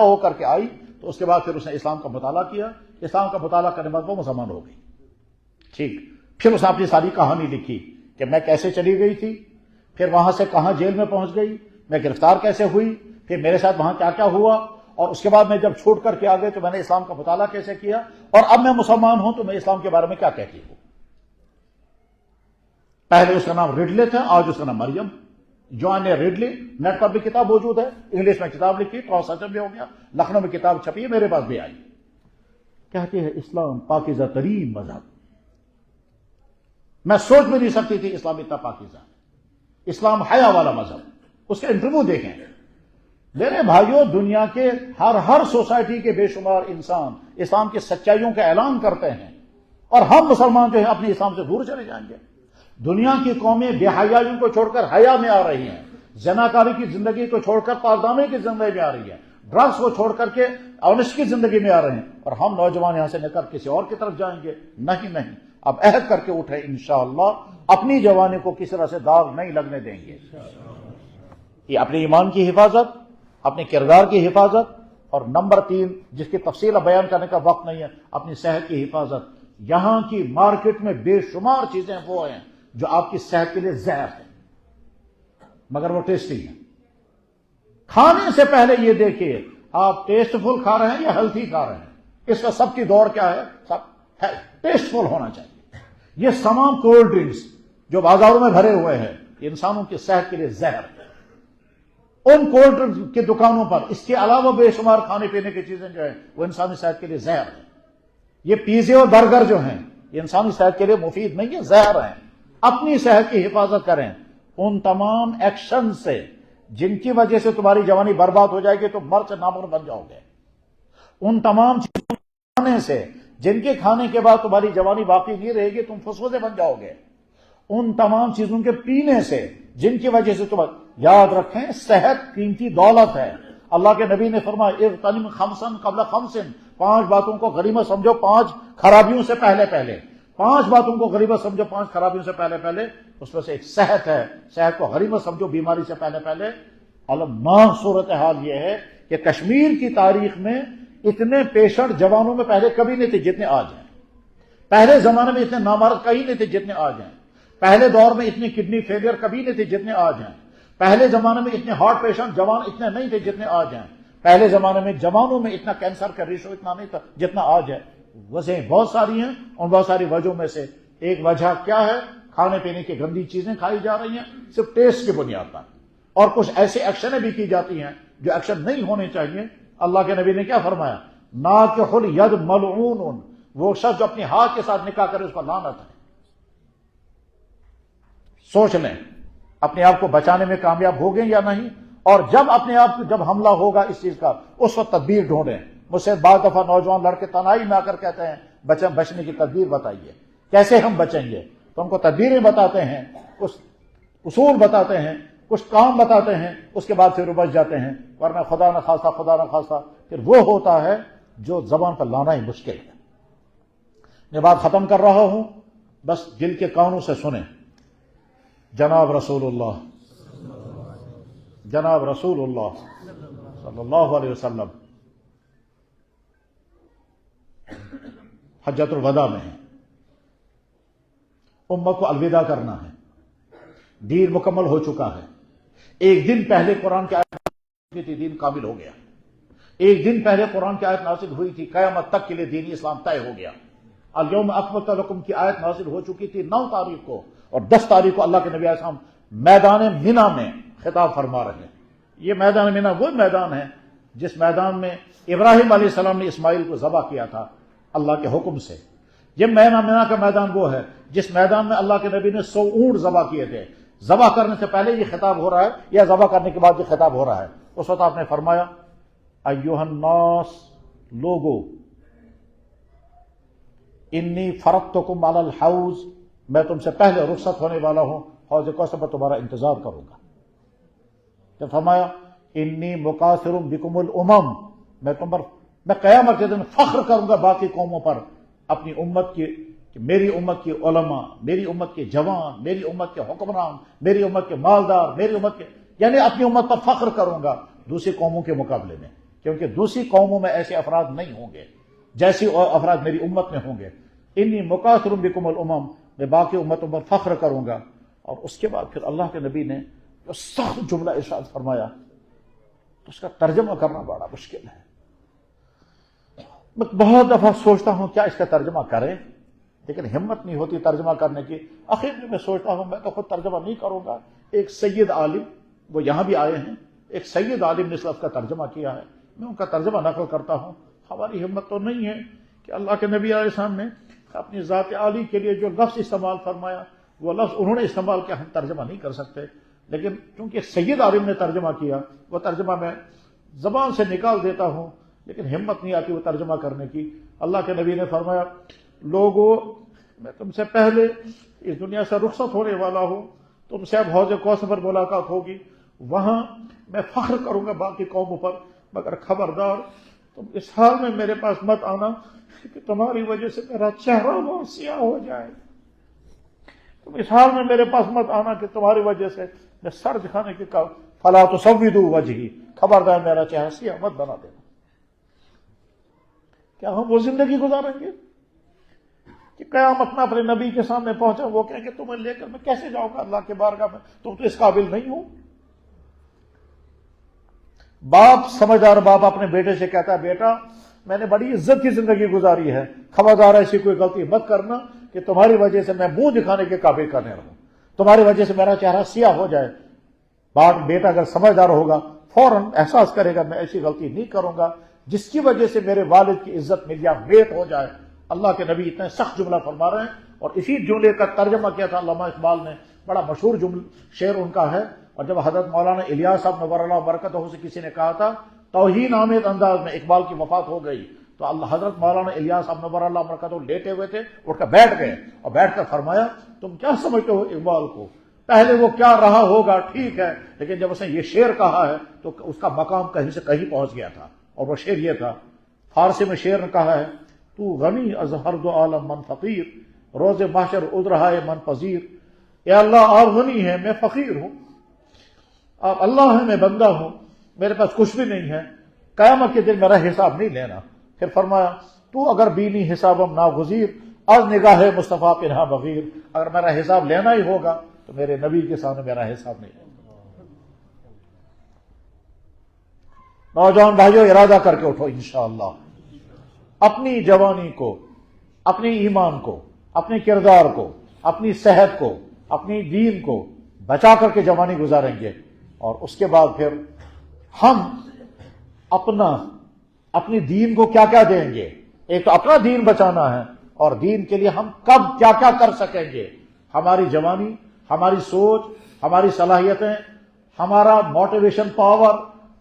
ہو کر کے آئی تو اس کے بعد پھر اس نے اسلام کا مطالعہ کیا، اسلام کا مطالعہ کرنے کے بعد وہ مسلمان ہو گئی۔ ٹھیک، پھر اس نے اپنی ساری کہانی لکھی کہ میں کیسے چلی گئی تھی، پھر وہاں سے کہاں جیل میں پہنچ گئی، میں گرفتار کیسے ہوئی، پھر میرے ساتھ وہاں کیا کیا ہوا، اور اس کے بعد میں جب چھوٹ کر کے آ گئے تو میں نے اسلام کا مطالعہ کیسے کیا، اور اب میں مسلمان ہوں تو میں اسلام کے بارے میں کیا کہتی ہوں۔ پہلے اس کا نام ریڈلے تھا، آج اس کا نام مریم۔ جوان ریڈلی، نیٹ پر بھی کتاب موجود ہے، انگلش میں کتاب لکھی، ٹرانسلیشن بھی ہو گیا، لکھنؤ میں کتاب چھپی ہے، میرے پاس بھی آئی، کہتے ہیں اسلام پاکیزہ ترین مذہب. میں سوچ بھی نہیں سکتی تھی اسلام اتنا پاکیزہ ہے، اسلام حیا والا مذہب. اس کے انٹرویو دیکھیں. میرے بھائیوں، دنیا کے ہر سوسائٹی کے بے شمار انسان اسلام کی سچائیوں کا اعلان کرتے ہیں، اور ہم مسلمان جو ہیں اپنے اسلام سے دور چلے جائیں گے. دنیا کی قومیں بے حیائیوں کو چھوڑ کر حیا میں آ رہی ہیں، زناکاری کی زندگی کو چھوڑ کر پاکدامنی کی زندگی میں آ رہی ہے، ڈرگس کو چھوڑ کر کے آنیسٹ کی زندگی میں آ رہے ہیں، اور ہم نوجوان یہاں سے نکل کسی اور کی طرف جائیں گے. نہیں، اب عہد کر کے اٹھے انشاءاللہ اپنی جوانی کو کسی طرح سے داغ نہیں لگنے دیں گے. یہ اپنے ایمان کی حفاظت، اپنے کردار کی حفاظت، اور نمبر 3 جس کی تفصیل بیان کرنے کا وقت نہیں ہے، اپنی صحت کی حفاظت. یہاں کی مارکیٹ میں بے شمار چیزیں وہ ہیں جو آپ کی صحت کے لیے زہر ہے، مگر وہ ٹیسٹی ہیں. کھانے سے پہلے یہ دیکھیے آپ ٹیسٹ فل کھا رہے ہیں یا ہیلتھی کھا رہے ہیں. اس کا سب کی دور کیا ہے؟ سب ٹیسٹ فل ہونا چاہیے. یہ تمام کولڈ ڈرنکس جو بازاروں میں بھرے ہوئے ہیں یہ انسانوں کی صحت کے لیے زہر ہے. ان کولڈ ڈرنکس کی دکانوں پر اس کے علاوہ بے شمار کھانے پینے کی چیزیں جو ہیں وہ انسانی صحت کے لیے زہر ہیں. یہ پیزے اور برگر جو ہیں یہ انسانی صحت کے لیے مفید نہیں ہے، زہر ہیں. اپنی صحت کی حفاظت کریں. ان تمام ایکشن سے جن کی وجہ سے تمہاری جوانی برباد ہو جائے گی تو مرچ نامور بن جاؤ گے. ان تمام چیزوں کھانے سے جن کے کھانے کے بعد تمہاری جوانی باقی نہیں رہے گی، تم فسفوسے بن جاؤ گے. ان تمام چیزوں کے پینے سے جن کی وجہ سے تم یاد رکھیں صحت قیمتی دولت ہے. اللہ کے نبی نے فرمایا اغتنم خمسن قبل خمسن، 5 باتوں کو غنیمت سمجھو 5 خرابیوں سے پہلے. 5 باتوں کو غنیمت سمجھو 5 خرابیوں سے پہلے. اس میں سے ایک صحت ہے، صحت کو غنیمت سمجھو بیماری سے پہلے. الماں صورتحال یہ ہے کہ کشمیر کی تاریخ میں اتنے پیشنٹ جوانوں میں پہلے کبھی نہیں تھے جتنے آج ہیں. پہلے زمانے میں اتنے نامرد کہیں نہیں تھے جتنے آج ہیں. پہلے دور میں اتنی کڈنی فیلئر کبھی نہیں تھے جتنے آج ہیں. پہلے زمانے میں اتنے ہارٹ پیشنٹ جوان اتنے نہیں تھے جتنے آج ہیں. پہلے زمانے میں جوانوں میں اتنا کینسر کا ریشو اتنا نہیں تھا جتنا آج ہے. وجہیں بہت ساری ہیں، اور بہت ساری وجہوں میں سے ایک وجہ کیا ہے؟ کھانے پینے کی گندی چیزیں کھائی جا رہی ہیں صرف ٹیسٹ کی بنیاد پر، اور کچھ ایسے ایکشنیں بھی کی جاتی ہیں جو ایکشن نہیں ہونے چاہیے. اللہ کے نبی نے کیا فرمایا؟ ناکح الید ملعون، وہ شخص جو اپنے ہاتھ کے ساتھ نکاح کرے اس پر لعنت ہے. سوچ لیں اپنے آپ کو بچانے میں کامیاب ہو گئے یا نہیں، اور جب اپنے آپ جب حملہ ہوگا اس چیز کا اس وقت تدبیر ڈھونڈیں. مجھ سے بعض دفعہ نوجوان لڑکے تنہائی میں آ کر کہتے ہیں بچنے کی تدبیر بتائیے، کیسے ہم بچیں گے؟ تو ہم کو تدبیریں بتاتے ہیں، کچھ اصول بتاتے ہیں، کچھ کام بتاتے ہیں، اس کے بعد پھر وہ بچ جاتے ہیں. ورنہ خدا نہ خواستہ پھر وہ ہوتا ہے جو زبان پر لانا ہی مشکل ہے. میں بات ختم کر رہا ہوں، بس دل کے کانوں سے سنیں. جناب رسول اللہ صلی اللہ علیہ وسلم حجۃ الوداع میں ہے. امت کو الوداع کرنا ہے، دین مکمل ہو چکا ہے. ایک دن پہلے قرآن کی آیت نازل تھی، دین کامل ہو گیا. ایک دن پہلے قرآن کی آیت نازل ہوئی تھی، قیامت تک کے لیے دین اسلام طے ہو گیا. الیوم اکملت لکم کی آیت نازل ہو چکی تھی 9 تاریخ کو، اور 10 تاریخ کو اللہ کے نبی علیہ السلام میدان مینا میں خطاب فرما رہے ہیں. یہ میدان مینا وہ میدان ہے جس میدان میں ابراہیم علیہ السلام نے اسماعیل کو ذبح کیا تھا اللہ کے حکم سے. یہ مینا کا میدان وہ ہے جس میدان میں اللہ کے نبی نے 100 اونٹ ذبح کیے تھے. ذبح کرنے سے پہلے یہ خطاب ہو رہا ہے یا ذبح کرنے کے بعد یہ خطاب ہو رہا ہے؟ اس وقت آپ نے فرمایا ایھا الناس، لوگو، انی فرضتکم علی الحوض، میں تم سے پہلے رخصت ہونے والا ہوں، حوض کوثر پر تمہارا انتظار کروں گا. جب فرمایا انی مکاثر بکم الامم، میں قیامت کے دن فخر کروں گا باقی قوموں پر اپنی امت کی، کہ میری امت کی علماء، میری امت کے جوان، میری امت کے حکمران، میری امت کے مالدار، میری امت کے، یعنی اپنی امت پر فخر کروں گا دوسری قوموں کے مقابلے میں، کیونکہ دوسری قوموں میں ایسے افراد نہیں ہوں گے جیسی افراد میری امت میں ہوں گے. انی مکاثر بکم الامم، میں باقی امتوں پر فخر کروں گا. اور اس کے بعد پھر اللہ کے نبی نے جو سخت جملہ ارشاد فرمایا تو اس کا ترجمہ کرنا بڑا مشکل ہے. میں بہت دفعہ سوچتا ہوں کیا اس کا ترجمہ کریں، لیکن ہمت نہیں ہوتی ترجمہ کرنے کی. آخر میں سوچتا ہوں میں تو خود ترجمہ نہیں کروں گا. ایک سید عالم وہ یہاں بھی آئے ہیں. ایک سید عالم نے سلف کا ترجمہ کیا ہے, میں ان کا ترجمہ نقل کرتا ہوں. ہماری ہمت تو نہیں ہے کہ اللہ کے نبی علیہ السلام نے اپنی ذات عالی کے لیے جو لفظ استعمال فرمایا وہ لفظ انہوں نے استعمال کیا, ہم ترجمہ نہیں کر سکتے. لیکن چونکہ سید عالم نے ترجمہ کیا, وہ ترجمہ میں زبان سے نکال دیتا ہوں, لیکن ہمت نہیں آتی وہ ترجمہ کرنے کی. اللہ کے نبی نے فرمایا, لوگوں میں تم سے پہلے اس دنیا سے رخصت ہونے والا ہوں, تم سے اب حوض کوثر پر ملاقات ہوگی, وہاں میں فخر کروں گا باقی قوموں پر, مگر خبردار تم اس حال میں میرے پاس مت آنا کہ تمہاری وجہ سے میرا چہرہ بہت سیاہ ہو جائے. تم اس حال میں میرے پاس مت آنا کہ تمہاری وجہ سے میں سر دکھانے کی فلا تسودوا وجہی, خبردار میرا چہرہ سیاہ مت بنا دینا. کیا ہم وہ زندگی گزاریں گے کہ قیامت میں اپنے نبی کے سامنے پہنچا, وہ کہیں کہ تمہیں لے کر میں کیسے جاؤں گا اللہ کے بارگاہ میں, تم تو اس قابل نہیں ہو. باپ سمجھدار باپ اپنے بیٹے سے کہتا ہے, بیٹا میں نے بڑی عزت کی زندگی گزاری ہے, خبردار ایسی کوئی غلطی مت کرنا کہ تمہاری وجہ سے میں منہ دکھانے کے قابل کرنے رہوں, تمہاری وجہ سے میرا چہرہ سیاہ ہو جائے. بیٹا اگر سمجھدار ہوگا فوراً احساس کرے گا میں ایسی غلطی نہیں کروں گا جس کی وجہ سے میرے والد کی عزت میرا ویٹ ہو جائے. اللہ کے نبی اتنے سخت جملہ فرما رہے ہیں, اور اسی جملے کا ترجمہ کیا تھا علامہ اقبال نے, بڑا مشہور شعر ان کا ہے. اور جب حضرت مولانا الیاس صاحب نور اللہ برکتہ سے کسی نے کہا تھا توہین آمیز انداز میں اقبال کی وفات ہو گئی, تو حضرت مولانا الیاس صاحب نور اللہ برکتہ لیٹے ہوئے تھے, اٹھ کر بیٹھ گئے اور بیٹھ کر فرمایا, تم کیا سمجھتے ہو اقبال کو, پہلے وہ کیا رہا ہوگا ٹھیک ہے, لیکن جب اس نے یہ شعر کہا ہے تو اس کا مقام کہیں سے کہیں پہنچ گیا تھا. اور وہ شعر یہ تھا, فارسی میں شعر نے کہا ہے, تو غنی از ہر دو عالم من فقیر, روز محشر اد رہا ہے من پذیر. اے اللہ آپ غنی ہیں میں فقیر ہوں, آپ اللہ ہیں میں بندہ ہوں, میرے پاس کچھ بھی نہیں ہے, قیامت کے دن میرا حساب نہیں لینا. پھر فرمایا, تو اگر بینی حسابم ناگزیر, از نگاہ مصطفیٰ پنہا بغیر, اگر میرا حساب لینا ہی ہوگا تو میرے نبی کے سامنے میرا حساب نہیں لینا. نوجوان بھائیوں, ارادہ کر کے اٹھو انشاءاللہ, اپنی جوانی کو, اپنی ایمان کو, اپنے کردار کو, اپنی صحت کو, اپنی دین کو بچا کر کے جوانی گزاریں گے. اور اس کے بعد پھر ہم اپنی دین کو کیا کیا دیں گے. ایک تو اپنا دین بچانا ہے, اور دین کے لیے ہم کب کیا کیا کر سکیں گے. ہماری جوانی, ہماری سوچ, ہماری صلاحیتیں, ہمارا موٹیویشن پاور,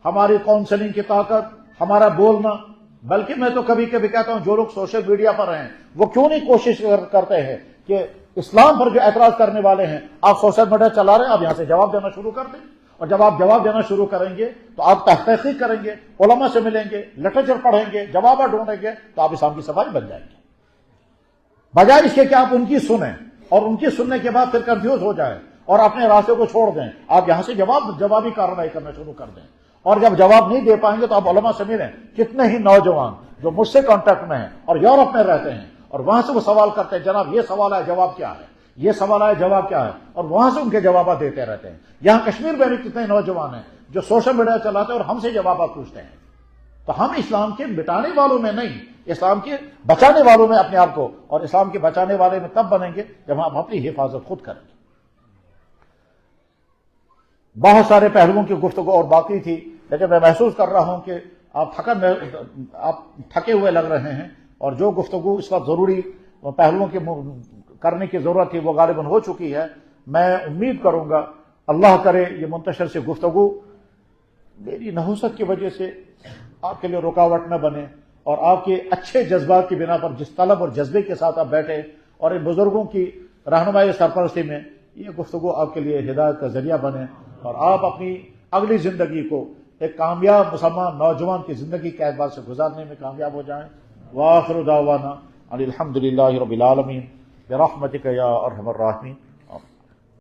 ہماری کاؤنسلنگ کی طاقت, ہمارا بولنا. بلکہ میں تو کبھی کبھی کہتا ہوں, جو لوگ سوشل میڈیا پر ہیں وہ کیوں نہیں کوشش کرتے ہیں کہ اسلام پر جو اعتراض کرنے والے ہیں, آپ سوشل میڈیا چلا رہے ہیں, آپ یہاں سے جواب دینا شروع کر دیں. اور جب آپ جواب دینا شروع کریں گے تو آپ تحقیق کریں گے, علماء سے ملیں گے, لٹریچر پڑھیں گے, جواب ڈھونڈیں گے, تو آپ اسلام کی صفائی بن جائیں گے. بجائے اس کے کہ آپ ان کی سنیں اور ان کی سننے کے بعد پھر کنفیوز ہو جائیں اور اپنے راستے کو چھوڑ دیں, آپ یہاں سے جوابی کارروائی کرنا شروع کر دیں. اور جب جواب نہیں دے پائیں گے تو آپ علماء سے ملیں. کتنے ہی نوجوان جو مجھ سے کانٹیکٹ میں ہیں اور یورپ میں رہتے ہیں, اور وہاں سے وہ سوال کرتے ہیں, جناب یہ سوال ہے جواب کیا ہے, یہ سوال ہے جواب کیا ہے, اور وہاں سے ان کے جوابات دیتے رہتے ہیں. یہاں کشمیر میں بھی کتنے نوجوان ہیں جو سوشل میڈیا چلاتے ہیں اور ہم سے جوابات پوچھتے ہیں. تو ہم اسلام کے مٹانے والوں میں نہیں, اسلام کے بچانے والوں میں اپنے آپ کو, اور اسلام کے بچانے والے میں تب بنیں گے جب ہم اپنی حفاظت خود کریں گے. بہت سارے پہلوؤں کی گفتگو اور باقی تھی, لیکن میں محسوس کر رہا ہوں کہ آپ تھکے ہوئے لگ رہے ہیں, اور جو گفتگو اس وقت ضروری پہلوؤں کے کرنے کی ضرورت تھی وہ غالباً ہو چکی ہے. میں امید کروں گا, اللہ کرے یہ منتشر سے گفتگو میری نحوست کی وجہ سے آپ کے لیے رکاوٹ نہ بنے, اور آپ کے اچھے جذبات کی بنا پر جس طلب اور جذبے کے ساتھ آپ بیٹھے, اور ان بزرگوں کی رہنمائی سرپرستی میں یہ گفتگو آپ کے لیے ہدایت کا ذریعہ بنے, اور آپ اپنی اگلی زندگی کو ایک کامیاب مسلمان نوجوان کی زندگی کے اعتبار سے گزارنے میں کامیاب ہو جائیں. وآخر دعوانا الحمد للہ رب العالمین برحمتک یا ارحم الراحمین.